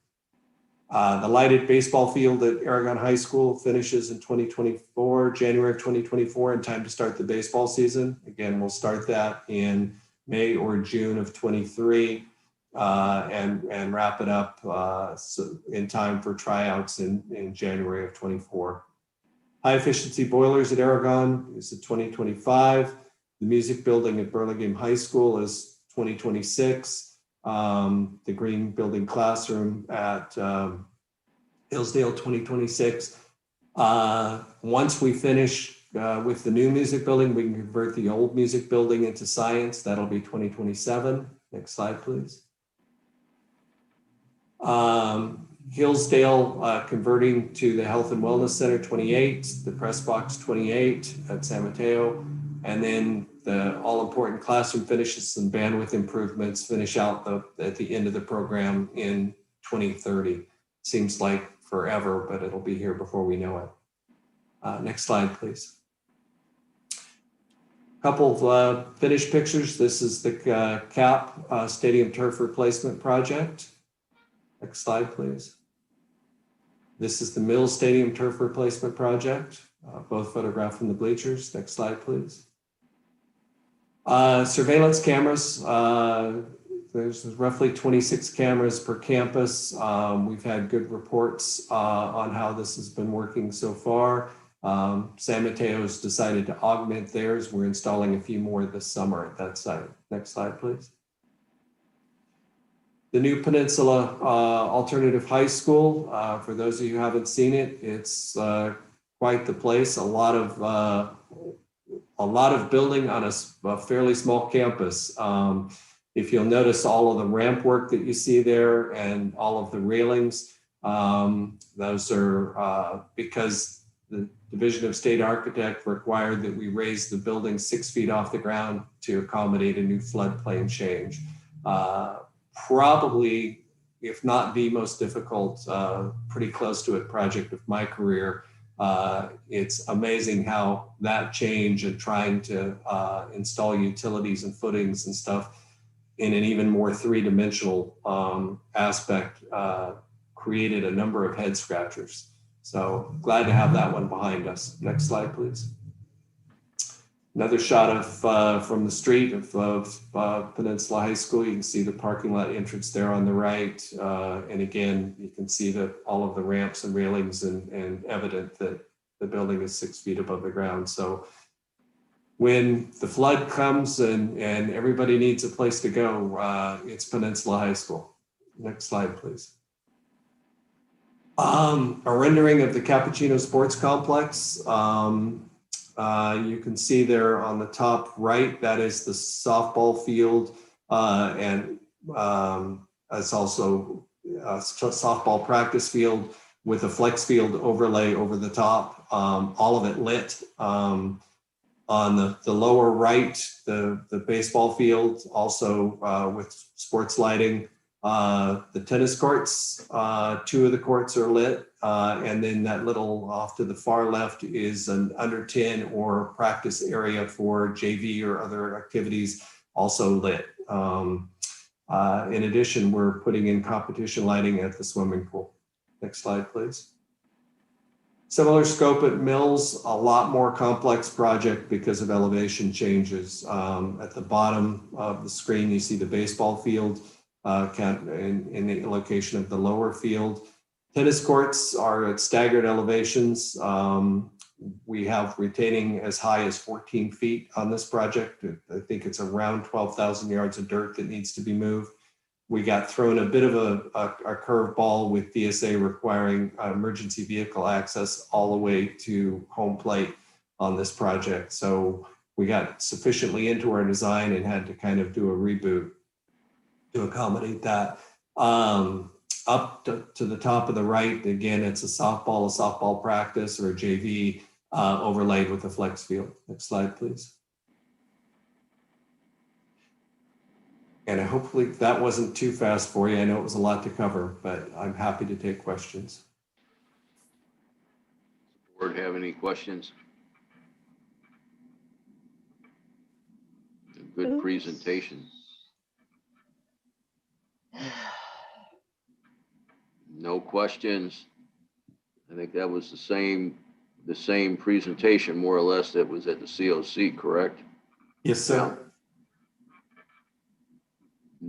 The lighted baseball field at Aragon High School finishes in 2024, January of 2024, in time to start the baseball season. Again, we'll start that in May or June of 23 and wrap it up so in time for tryouts in January of 24. High efficiency boilers at Aragon is in 2025. The music building at Burlingame High School is 2026. The green building classroom at Hillsdale 2026. Once we finish with the new music building, we can convert the old music building into science. That'll be 2027. Next slide, please. Hillsdale converting to the Health and Wellness Center 28, the press box 28 at San Mateo, and then the all-important classroom finishes and bandwidth improvements finish out at the end of the program in 2030. Seems like forever, but it'll be here before we know it. Next slide, please. Couple of finished pictures. This is the CAP Stadium Turf Replacement Project. Next slide, please. This is the Mills Stadium Turf Replacement Project, both photographed from the bleachers. Next slide, please. Surveillance cameras. There's roughly 26 cameras per campus. We've had good reports on how this has been working so far. San Mateo's decided to augment theirs. We're installing a few more this summer at that site. Next slide, please. The new Peninsula Alternative High School, for those of you who haven't seen it, it's quite the place. A lot of building on a fairly small campus. If you'll notice all of the ramp work that you see there and all of the railings, those are because the Division of State Architect required that we raise the building 6 feet off the ground to accommodate a new floodplain change. Probably, if not the most difficult, pretty close to it project of my career. It's amazing how that change and trying to install utilities and footings and stuff in an even more three-dimensional aspect created a number of head scratchers. So glad to have that one behind us. Next slide, please. Another shot of from the street of Peninsula High School. You can see the parking lot entrance there on the right. And again, you can see that all of the ramps and railings and evident that the building is 6 feet above the ground. So when the flood comes and everybody needs a place to go, it's Peninsula High School. Next slide, please. A rendering of the Cappuccino Sports Complex. You can see there on the top right, that is the softball field, and it's also a softball practice field with a flex field overlay over the top, all of it lit. On the lower right, the baseball field, also with sports lighting. The tennis courts, 2 of the courts are lit. And then that little off to the far left is an under 10 or practice area for JV or other activities, also lit. In addition, we're putting in competition lighting at the swimming pool. Next slide, please. Similar scope at Mills, a lot more complex project because of elevation changes. At the bottom of the screen, you see the baseball field. In the location of the lower field. Tennis courts are at staggered elevations. We have retaining as high as 14 feet on this project. I think it's around 12,000 yards of dirt that needs to be moved. We got thrown a bit of a curveball with DSA requiring emergency vehicle access all the way to home plate on this project. So we got sufficiently into our design and had to kind of do a reboot to accommodate that. Up to the top of the right, again, it's a softball practice or a JV overlaid with a flex field. Next slide, please. And hopefully that wasn't too fast for you. I know it was a lot to cover, but I'm happy to take questions. Board have any questions? Good presentation. No questions. I think that was the same presentation, more or less, that was at the COC, correct? Yes, sir.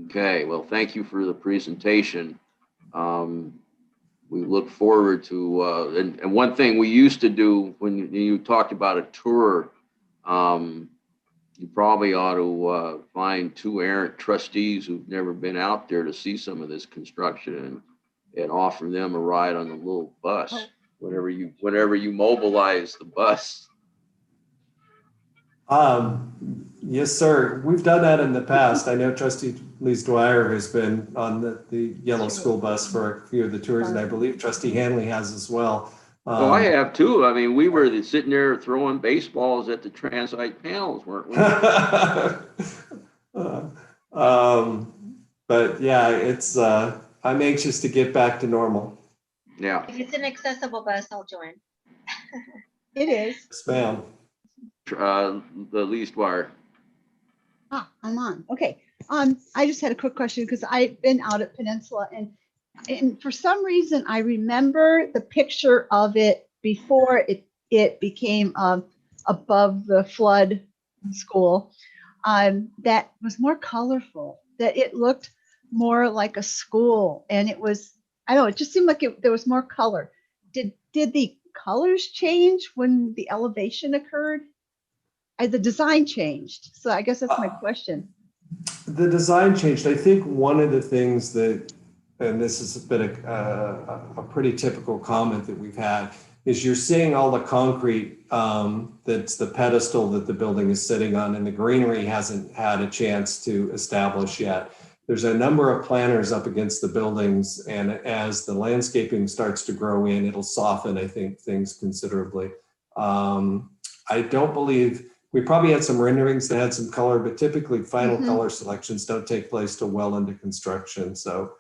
Okay, well, thank you for the presentation. We look forward to, and one thing we used to do when you talked about a tour, you probably ought to find 2 errant trustees who've never been out there to see some of this construction and offer them a ride on the little bus whenever you mobilize the bus. Yes, sir. We've done that in the past. I know Trustee Lees Dwyer has been on the yellow school bus for a few of the tours, and I believe Trustee Hanley has as well. Oh, I have too. I mean, we were sitting there throwing baseballs at the transite panels, weren't we? But yeah, it's I'm anxious to get back to normal. Yeah. If it's an accessible bus, I'll join. It is. Yes, ma'am. The Lees Dwyer. I'm on. Okay. I just had a quick question because I've been out at Peninsula and for some reason I remember the picture of it before it became above the flood school that was more colorful, that it looked more like a school, and it was, I don't know, it just seemed like there was more color. Did the colors change when the elevation occurred? The design changed. So I guess that's my question. The design changed. I think one of the things that, and this has been a pretty typical comment that we've had, is you're seeing all the concrete that's the pedestal that the building is sitting on, and the greenery hasn't had a chance to establish yet. there's a number of planters up against the buildings, and as the landscaping starts to grow in, it'll soften, I think, things considerably. I don't believe, we probably had some renderings that had some color, but typically final color selections don't take place till well into construction. So,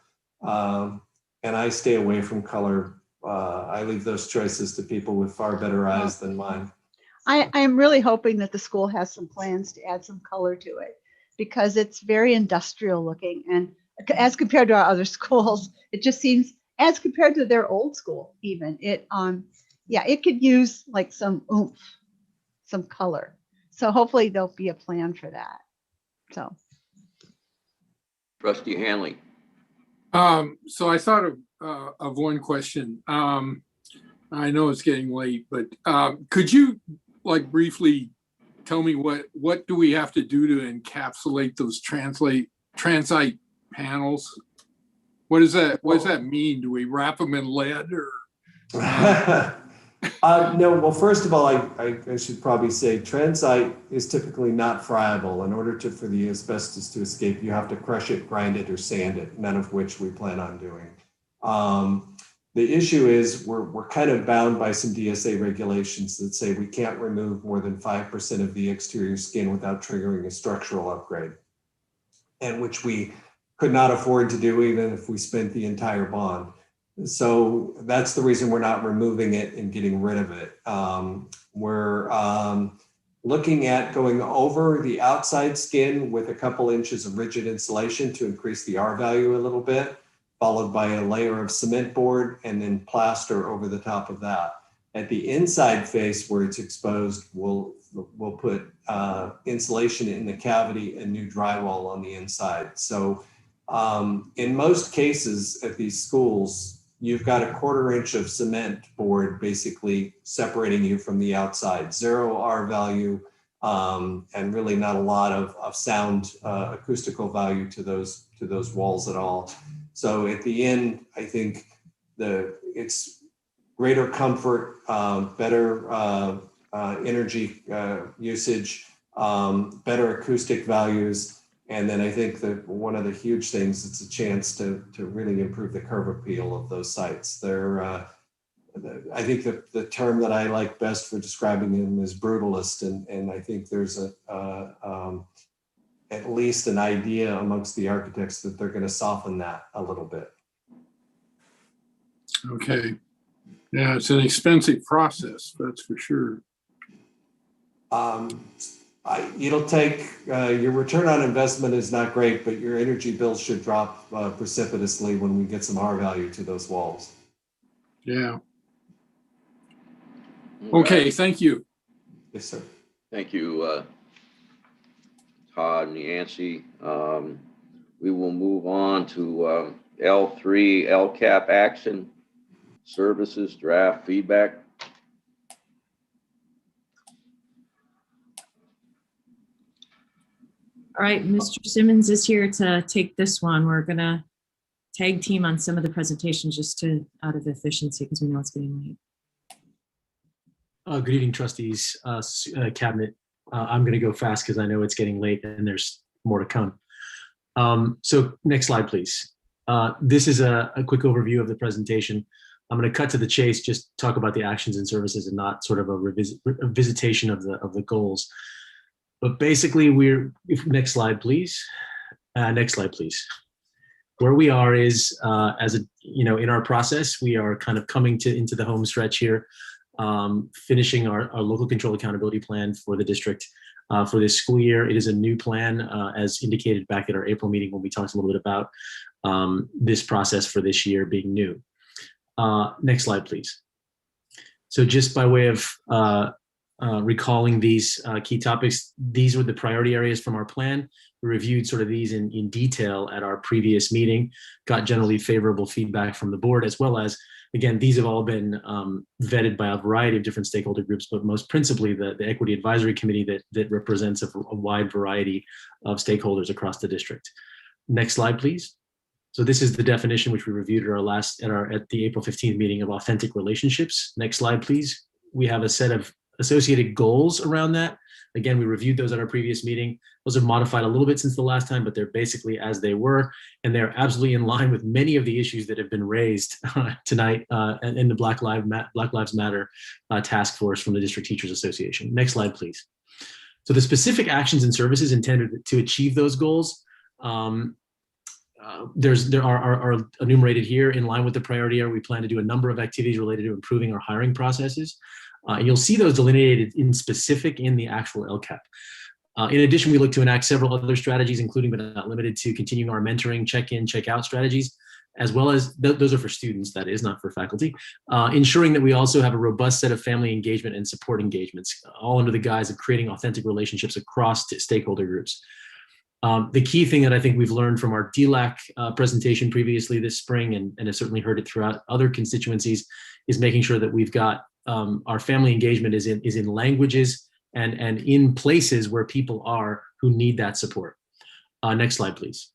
and I stay away from color. I leave those choices to people with far better eyes than mine. I am really hoping that the school has some plans to add some color to it, because it's very industrial looking, and as compared to our other schools, it just seems, as compared to their old school even, it yeah, it could use like some oomph, some color. So hopefully there'll be a plan for that. So Trustee Hanley. So I thought of one question. I know it's getting late, but could you like briefly tell me what do we have to do to encapsulate those transite panels? What does that mean? Do we wrap them in lead or? No, well, first of all, I should probably say transite is typically not friable. In order for the asbestos to escape, you have to crush it, grind it, or sand it, none of which we plan on doing. The issue is we're kind of bound by some DSA regulations that say we can't remove more than 5% of the exterior skin without triggering a structural upgrade, and which we could not afford to do even if we spent the entire bond. So that's the reason we're not removing it and getting rid of it. We're looking at going over the outside skin with a couple inches of rigid insulation to increase the R value a little bit, followed by a layer of cement board and then plaster over the top of that. At the inside face where it's exposed, we'll put insulation in the cavity and new drywall on the inside. So in most cases at these schools, you've got a 1/4 inch of cement board basically separating you from the outside, 0 R value, and really not a lot of sound acoustical value to those walls at all. So at the end, I think it's greater comfort, better energy usage, better acoustic values. And then I think that one of the huge things, it's a chance to really improve the curb appeal of those sites. I think that the term that I like best for describing them is brutalist. And I think there's at least an idea amongst the architects that they're going to soften that a little bit. Okay. Yeah, it's an expensive process, that's for sure. It'll take, your return on investment is not great, but your energy bills should drop precipitously when we get some R value to those walls. Yeah. Okay, thank you. Yes, sir. Thank you, Todd and Yancey. We will move on to L3, LCAP action services draft feedback. All right, Mr. Simmons is here to take this one. We're gonna tag team on some of the presentations just out of efficiency because we know it's getting late. Good evening, trustees, cabinet. I'm gonna go fast because I know it's getting late and there's more to come. So next slide, please. This is a quick overview of the presentation. I'm gonna cut to the chase, just talk about the actions and services and not sort of a visitation of the goals. But basically, next slide, please. Next slide, please. Where we are is, in our process, we are kind of coming into the home stretch here, finishing our local control accountability plan for the district for this school year. It is a new plan, as indicated back at our April meeting when we talked a little bit about this process for this year being new. Next slide, please. So just by way of recalling these key topics, these were the priority areas from our plan. We reviewed sort of these in detail at our previous meeting, got generally favorable feedback from the board, as well as, again, these have all been vetted by a variety of different stakeholder groups, but most principally the Equity Advisory Committee that represents a wide variety of stakeholders across the district. Next slide, please. So this is the definition which we reviewed at the April 15th meeting of authentic relationships. Next slide, please. We have a set of associated goals around that. Again, we reviewed those at our previous meeting. Those have modified a little bit since the last time, but they're basically as they were, and they're absolutely in line with many of the issues that have been raised tonight in the Black Lives Matter task force from the District Teachers Association. Next slide, please. So the specific actions and services intended to achieve those goals are enumerated here in line with the priority area. We plan to do a number of activities related to improving our hiring processes. And you'll see those delineated in specific in the actual LCAP. In addition, we look to enact several other strategies, including but not limited to continuing our mentoring, check-in, check-out strategies, as well as those are for students, that is, not for faculty, ensuring that we also have a robust set of family engagement and support engagements, all under the guise of creating authentic relationships across stakeholder groups. The key thing that I think we've learned from our DLAC presentation previously this spring, and have certainly heard it throughout other constituencies, is making sure that we've got our family engagement is in languages and in places where people are who need that support. Next slide, please.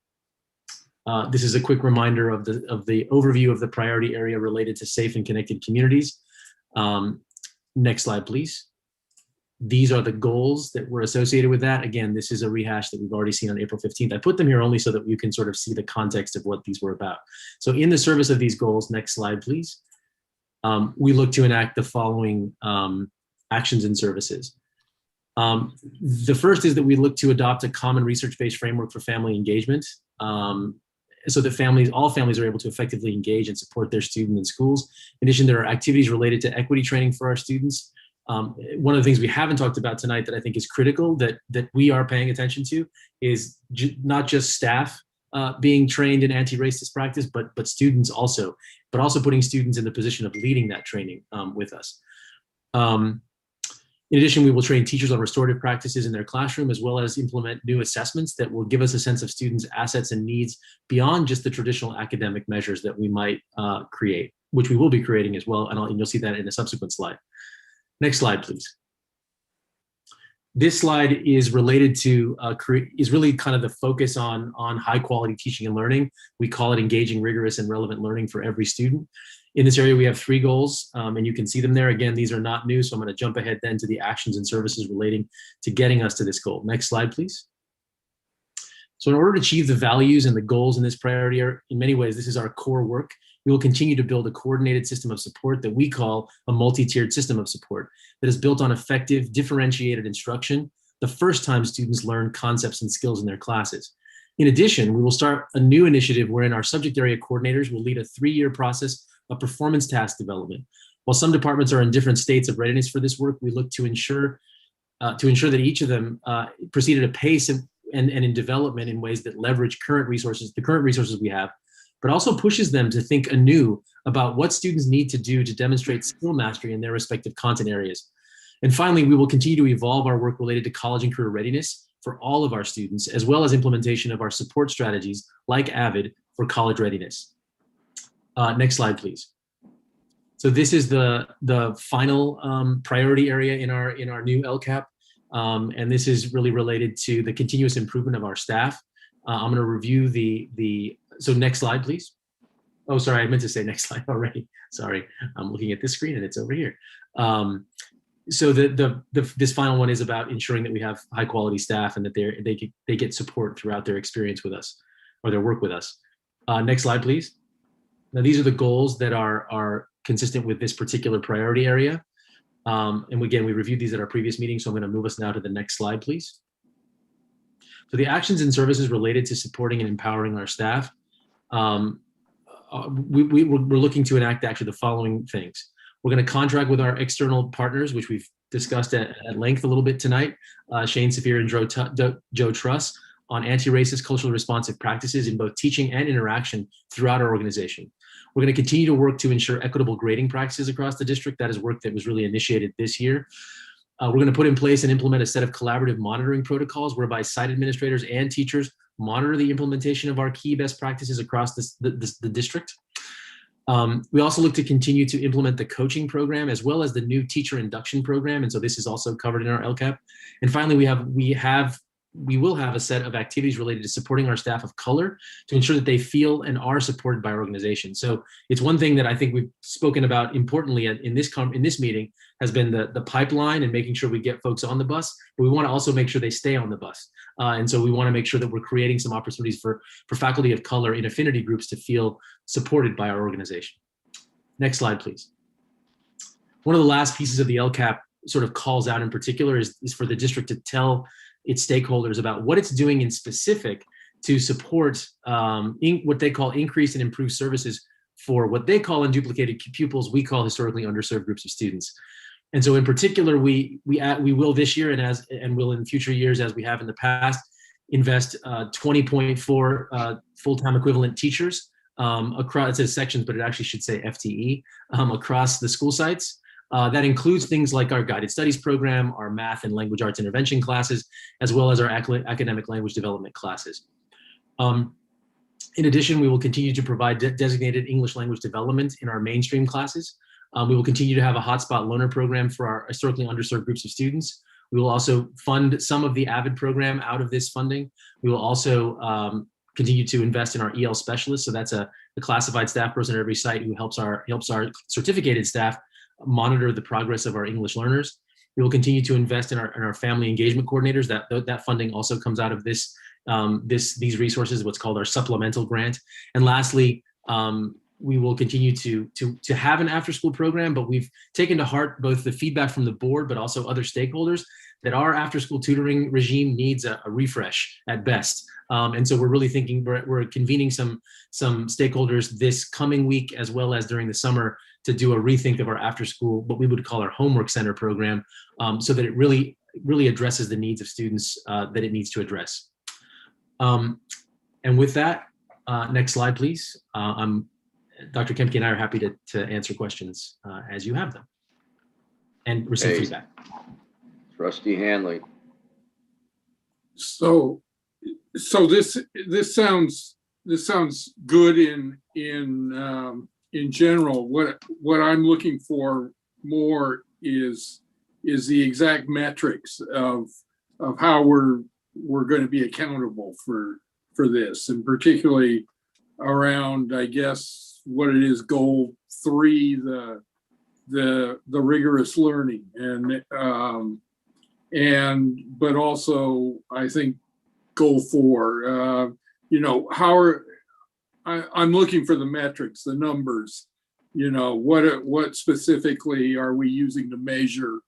This is a quick reminder of the overview of the priority area related to safe and connected communities. Next slide, please. These are the goals that were associated with that. Again, this is a rehash that we've already seen on April 15th. I put them here only so that you can sort of see the context of what these were about. So in the service of these goals, next slide, please. We look to enact the following actions and services. The first is that we look to adopt a common research-based framework for family engagement, so that all families are able to effectively engage and support their students in schools. In addition, there are activities related to equity training for our students. One of the things we haven't talked about tonight that I think is critical that we are paying attention to is not just staff being trained in anti-racist practice, but students also, but also putting students in the position of leading that training with us. In addition, we will train teachers on restorative practices in their classroom, as well as implement new assessments that will give us a sense of students' assets and needs beyond just the traditional academic measures that we might create, which we will be creating as well, and you'll see that in a subsequent slide. Next slide, please. This slide is related to, is really kind of the focus on high quality teaching and learning. We call it engaging, rigorous, and relevant learning for every student. In this area, we have 3 goals, and you can see them there. Again, these are not new, so I'm going to jump ahead then to the actions and services relating to getting us to this goal. Next slide, please. So in order to achieve the values and the goals in this priority area, in many ways, this is our core work. We will continue to build a coordinated system of support that we call a multi-tiered system of support that is built on effective, differentiated instruction the first time students learn concepts and skills in their classes. In addition, we will start a new initiative wherein our subject area coordinators will lead a 3-year process of performance task development. While some departments are in different states of readiness for this work, we look to ensure that each of them proceed at a pace and in development in ways that leverage the current resources we have, but also pushes them to think anew about what students need to do to demonstrate skill mastery in their respective content areas. And finally, we will continue to evolve our work related to college and career readiness for all of our students, as well as implementation of our support strategies like AVID for college readiness. Next slide, please. So this is the final priority area in our new LCAP. And this is really related to the continuous improvement of our staff. I'm going to review so next slide, please. Oh, sorry, I meant to say next slide already. Sorry, I'm looking at this screen and it's over here. So this final one is about ensuring that we have high quality staff and that they get support throughout their experience with us or their work with us. Next slide, please. Now, these are the goals that are consistent with this particular priority area. And again, we reviewed these at our previous meeting, so I'm going to move us now to the next slide, please. So the actions and services related to supporting and empowering our staff, we're looking to enact actually the following things. We're going to contract with our external partners, which we've discussed at length a little bit tonight, Shane Saphir and Joe Truss, on anti-racist culturally responsive practices in both teaching and interaction throughout our organization. We're going to continue to work to ensure equitable grading practices across the district. That is work that was really initiated this year. We're going to put in place and implement a set of collaborative monitoring protocols whereby site administrators and teachers monitor the implementation of our key best practices across the district. We also look to continue to implement the coaching program as well as the new teacher induction program. And so this is also covered in our LCAP. And finally, we have we will have a set of activities related to supporting our staff of color to ensure that they feel and are supported by our organization. So it's one thing that I think we've spoken about importantly in this meeting has been the pipeline and making sure we get folks on the bus, but we want to also make sure they stay on the bus. And so we want to make sure that we're creating some opportunities for faculty of color in affinity groups to feel supported by our organization. Next slide, please. One of the last pieces of the LCAP sort of calls out in particular is for the district to tell its stakeholders about what it's doing in specific to support what they call increase and improved services for what they call unduplicated pupils, we call historically underserved groups of students. And so in particular, we will this year and will in future years, as we have in the past, invest 20.4 full-time equivalent teachers across, it says sections, but it actually should say FTE, across the school sites. That includes things like our guided studies program, our math and language arts intervention classes, as well as our academic language development classes. In addition, we will continue to provide designated English language development in our mainstream classes. We will continue to have a hotspot loaner program for our historically underserved groups of students. We will also fund some of the AVID program out of this funding. We will also continue to invest in our EL specialists. So that's a classified staff person at every site who helps our certificated staff monitor the progress of our English learners. We will continue to invest in our family engagement coordinators. That funding also comes out of these resources, what's called our supplemental grant. And lastly, we will continue to have an after-school program, but we've taken to heart both the feedback from the board, but also other stakeholders that our after-school tutoring regime needs a refresh at best. And so we're really thinking, we're convening some stakeholders this coming week, as well as during the summer, to do a rethink of our after-school, what we would call our homework center program, so that it really addresses the needs of students that it needs to address. And with that, next slide, please. Dr. Kempke and I are happy to answer questions as you have them and receive feedback. Trustee Hanley. So this sounds good in general. What I'm looking for more is the exact metrics of how we're going to be accountable for this, and particularly around, I guess, what it is, goal 3, the rigorous learning, but also I think goal 4, I'm looking for the metrics, the numbers, what specifically are we using to measure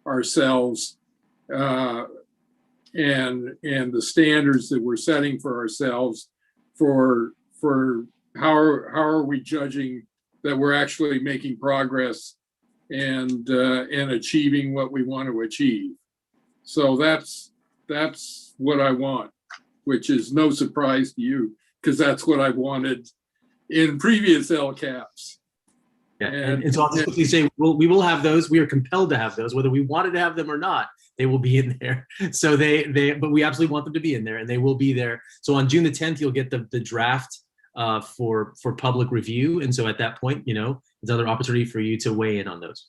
ourselves, and the standards that we're setting for ourselves for how are we judging that we're actually making progress and achieving what we want to achieve. So that's what I want, which is no surprise to you, because that's what I've wanted in previous LCAPs. Yeah, and so I'll just quickly say, we will have those. We are compelled to have those, whether we wanted to have them or not. They will be in there. So but we absolutely want them to be in there, and they will be there. So on June the 10th, you'll get the draft for public review, and so at that point, it's another opportunity for you to weigh in on those.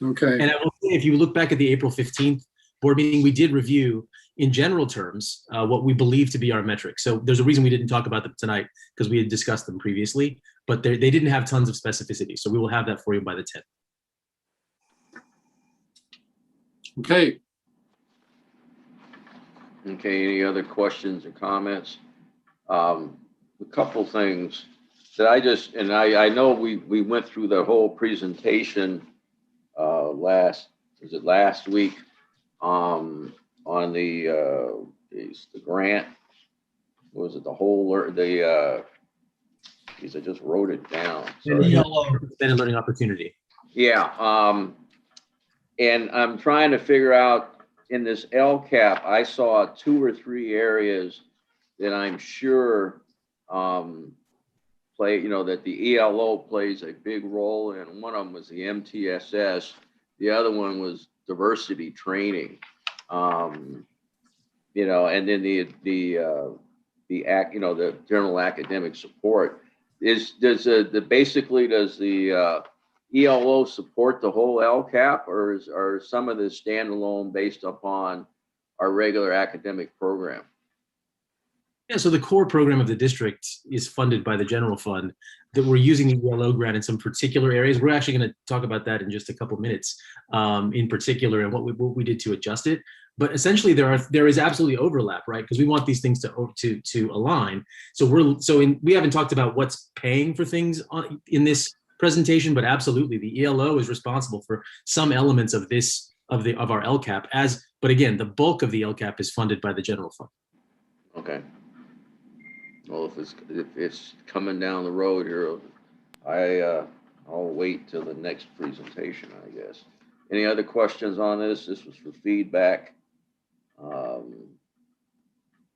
Okay. And I will say, if you look back at the April 15th board meeting, we did review in general terms what we believe to be our metrics. So there's a reason we didn't talk about them tonight, because we had discussed them previously, but they didn't have tons of specificity. So we will have that for you by the 10th. Okay. Okay, any other questions or comments? A couple things that I know we went through the whole presentation last week on the grant. What was it, the whole, I just wrote it down. Expanded learning opportunity. Yeah, and I'm trying to figure out, in this LCAP, I saw 2 or 3 areas that I'm sure that the ELO plays a big role in. One of them was the MTSS. The other one was diversity training. And then the general academic support. Does the ELO support the whole LCAP, or are some of the standalone based upon our regular academic program? Yeah, so the core program of the district is funded by the general fund. That we're using the ELO grant in some particular areas. We're actually going to talk about that in just a couple minutes, in particular, and what we did to adjust it. But essentially, there is absolutely overlap, right? Because we want these things to align. So we haven't talked about what's paying for things in this presentation, but absolutely, the ELO is responsible for some elements of our LCAP. But again, the bulk of the LCAP is funded by the general fund. Okay. Well, if it's coming down the road here, I'll wait till the next presentation, I guess. Any other questions on this? This was for feedback.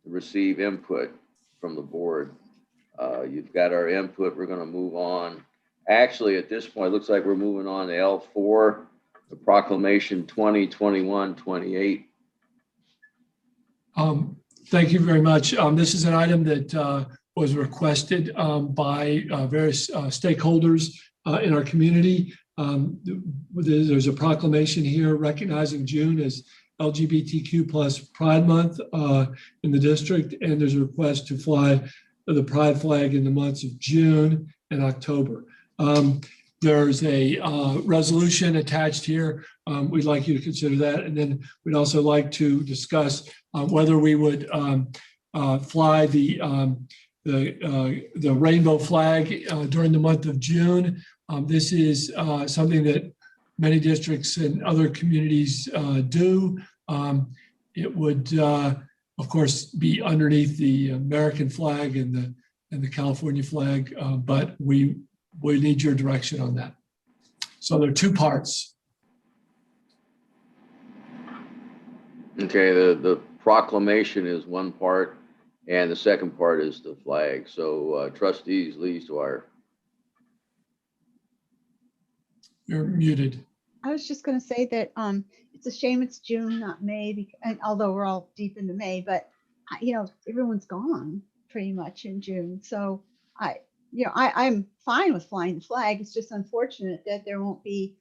Receive input from the board. You've got our input. We're going to move on. Actually, at this point, it looks like we're moving on to L4, the proclamation 2021-28. Thank you very much. This is an item that was requested by various stakeholders in our community. There's a proclamation here recognizing June as LGBTQ plus Pride Month in the district, and there's a request to fly the Pride flag in the months of June and October. There's a resolution attached here. We'd like you to consider that. And then we'd also like to discuss whether we would fly the rainbow flag during the month of June. This is something that many districts and other communities do. It would, of course, be underneath the American flag and the California flag, but we need your direction on that. So there are two parts. Okay, the proclamation is one part, and the second part is the flag. So trustees, Lee's Dwyer. You're muted. I was just going to say that it's a shame it's June, not May, and although we're all deep into May, but everyone's gone pretty much in June. So I'm fine with flying the flag. It's just unfortunate that there won't be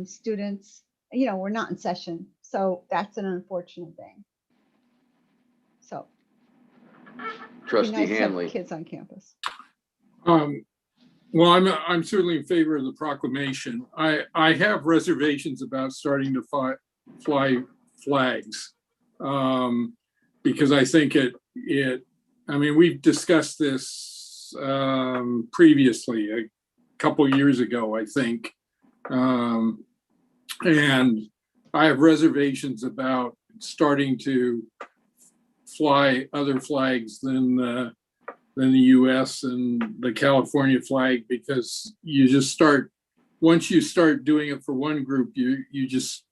students. We're not in session, so that's an unfortunate thing. So, Trustee nice to have Hanley. kids on campus. Well, I'm certainly in favor of the proclamation. I have reservations about starting to fly flags because I think we've discussed this previously a couple years ago, I think, and I have reservations about starting to fly other flags than the U.S. and the California flag, because once you start doing it for one group, you just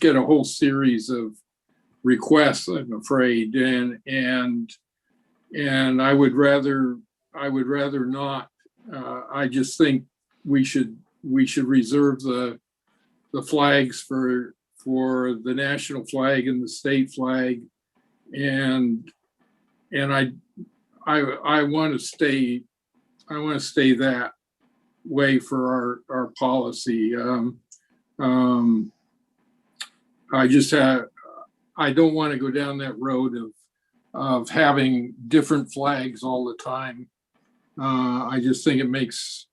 get a whole series of requests, I'm afraid, and I would rather not. I just think we should reserve the flags for the national flag and the state flag, and I want to stay that way for our policy. I don't want to go down that road of having different flags all the time. I just think it makes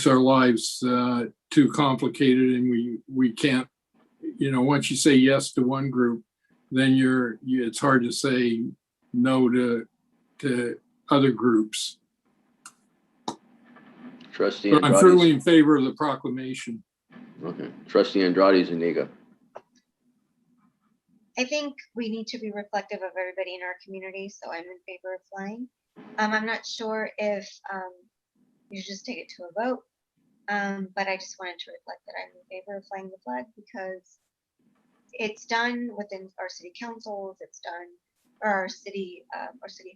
our lives too complicated, and we can't, once you say yes to one group, then it's hard to say no to other groups. Trustee But I'm Andrade. certainly in favor of the proclamation. Okay. Trustee Andrade Zuniga. I think we need to be reflective of everybody in our community, so I'm in favor of flying. I'm not sure if you should just take it to a vote, but I just wanted to reflect that I'm in favor of flying the flag because it's done within our city councils, it's done, or our city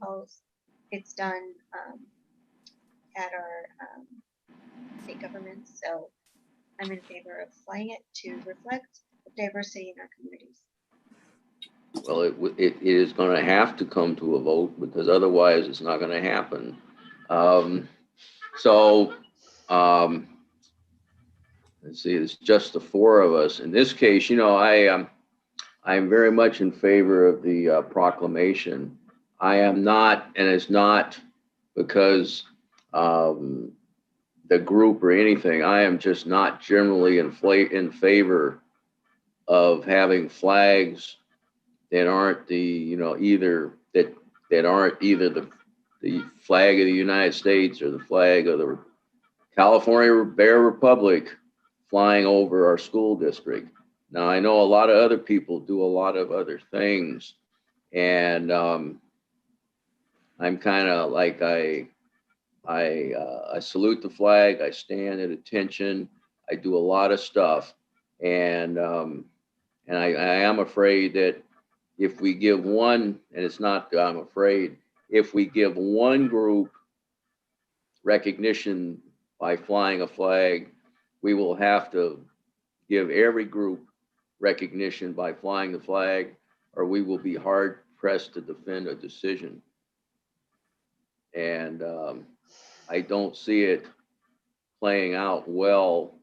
halls, it's done at our state governments. So I'm in favor of flying it to reflect the diversity in our communities. Well, it is going to have to come to a vote because otherwise it's not going to happen. let's see, it's just the four of us. In this case, I'm very much in favor of the proclamation. I am not, and it's not because the group or anything. I am just not generally in favor of having flags that aren't that aren't either the flag of the United States or the flag of the California Bear Republic flying over our school district. Now, I know a lot of other people do a lot of other things, and I'm kind of like I salute the flag. I stand at attention. I do a lot of stuff, and I am afraid that if we give one, and it's not, I'm afraid, if we give one group recognition by flying a flag, we will have to give every group recognition by flying the flag, or we will be hard pressed to defend a decision. And I don't see it playing out well.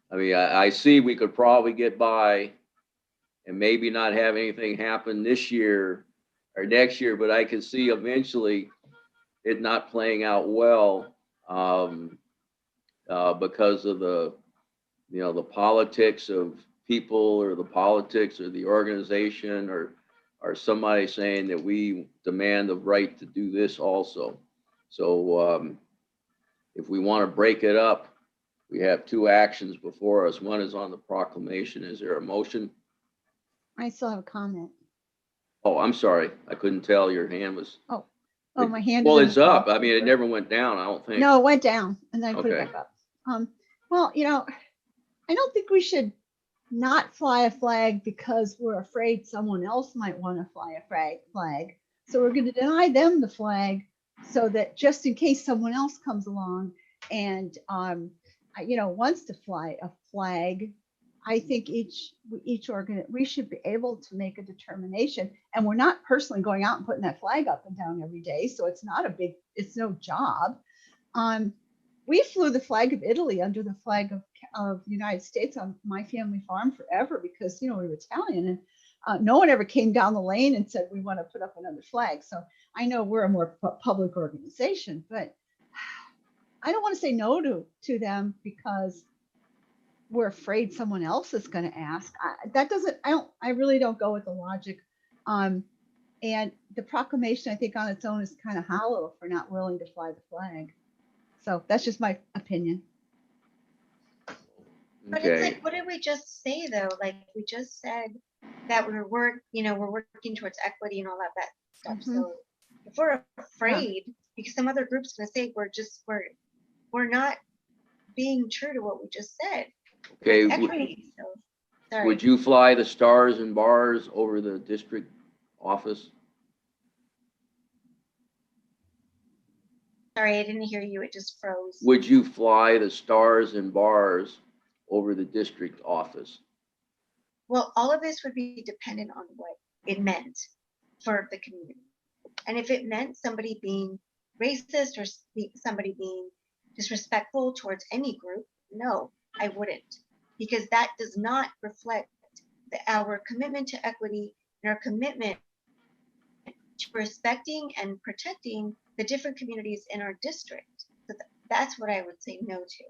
I mean, I see we could probably get by and maybe not have anything happen this year or next year, but I can see eventually it not playing out well because of the politics of people, or the politics or the organization, or somebody saying that we demand the right to do this also. So if we want to break it up, we have two actions before us. One is on the proclamation. Is there a motion? I still have a comment. Oh, I'm sorry. I couldn't tell your hand was. Oh, my hand. Well, is it's up. I mean, it never went down, I don't think. No, it went down and then I put it Okay. back up. Well, I don't think we should not fly a flag because we're afraid someone else might want to fly a flag. So we're going to deny them the flag so that just in case someone else comes along and wants to fly a flag, I think we should be able to make a determination. And we're not personally going out and putting that flag up and down every day, so it's no job. We flew the flag of Italy under the flag of the United States on my family farm forever because, we were Italian, and no one ever came down the lane and said, we want to put up another flag. So I know we're a more public organization, but I don't want to say no to them because we're afraid someone else is going to ask. I really don't go with the logic. And the proclamation, I think on its own is kind of hollow for not willing to fly the flag. So that's just my opinion. But Okay. it's like, what did we just say though? Like we just said that we're working towards equity and all that stuff. Mhm. So if we're afraid because some other group's gonna say we're not being true to what we just said. Okay. Equity. So sorry. Would you fly the stars and bars over the district office? Sorry, I didn't hear you. It just froze. Would you fly the stars and bars over the district office? Well, all of this would be dependent on what it meant for the community. And if it meant somebody being racist or somebody being disrespectful towards any group, no, I wouldn't. Because that does not reflect our commitment to equity and our commitment to respecting and protecting the different communities in our district. So that's what I would say no to.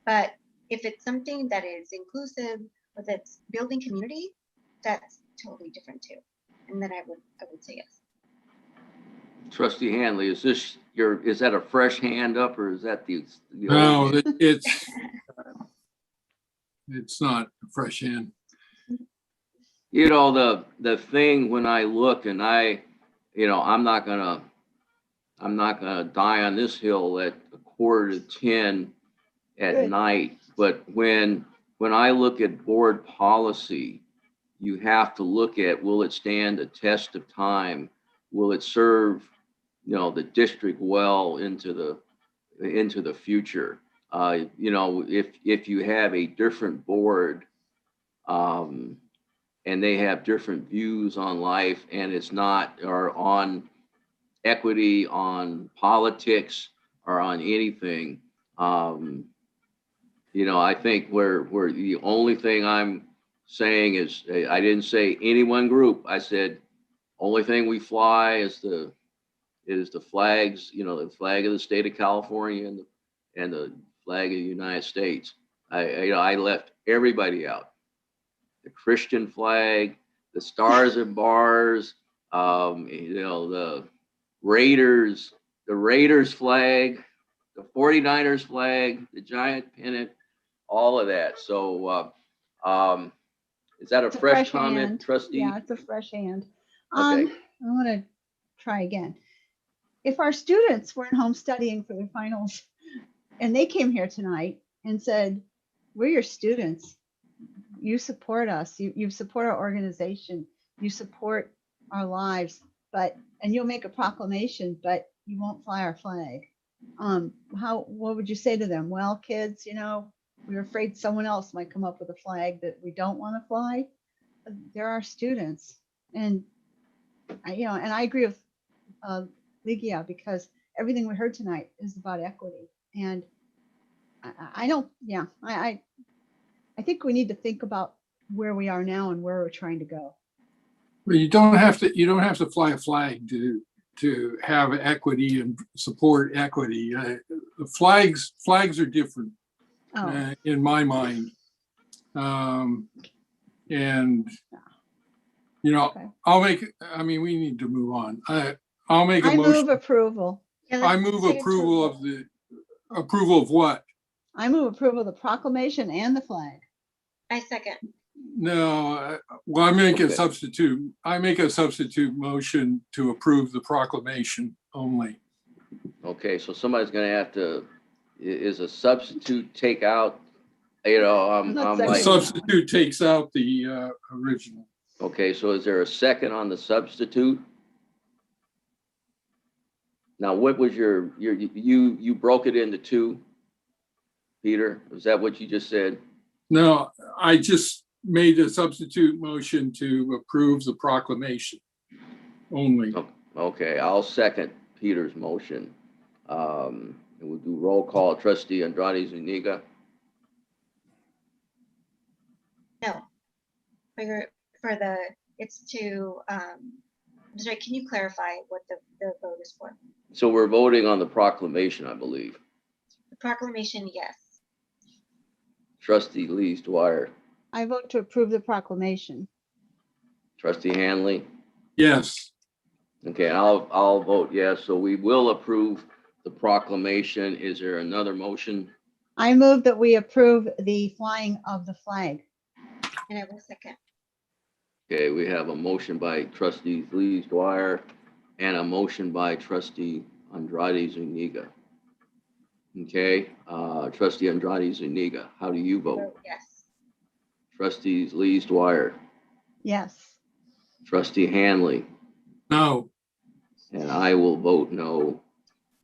But if it's something that is inclusive or that's building community, that's totally different too. And then I would say yes. Trustee Hanley, is that a fresh hand up, or is that the No, old? it's not a fresh hand. The thing when I look and I'm not gonna die on this hill at 9:45 at night, but when I look at board policy, you have to look at, will it stand the test of time? Will it serve the district well into the future? If you have a different board and they have different views on life, and it's not, or on equity, on politics, or on anything, you know, I think we're the only thing I'm saying is, I didn't say any one group. I said, only thing we fly is the flags, you know, the flag of the state of California and the flag of the United States. I left everybody out. The Christian flag, the stars and bars, you know, the Raiders flag, the 49ers flag, the giant pennant, all of that. So is that a It's fresh comment, hand. trustee? Yeah, it's a fresh hand. Okay. I want to try again. If our students weren't home studying for their finals and they came here tonight and said, we're your students, you support us, you support our organization, you support our lives, and you'll make a proclamation, but you won't fly our flag. What would you say to them? Well, kids, you know, we're afraid someone else might come up with a flag that we don't want to fly. They're our students. And I agree with Ligia, because everything we heard tonight is about equity. And I think we need to think about where we are now and where we're trying to go. Well, you don't have to fly a flag to have equity and support equity. Flags are different in my mind. And you know, okay. We need to move on. I'll make a motion. I move approval. I move approval of approval of what? I move approval of the proclamation and the flag. I second. No, well, I make a substitute motion to approve the proclamation only. Okay, so somebody's gonna have to, is a substitute take out, you know, I'm like. Substitute takes out the original. Okay, so is there a second on the substitute? Now, what was you broke it into two, Peter? Is that what you just said? No, I just made a substitute motion to approve the proclamation only. Okay, I'll second Peter's motion. And we'll do roll call. Trustee Andrade Zuniga. No, it's to, I'm sorry, can you clarify what the vote is for? So we're voting on the proclamation, I believe. The proclamation, yes. Trustee Lees Dwyer. I vote to approve the proclamation. Trustee Hanley. Yes. Okay, I'll vote yes. So we will approve the proclamation. Is there another motion? I move that we approve the flying of the flag. And I will second. Okay, we have a motion by Trustee Lees Dwyer and a motion by Trustee Andrade Zuniga. Okay, Trustee Andrade Zuniga, how do you vote? Yes. Trustees Lees Dwyer. Yes. Trustee Hanley. No. And I will vote no.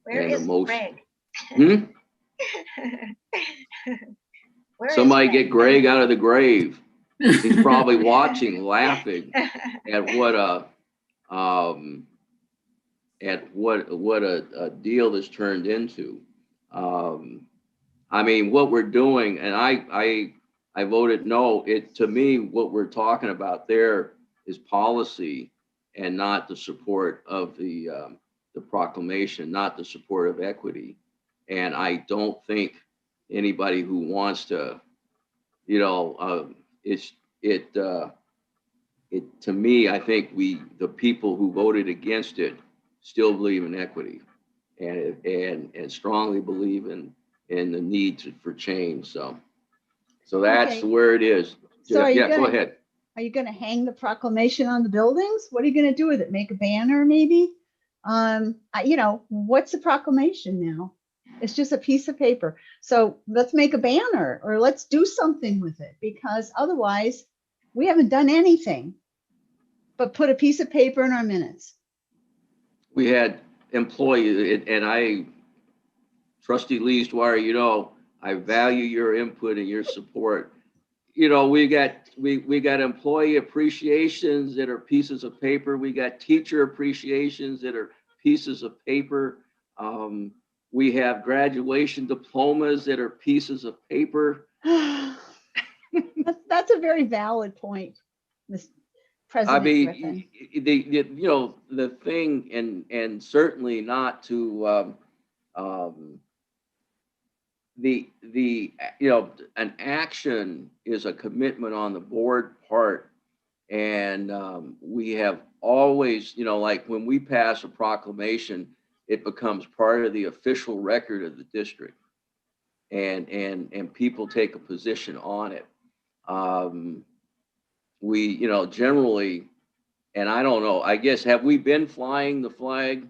Where and is motion. Greg? Somebody get Greg out of the grave. He's probably watching, laughing at what a deal this turned into. I mean, what we're doing, and I voted no. To me, what we're talking about there is policy and not the support of the proclamation, not the support of equity. And I don't think anybody who wants to, you know, to me, I think the people who voted against it still believe in equity and strongly believe in the need for change. So that's where it is. So go ahead. Are you going to hang the proclamation on the buildings? What are you going to do with it? Make a banner, maybe? What's a proclamation now? It's just a piece of paper. So let's make a banner or let's do something with it, because otherwise we haven't done anything but put a piece of paper in our minutes. We had employees, and Trustee Lees Dwyer, you know, I value your input and your support. You know, we got employee appreciations that are pieces of paper. We got teacher appreciations that are pieces of paper. We have graduation diplomas that are pieces of paper. That's a very valid point, Ms. I President Griffin. mean, the thing, and certainly not to, an action is a commitment on the board part. And we have always, like when we pass a proclamation, it becomes part of the official record of the district. And people take a position on it. We, generally, and I don't know, I guess, have we been flying the flag?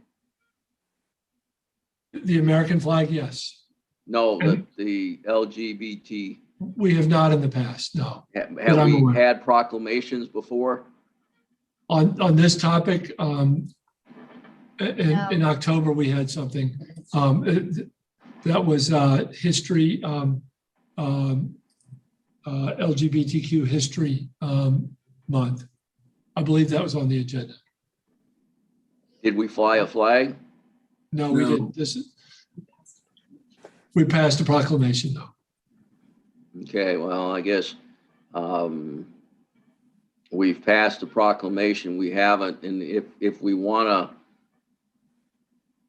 The American flag, yes. No, the LGBT. We have not in the past, no. Have I'm we aware. had proclamations before? On this topic, in October, we had something that was history, LGBTQ history month. I believe that was on the agenda. Did we fly a flag? No, we didn't. We passed a proclamation though. Okay, well, I guess we've passed a proclamation. We haven't, and if we want to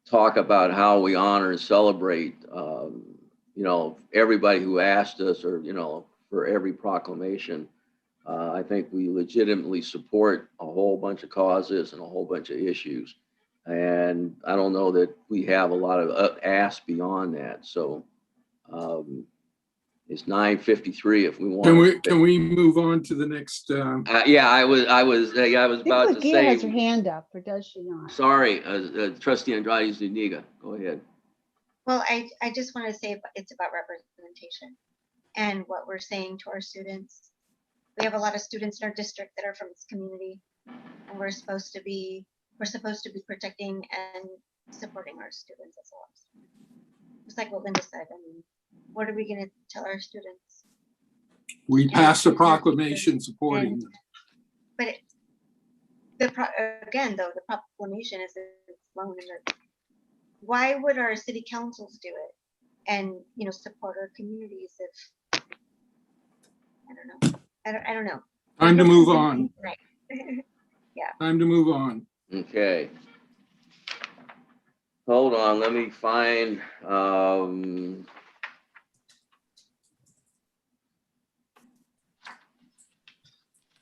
talk about how we honor and celebrate, everybody who asked us, or for every proclamation, I think we legitimately support a whole bunch of causes and a whole bunch of issues. And I don't know that we have a lot of ask beyond that. So it's 9:53 if we want. Can we move on to the next? Yeah, I was about to say. has her hand up, or does she not? Sorry, Trustee Andrade Zuniga, go ahead. Well, I just want to say it's about representation and what we're saying to our students. We have a lot of students in our district that are from this community, and we're supposed to be protecting and supporting our students as well. Just like what Linda said, I mean, what are we going to tell our students? We passed a proclamation supporting them. But the proclamation is flown in the. Why would our city councils do it and support our communities if I don't know. I don't know. Time to move on. Right. Yeah. Time to move on. Okay. Hold on, let me find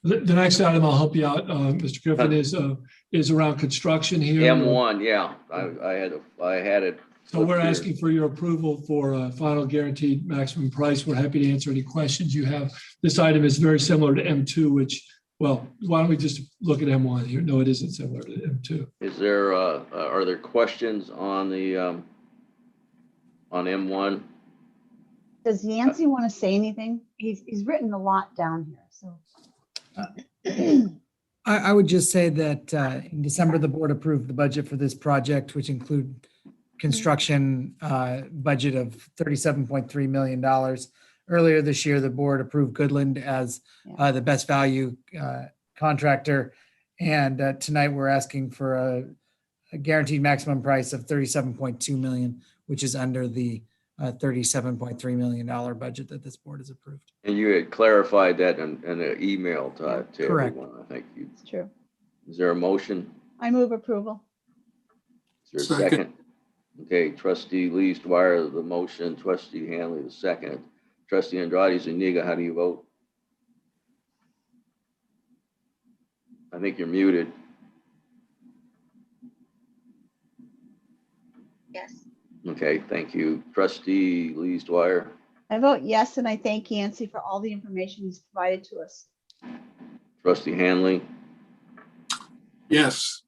the next item, I'll help you out, Mr. Griffin, is around construction here. M1. Yeah, I had it. So we're asking for your approval for a final guaranteed maximum price. We're happy to answer any questions you have. This item is very similar to M2, which, well, why don't we just look at M1 here? No, it isn't similar to M2. Is there are there questions on the on M1? Does Yancey want to say anything? He's written a lot down here, so. I would just say that in December, the board approved the budget for this project, which include construction budget of $37.3 million. Earlier this year, the board approved Goodland as the best value contractor. And tonight we're asking for a guaranteed maximum price of $37.2 million, which is under the $37.3 million budget that this board has approved. And you had clarified that in an email to Correct. everyone. I think you. It's true. Is there a motion? I move approval. Is there a second? Okay, Trustee Lees Dwyer, the motion, Trustee Hanley, the second. Trustee Andrade Zuniga, how do you vote? I think you're muted. Yes. Okay, thank you. Trustee Lees Dwyer. I vote yes, and I thank Yancey for all the information he's provided to us. Trustee Hanley. Yes.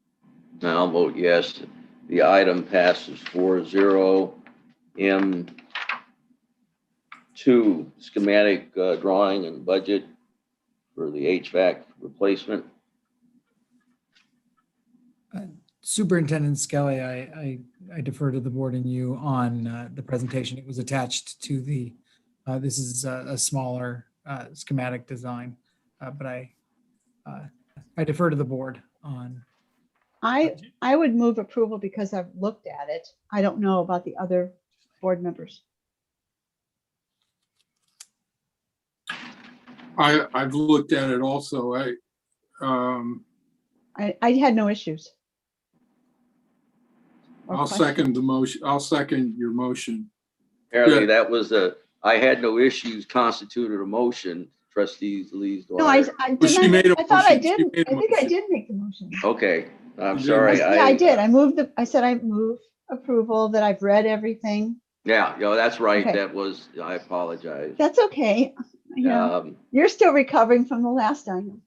And I'll vote yes. The item passes 4-0. M2, schematic drawing and budget for the HVAC replacement. Superintendent Skelly, I defer to the board and you on the presentation. It was attached to the, this is a smaller schematic design, but I defer to the board on I would move approval because I've looked at it. I don't know about the other board members. I've looked at it also. I had no issues. I'll second the motion. I'll second your motion. Apparently that was I had no issues constituted a motion, trustees Lees No, I thought I did. I think I did make the motion. Okay, I'm sorry. Yeah, I did. I said I move approval, that I've read everything. Yeah, that's right. Okay. That was, I apologize. That's okay. You know, you're still recovering from the last item.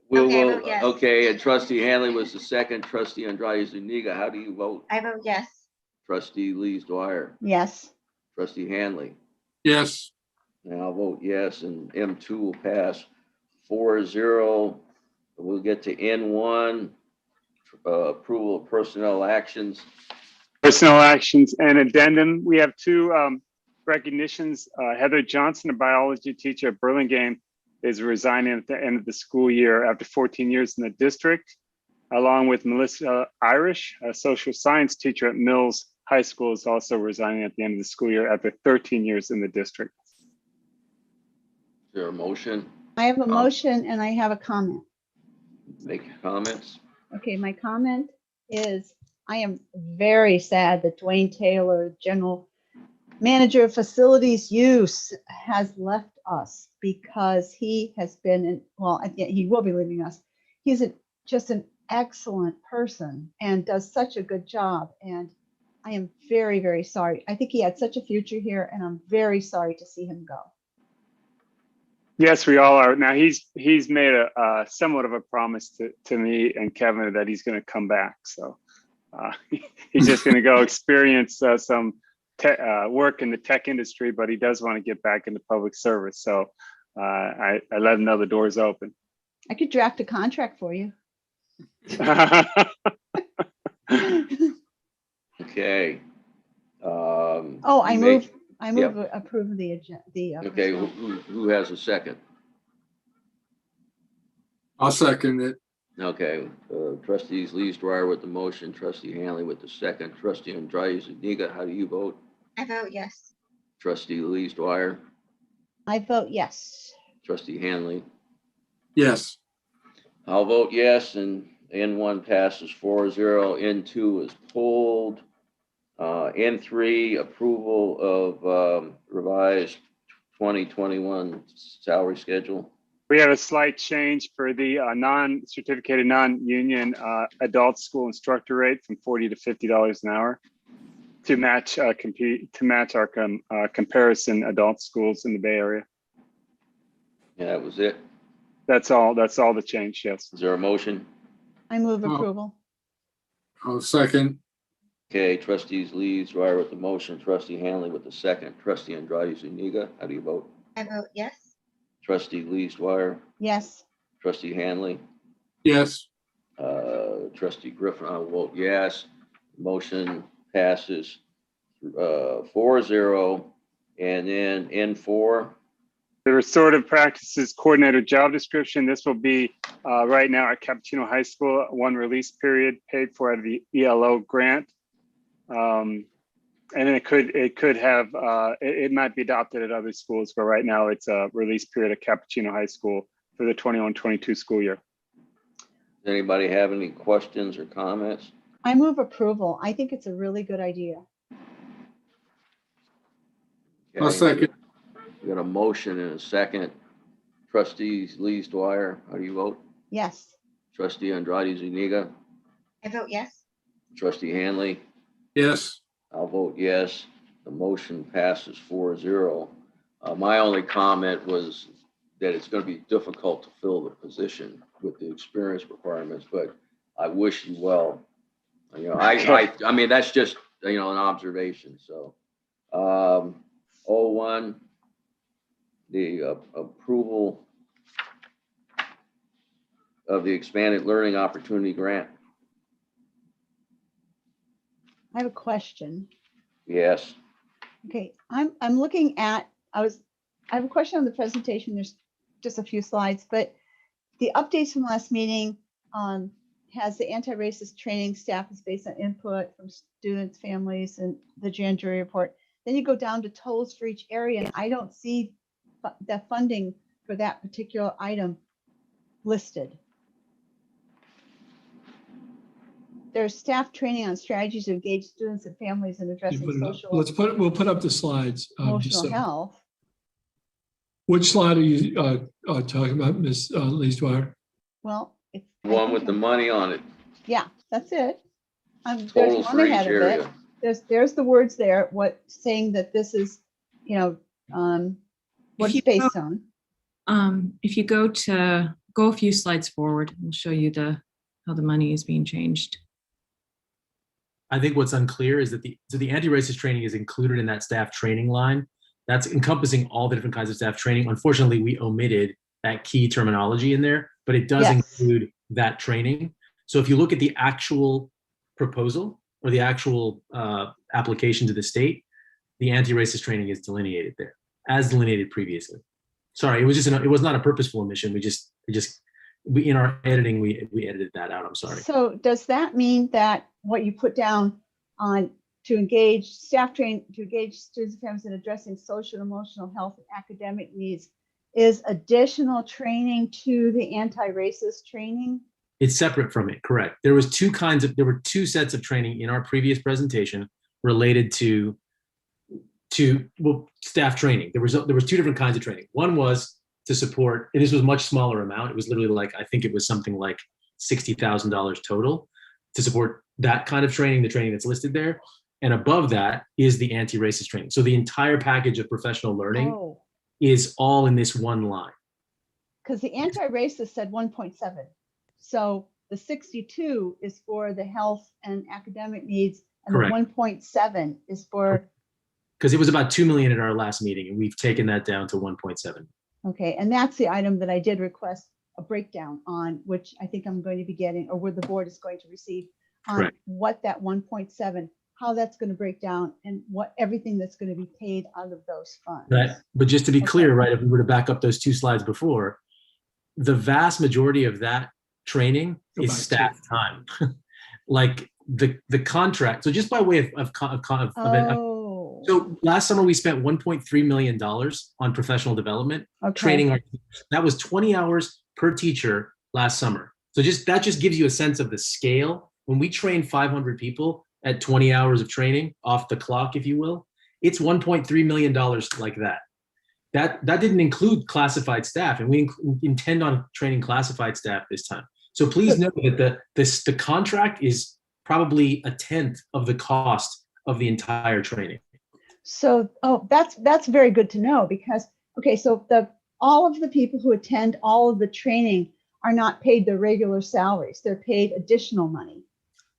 Okay, and trustee Hanley was the second. Trustee Andrade Zuniga, how do you vote? I vote yes. Trustee Lees Dwyer. Yes. Trustee Hanley. Yes. And I'll vote yes, and M2 will pass 4-0. We'll get to N1, approval of personnel actions. Personnel actions and addendum. We have two recognitions. Heather Johnson, a biology teacher at Burlingame, is resigning at the end of the school year after 14 years in the district, along with Melissa Irish, a social science teacher at Mills High School, is also resigning at the end of the school year after 13 years in the district. Is there a motion? I have a motion and I have a comment. Make comments. Okay, my comment is I am very sad that Dwayne Taylor, General Manager of Facilities Use, has left us because he has been, he will be leaving us. He's just an excellent person and does such a good job. And I am very, very sorry. I think he had such a future here and I'm very sorry to see him go. Yes, we all are. Now he's made a somewhat of a promise to me and Kevin that he's going to come back. So he's just going to go experience some work in the tech industry, but he does want to get back into public service. So I let him know the door's open. I could draft a contract for you. Okay. I move approve the agenda. Okay, who has a second? I'll second it. Okay, trustees Lees Dwyer with the motion, trustee Hanley with the second, trustee Andrade Zuniga, how do you vote? I vote yes. Trustee Lees Dwyer. I vote yes. Trustee Hanley. Yes. I'll vote yes, and N1 passes 4-0. N2 is pulled. N3, approval of revised 2021 salary schedule. We have a slight change for the non-certificated, non-union adult school instructor rate from $40 to $50 an hour to match our comparison adult schools in the Bay Area. Yeah, that was it. That's all the change, yes. Is there a motion? I move approval. I'll second. Okay, trustees Lees Dwyer with the motion, trustee Hanley with the second, trustee Andrade Zuniga, how do you vote? I vote yes. Trustee Lees Dwyer. Yes. Trustee Hanley. Yes. Trustee Griffin, I will vote yes. Motion passes 4-0. And then N4. The restorative practices coordinator job description. This will be right now at Cappuccino High School, one release period paid for out of the ELO grant. And then it might be adopted at other schools, but right now it's a release period at Cappuccino High School for the 21-22 school year. Does anybody have any questions or comments? I move approval. I think it's a really good idea. Okay. I'll second. We got a motion and a second. Trustees Lees Dwyer, how do you vote? Yes. Trustee Andrade Zuniga. I vote yes. Trustee Hanley. Yes. I'll vote yes. The motion passes 4-0. My only comment was that it's going to be difficult to fill the position with the experience requirements, but I wish you well. You know, I mean, that's just, an observation. So 01, the approval of the expanded learning opportunity grant. I have a question. Yes. Okay, I'm looking at, I was I have a question on the presentation. There's just a few slides, but the updates from last meeting has the anti-racist training staff is based on input from students, families, and the grand jury report. Then you go down to totals for each area, and I don't see the funding for that particular item listed. There's staff training on strategies to engage students and families in addressing social. We'll put up the slides. Emotional health. Which slide are you talking about, Ms. Leesdwyer? Well, it's One with the money on it. Yeah, that's it. There's Totals one for each ahead of area. it. There's the words there, what saying that this is, you know, what it's based on. If you go a few slides forward, we'll show you how the money is being changed. I think what's unclear is that the anti-racist training is included in that staff training line. That's encompassing all the different kinds of staff training. Unfortunately, we omitted that key terminology in there, but it does include that training. So if you look at the actual proposal or the actual application to the state, the anti-racist training is delineated there, as delineated previously. Sorry, it was not a purposeful omission. We in our editing, we edited that out. I'm sorry. So does that mean that what you put down on to engage staff training, to engage students and families in addressing social and emotional health and academic needs is additional training to the anti-racist training? It's separate from it, correct. There were two sets of training in our previous presentation related to staff training. There was two different kinds of training. One was to support, and this was a much smaller amount. It was literally like, I think it was something like $60,000 total to support that kind of training, the training that's listed there. And above that is the anti-racist training. So the entire package of professional learning is all in this one line. Because the anti-racist said 1.7. So the 62 is for the health and academic needs, and Correct. the 1.7 is for. Because it was about 2 million at our last meeting, and we've taken that down to 1.7. Okay, and that's the item that I did request a breakdown on, which I think I'm going to be getting, or where the board is going to receive on Correct. what that 1.7, how that's going to break down, and what everything that's going to be paid out of those funds. Right. But just to be clear, right, if we were to back up those two slides before, the vast majority of that training is staff time. Like the contract. So just by way of so last summer we spent $1.3 million on professional development, training our teachers. That was 20 hours per teacher last summer. So that just gives you a sense of the scale. When we train 500 people at 20 hours of training off the clock, if you will, it's $1.3 million like that. That didn't include classified staff, and we intend on training classified staff this time. So please note that the contract is probably a tenth of the cost of the entire training. So, that's very good to know, because, okay, so all of the people who attend all of the training are not paid their regular salaries. They're paid additional money.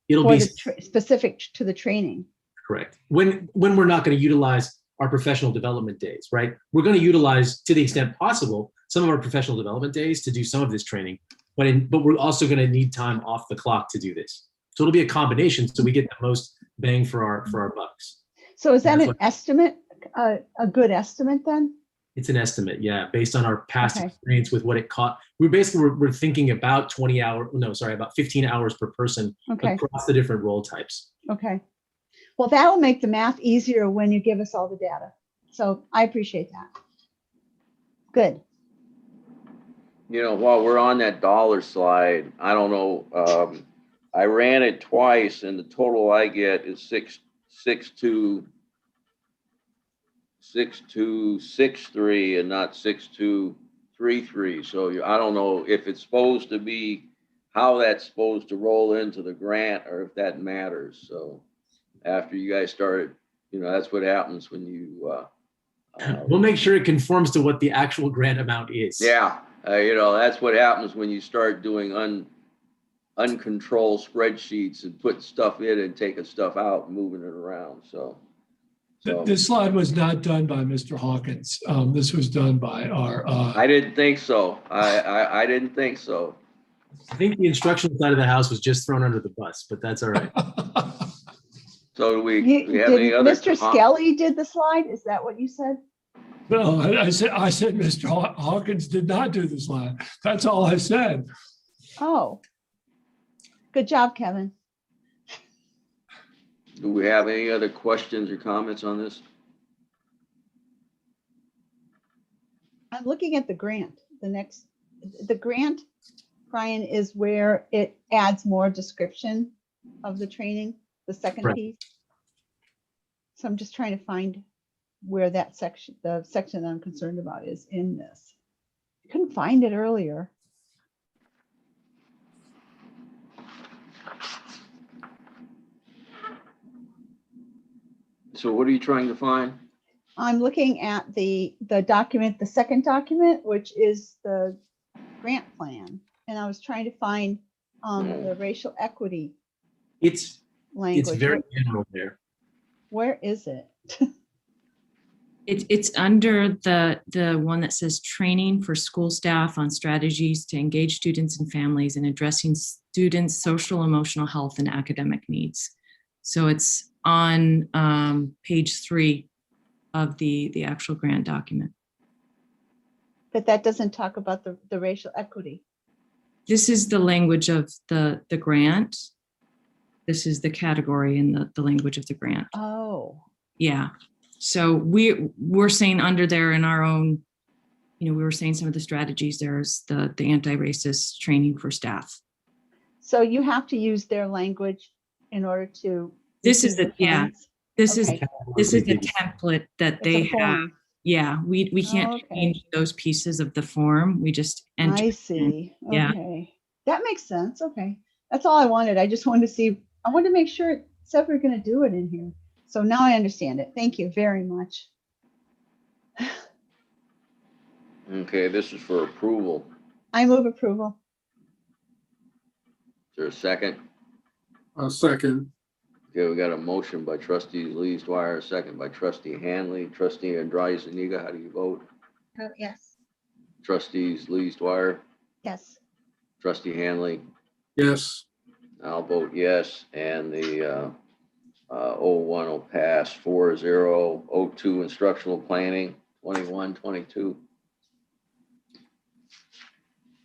It'll be specific to the training. Correct. When we're not going to utilize our professional development days, right? We're going to utilize, to the extent possible, some of our professional development days to do some of this training, but we're also going to need time off the clock to do this. So it'll be a combination, so we get the most bang for our bucks. So is that an estimate, a good estimate then? It's an estimate, yeah, based on our past experience with what it cost. We're thinking about 15 hours per person across the different role types. Okay. Well, that will make the math easier when you give us all the data. So I appreciate that. Good. You know, while we're on that dollar slide, I don't know, I ran it twice and the total I get is 6263 and not 6233. So I don't know if it's supposed to be, how that's supposed to roll into the grant, or if that matters. So after you guys started, that's what happens when you we'll make sure it conforms to what the actual grant amount is. Yeah, that's what happens when you start doing uncontrolled spreadsheets and putting stuff in and taking stuff out and moving it around. So this slide was not done by Mr. Hawkins. This was done by our. I didn't think so. I didn't think so. I think the instructional side of the house was just thrown under the bus, but that's all right. So do we have any other? Mr. Skelly did the slide? Is that what you said? No, I said Mr. Hawkins did not do the slide. That's all I said. Oh, good job, Kevin. Do we have any other questions or comments on this? I'm looking at the grant. The grant, Brian, is where it adds more description of the training, the second Right. piece. So I'm just trying to find where that section, the section that I'm concerned about is in this. I couldn't find it earlier. So what are you trying to find? I'm looking at the document, the second document, which is the grant plan. And I was trying to find the racial equity It's language. very general there. Where is it? It's under the one that says training for school staff on strategies to engage students and families in addressing students' social, emotional health and academic needs. So it's on page 3 of the actual grant document. But that doesn't talk about the racial equity. This is the language of the grant. This is the category in the language of the grant. Oh. Yeah. So we're saying under there in our own, we were saying some of the strategies, there's the anti-racist training for staff. So you have to use their language in order to. This is the, yeah, this is the template that they have. Form. Yeah, we can't change those pieces of the form. We just enter. I see. Yeah. Okay. That makes sense. Okay. That's all I wanted. I just wanted to see, I wanted to make sure it said we're going to do it in here. So now I understand it. Thank you very much. Okay, this is for approval. I move approval. Is there a second? A second. Okay, we got a motion by trustees Lees Dwyer, a second by trustee Hanley. Trustee Andrade Zuniga, how do you vote? Oh, yes. Trustees Lees Dwyer, Yes. trustee Hanley. Yes. I'll vote yes, and the 01 will pass 4-0. 02 instructional planning 21-22.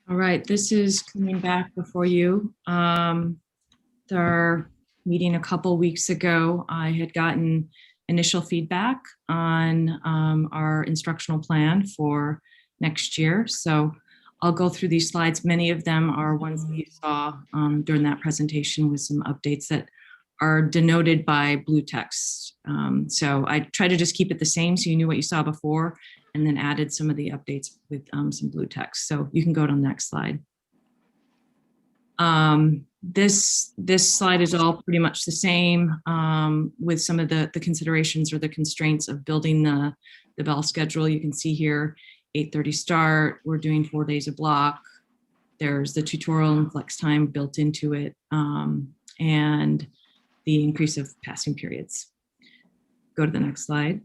All right, this is coming back before you. Our meeting a couple weeks ago, I had gotten initial feedback on our instructional plan for next year. So I'll go through these slides. Many of them are ones that you saw during that presentation with some updates that are denoted by blue text. So I try to just keep it the same so you knew what you saw before, and then added some of the updates with some blue text. So you can go to the next slide. This slide is all pretty much the same with some of the considerations or the constraints of building the bell schedule. You can see here 8:30 start. We're doing 4 days a block. There's the tutorial and flex time built into it, and the increase of passing periods. Go to the next slide.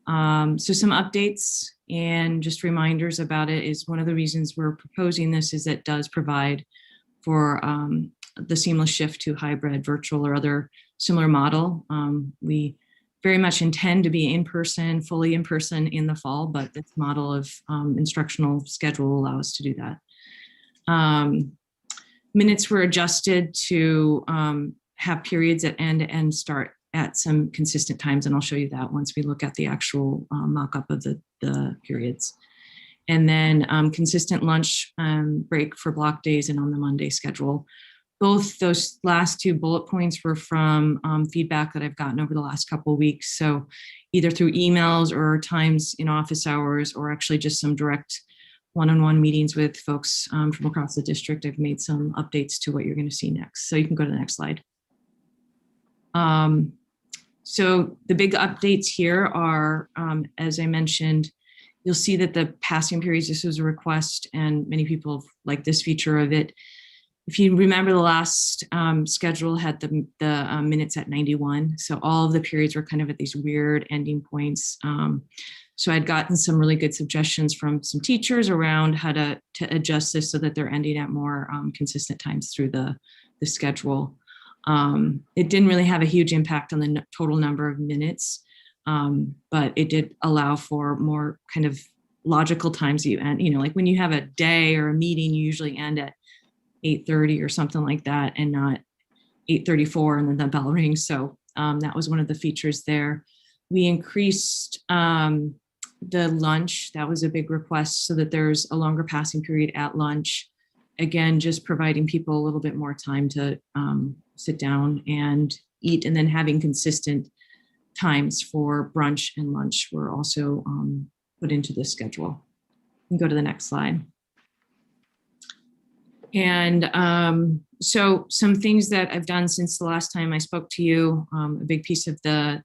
So some updates and just reminders about it is one of the reasons we're proposing this is it does provide for the seamless shift to hybrid, virtual, or other similar model. We very much intend to be in person, fully in person in the fall, but this model of instructional schedule will allow us to do that. Minutes were adjusted to have periods at end and start at some consistent times, and I'll show you that once we look at the actual mock-up of the periods. And then consistent lunch break for block days and on the Monday schedule. Both those last 2 bullet points were from feedback that I've gotten over the last couple of weeks. So either through emails or times in office hours, or actually just some direct one-on-one meetings with folks from across the district, I've made some updates to what you're going to see next. So you can go to the next slide. So the big updates here are, as I mentioned, you'll see that the passing periods, this was a request and many people like this feature of it. If you remember, the last schedule had the minutes at 91. So all of the periods were kind of at these weird ending points. So I'd gotten some really good suggestions from some teachers around how to adjust this so that they're ending at more consistent times through the schedule. It didn't really have a huge impact on the total number of minutes. But it did allow for more kind of logical times that you end, like when you have a day or a meeting, you usually end at 8:30 or something like that, and not 8:34 and then the bell rings. So that was one of the features there. We increased the lunch. That was a big request, so that there's a longer passing period at lunch. Again, just providing people a little bit more time to sit down and eat, and then having consistent times for brunch and lunch were also put into the schedule. You can go to the next slide. And so some things that I've done since the last time I spoke to you, a big piece of the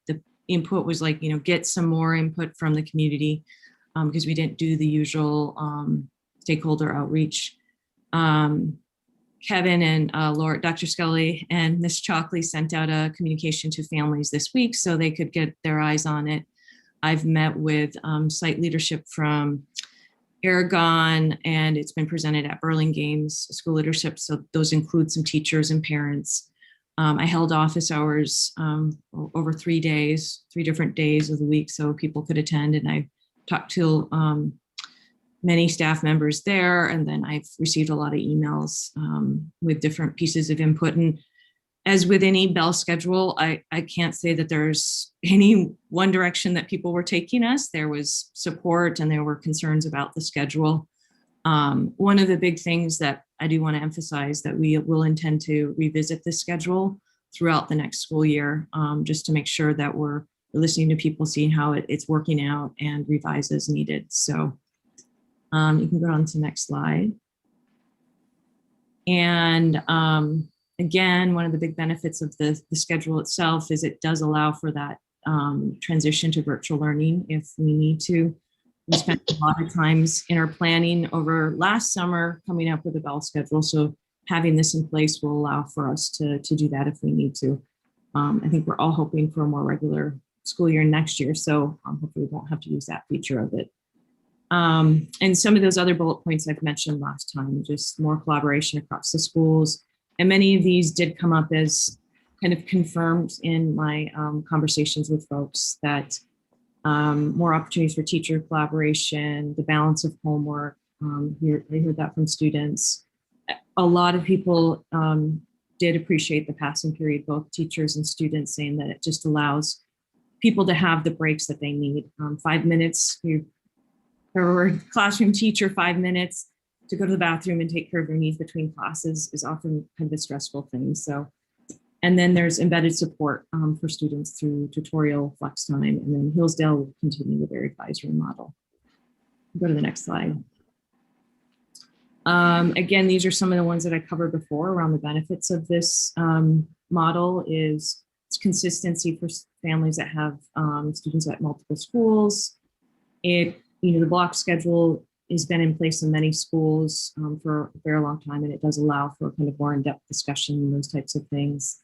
input was like, get some more input from the community, because we didn't do the usual stakeholder outreach. Kevin and Laura, Dr. Scully and Ms. Chalkley sent out a communication to families this week so they could get their eyes on it. I've met with site leadership from Aragon, and it's been presented at Burlingame's school leadership. So those include some teachers and parents. I held office hours over 3 days, 3 different days of the week, so people could attend. And I talked to many staff members there. And then I've received a lot of emails with different pieces of input. And as with any bell schedule, I can't say that there's any one direction that people were taking us. There was support and there were concerns about the schedule. One of the big things that I do want to emphasize that we will intend to revisit this schedule throughout the next school year, just to make sure that we're listening to people, seeing how it's working out, and revise as needed. So you can go on to the next slide. And again, one of the big benefits of the schedule itself is it does allow for that transition to virtual learning if we need to. We spent a lot of times in our planning over last summer coming up with a bell schedule. So having this in place will allow for us to do that if we need to. I think we're all hoping for a more regular school year next year. So hopefully we won't have to use that feature of it. And some of those other bullet points I've mentioned last time, just more collaboration across the schools. And many of these did come up as kind of confirmed in my conversations with folks, that more opportunities for teacher collaboration, the balance of homework. I heard that from students. A lot of people did appreciate the passing period, both teachers and students, saying that it just allows people to have the breaks that they need. 5 minutes, for a classroom teacher, 5 minutes to go to the bathroom and take care of their needs between classes is often kind of a stressful thing. So, and then there's embedded support for students through tutorial flex time, and then Hillsdale will continue with their advisory model. Go to the next slide. Again, these are some of the ones that I covered before around the benefits of this model. Is it's consistency for families that have students at multiple schools. The block schedule has been in place in many schools for a very long time, and it does allow for kind of more in-depth discussion and those types of things.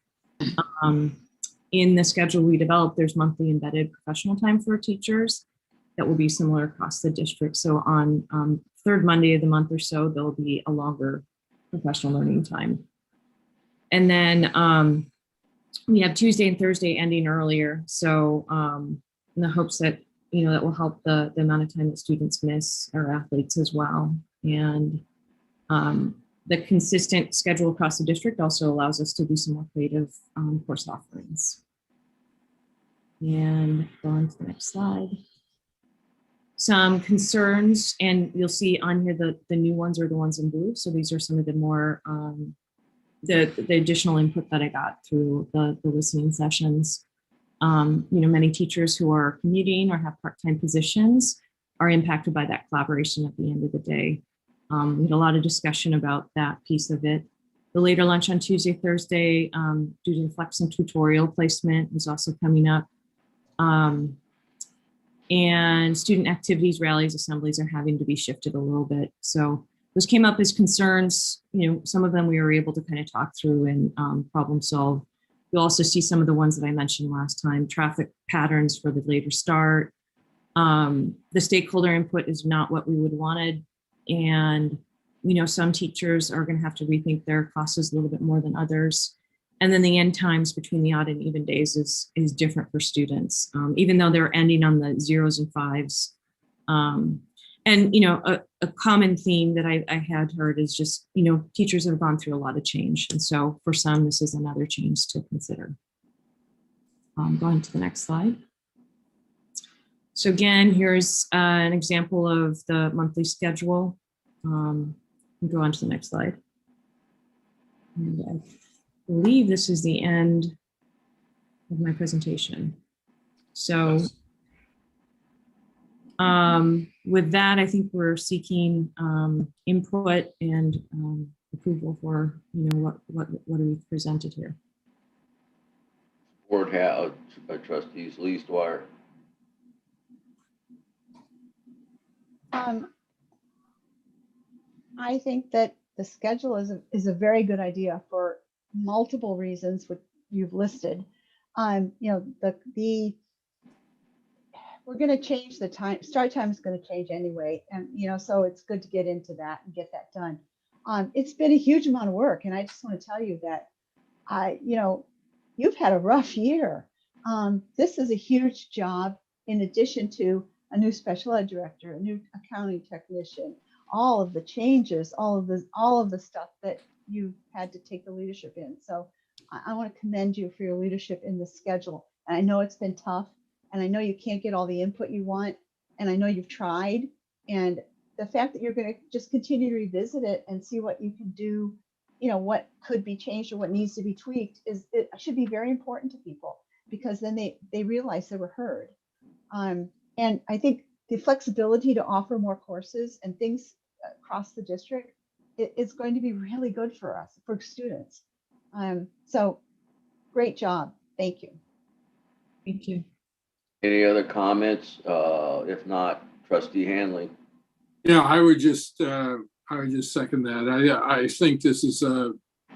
In the schedule we developed, there's monthly embedded professional time for teachers that will be similar across the district. So on third Monday of the month or so, there'll be a longer professional learning time. And then we have Tuesday and Thursday ending earlier. So in the hopes that that will help the amount of time that students miss our athletes as well. And the consistent schedule across the district also allows us to do some more creative course offerings. And go on to the next slide. Some concerns, and you'll see on here the new ones are the ones in blue. So these are some of the more, the additional input that I got through the listening sessions. Many teachers who are commuting or have part-time positions are impacted by that collaboration at the end of the day. We had a lot of discussion about that piece of it. The later lunch on Tuesday, Thursday, due to the flex and tutorial placement, is also coming up. And student activities, rallies, assemblies are having to be shifted a little bit. So those came up as concerns. Some of them we were able to kind of talk through and problem solve. You'll also see some of the ones that I mentioned last time, traffic patterns for the later start. The stakeholder input is not what we would wanted. And, some teachers are going to have to rethink their classes a little bit more than others. And then the end times between the odd and even days is different for students, even though they're ending on the 0s and 5s. And, you know, a common theme that I had heard is just, you know, teachers have gone through a lot of change. And so for some, this is another change to consider. Going to the next slide. So again, here's an example of the monthly schedule. Go on to the next slide. And I believe this is the end of my presentation. So with that, I think we're seeking input and approval for, you know, what we've presented here. Board have trustees Lees Dwyer. I think that the schedule is a very good idea for multiple reasons, which you've listed. You know, we're going to change the time. Start time is going to change anyway, and you know, so it's good to get into that and get that done. It's been a huge amount of work, and I just want to tell you that you know, you've had a rough year. This is a huge job. In addition to a new special ed director, a new accounting technician, all of the changes, all of the stuff that you've had to take the leadership in. So I want to commend you for your leadership in the schedule. And I know it's been tough, and I know you can't get all the input you want, and I know you've tried. And the fact that you're going to just continue to revisit it and see what you can do, you know, what could be changed or what needs to be tweaked, it should be very important to people, because then they realize they were heard. And I think the flexibility to offer more courses and things across the district is going to be really good for us, for students. So great job. Thank you. Thank you. Any other comments? If not, Trustee Hanley. Yeah, I would just second that. I think this is a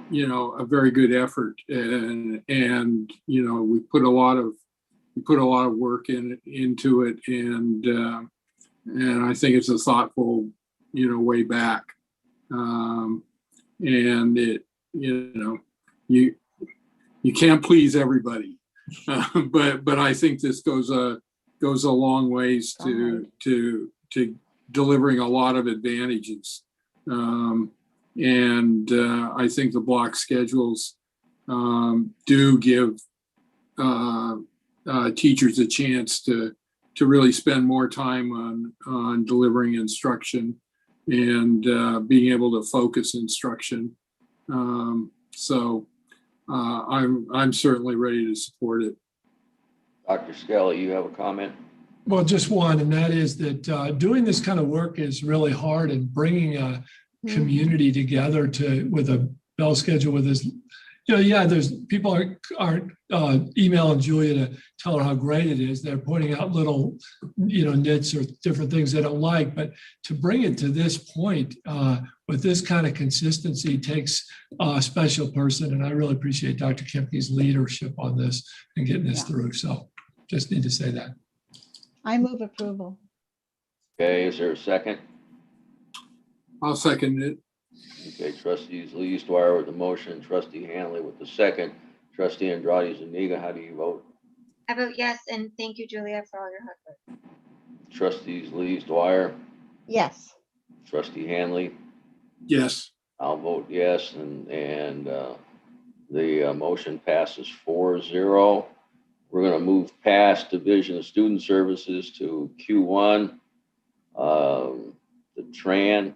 very good effort, and you know, we put a lot of work into it, and I think it's a thoughtful, you know, way back. And it, you know, you can't please everybody, but I think this goes a long ways to delivering a lot of advantages. And I think the block schedules do give teachers a chance to really spend more time on delivering instruction and being able to focus instruction. So I'm certainly ready to support it. Dr. Skelly, you have a comment? Well, just one, and that is that doing this kind of work is really hard, and bringing a community together with a bell schedule with this. You know, yeah, there's people aren't emailing Julia to tell her how great it is. They're pointing out little, you know, nits or different things they don't like. But to bring it to this point with this kind of consistency takes a special person. And I really appreciate Dr. Kempke's leadership on this and getting this through. So just need to say that. I move approval. Okay, is there a second? I'll second it. Okay, trustees Lees Dwyer with the motion, trustee Hanley with the second, trustee Andrade Zuniga, how do you vote? I vote yes, and thank you, Julia, for all your hard work. Trustees Lees Dwyer, Yes. trustee Hanley, Yes. I'll vote yes, and the motion passes 4-0. We're going to move past Division of Student Services to Q1, the TRAN.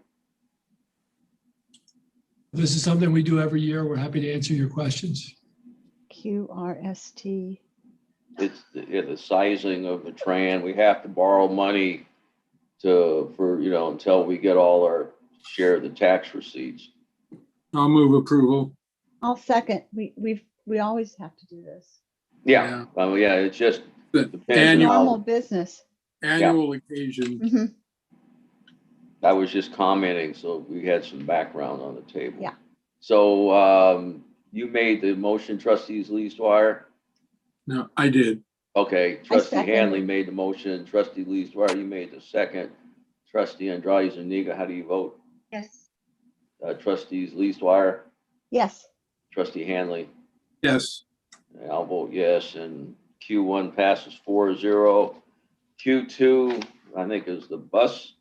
This is something we do every year. We're happy to answer your questions. QRST. It's the sizing of the TRAN. We have to borrow money for you know, until we get all our share of the tax receipts. I'll move approval. I'll second. We always have to do this. Yeah. Yeah, it's just Normal business. Annual occasion. Mm-hmm. I was just commenting, so we had some background on the table. Yeah. So you made the motion, trustees Lees Dwyer? No, I did. Okay, trustee Hanley made the motion, trustee Lees Dwyer, you made the second. Trustee Andrade Zuniga, how do you vote? Yes. Trustees Lees Dwyer? Yes. Trustee Hanley? Yes. I'll vote yes, and Q1 passes 4-0. Q2, I think, is the bus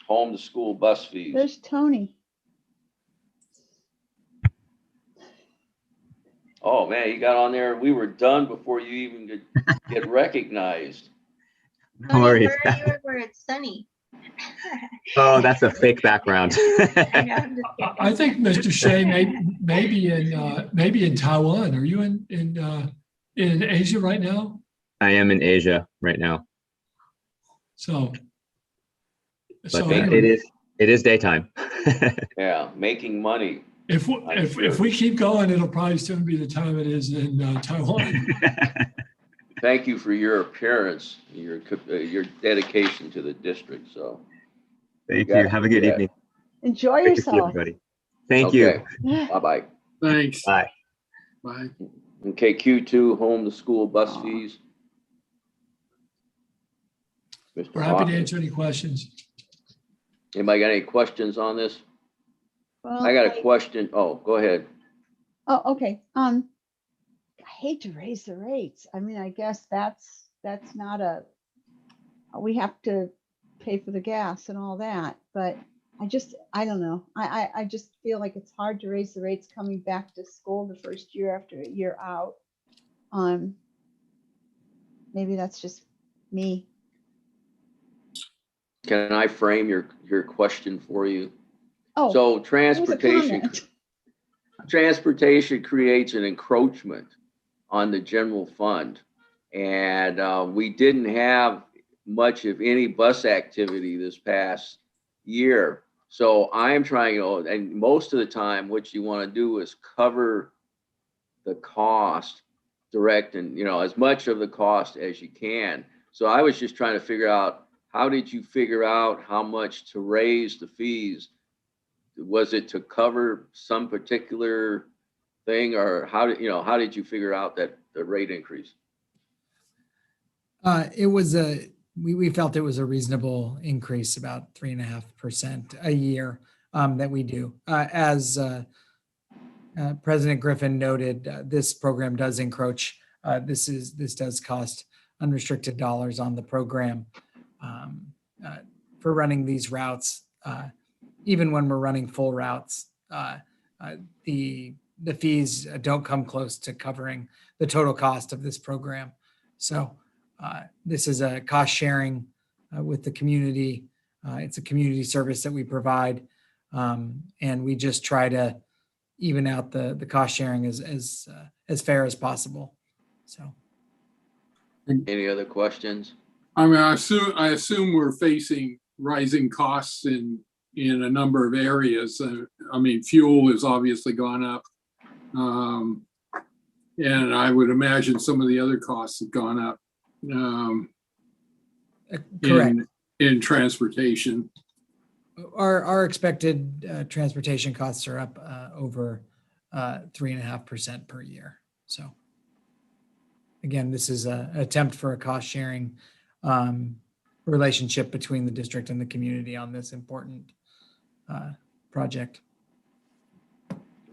home to school bus fees. There's Tony. Oh man, you got on there. We were done before you even get recognized. No worries. Where are you where it's sunny? Oh, that's a fake background. I know, I'm just kidding. I think Mr. Shea maybe in Taiwan. Are you in Asia right now? I am in Asia right now, So but anyway, it is daytime. Yeah, making money. if we keep going, it'll probably soon be the time it is in Taiwan. Thank you for your appearance, your dedication to the district. So Thank you. Have a good evening. Enjoy Great to see yourself. everybody. Thank okay. you. Bye-bye. Thanks. Bye. Bye. Okay, Q2, home to school bus fees. Mr. We're happy to Hawkins. answer any questions. Anybody got any questions on this? Well, I got a question. Oh, go ahead. Oh, okay. I hate to raise the rates. I mean, I guess that's not we have to pay for the gas and all that, but I don't know. I just feel like it's hard to raise the rates coming back to school the first year after a year out. Maybe that's just me. Can I frame your question for you? Oh, so it was a comment. transportation creates an encroachment on the general fund. And we didn't have much of any bus activity this past year. So I'm trying to, and most of the time, what you want to do is cover the cost direct and, as much of the cost as you can. So I was just trying to figure out, how did you figure out how much to raise the fees? Was it to cover some particular thing, or how did you figure out that the rate increase? It was we felt it was a reasonable increase, about 3.5% a year that we do. As President Griffin noted, this program does encroach. This does cost unrestricted dollars on the program for running these routes. Even when we're running full routes, the fees don't come close to covering the total cost of this program. So this is a cost sharing with the community. It's a community service that we provide, and we just try to even out the cost sharing as fair as possible. So, any other questions? I mean, I assume we're facing rising costs in a number of areas. I mean, fuel has obviously gone up, and I would imagine some of the other costs have gone up. Correct. In transportation. Our expected transportation costs are up over 3.5% per year. So again, this is an attempt for a cost sharing relationship between the district and the community on this important project.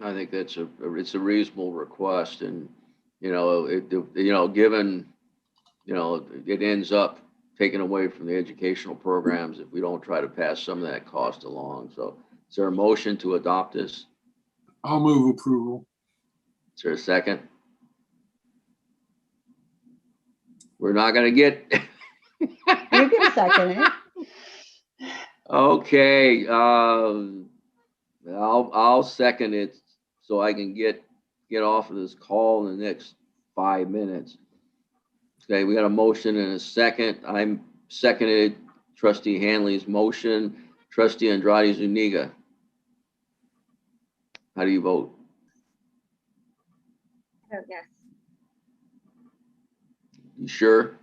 I think it's a reasonable request, and given it ends up taken away from the educational programs if we don't try to pass some of that cost along. So is there a motion to adopt this? I'll move approval. Is there a second? We're not going to get. You can second it. Okay. I'll second it so I can get off of this call in the next 5 minutes. Okay, we got a motion and a second. I'm seconded Trustee Hanley's motion. Trustee Andrade Zuniga, how do you vote? Oh, yes. You sure?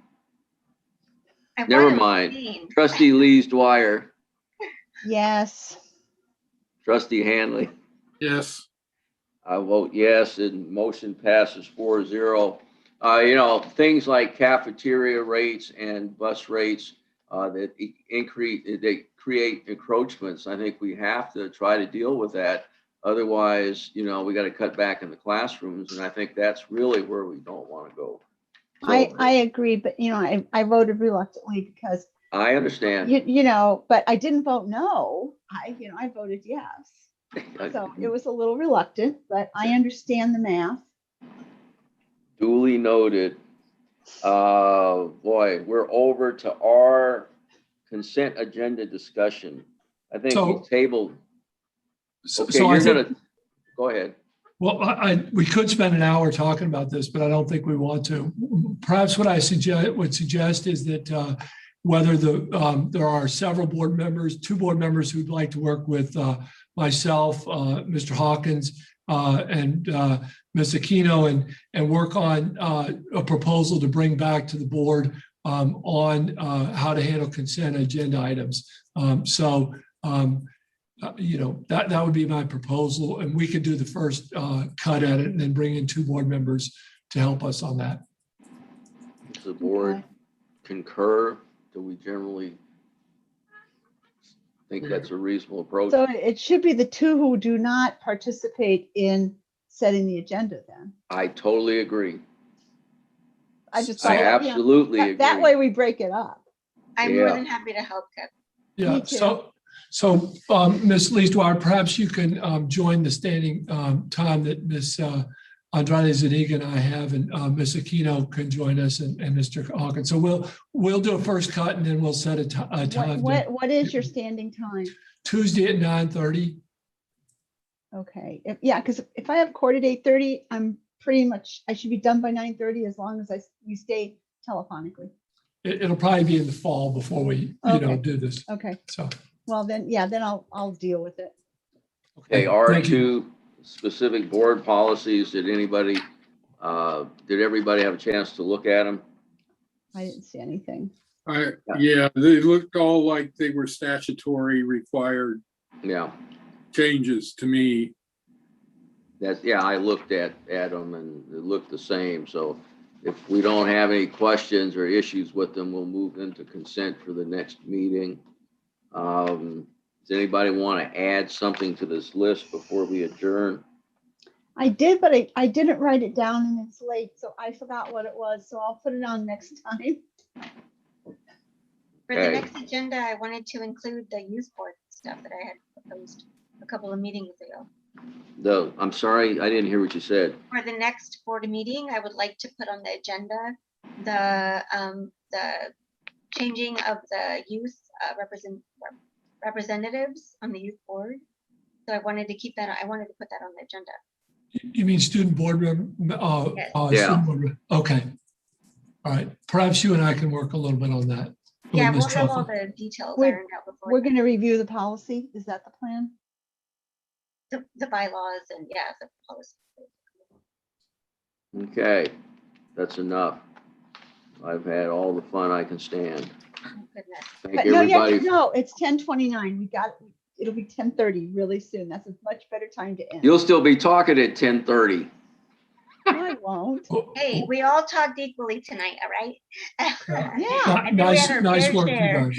I Never wanna mind. abstain. Trustee Lees Dwyer, Yes. Trustee Hanley. Yes. I vote yes, and motion passes 4-0. Things like cafeteria rates and bus rates that increase, they create encroachments. I think we have to try to deal with that Otherwise, you know, we got to cut back in the classrooms, and I think that's really where we don't want to go. So, I agree, but you know, I voted reluctantly because I understand. you know, but I didn't vote no. I voted yes. So it was a little reluctant, but I understand the math. Duly noted. Boy, we're over to our consent agenda discussion. I think we tabled. Okay, you're gonna go ahead. Well, we could spend an hour talking about this, but I don't think we want to. Perhaps what I would suggest is that whether there are several board members, 2 board members who'd like to work with myself, Mr. Hawkins, and Ms. Aquino, and work on a proposal to bring back to the board on how to handle consent agenda items. You know, that would be my proposal, and we could do the first cut at it and then bring in 2 board members to help us on that. Does the board concur? Do we generally think that's a reasonable approach? So it should be the 2 who do not participate in setting the agenda then. I totally agree. I absolutely agree. That way we break it up. I'm more than happy to help, Kevin. Yeah, Me too. so Ms. Leesdwyer, perhaps you can join the standing time that Ms. Andrade Zuniga and I have, and Ms. Aquino can join us, and Mr. Hawkins. So we'll do a first cut, and then we'll set a time. What is your standing time? Tuesday at 9:30. Okay, because if I have court at 8:30, I'm pretty much, I should be done by 9:30 as long as we stay telephonically. It'll probably be in the fall before we, do this. Okay. So. Well, then I'll deal with it. Okay, R2 specific board policies. Did everybody have a chance to look at them? I didn't see anything. Yeah, they looked all like they were statutory required changes to me. I looked at them and it looked the same. So if we don't have any questions or issues with them, we'll move them to consent for the next meeting. Does anybody want to add something to this list before we adjourn? I did, but I didn't write it down and it's late, so I forgot what it was. So I'll put it on next time. For the next agenda, I wanted to include the youth board stuff that I had proposed a couple of meetings ago. I'm sorry, I didn't hear what you said. For the next board meeting, I would like to put on the agenda the changing of the youth representatives on the youth board. So I wanted to keep that. I wanted to put that on the agenda. You mean student board member? Yes. Student board member. Okay. All right. Perhaps you and I can work a little bit on that. Yeah, we'll have all the details ironed out before. We're going to review the policy. Is that the plan? The bylaws and the policy. Okay, that's enough. I've had all the fun I can stand. Oh, goodness. Thank everybody. No, it's 10:29. We got it. It'll be 10:30 really soon. That's a much better time to end. You'll still be talking at 10:30. I won't. Hey, we all talked equally tonight, all right? Nice work, you guys.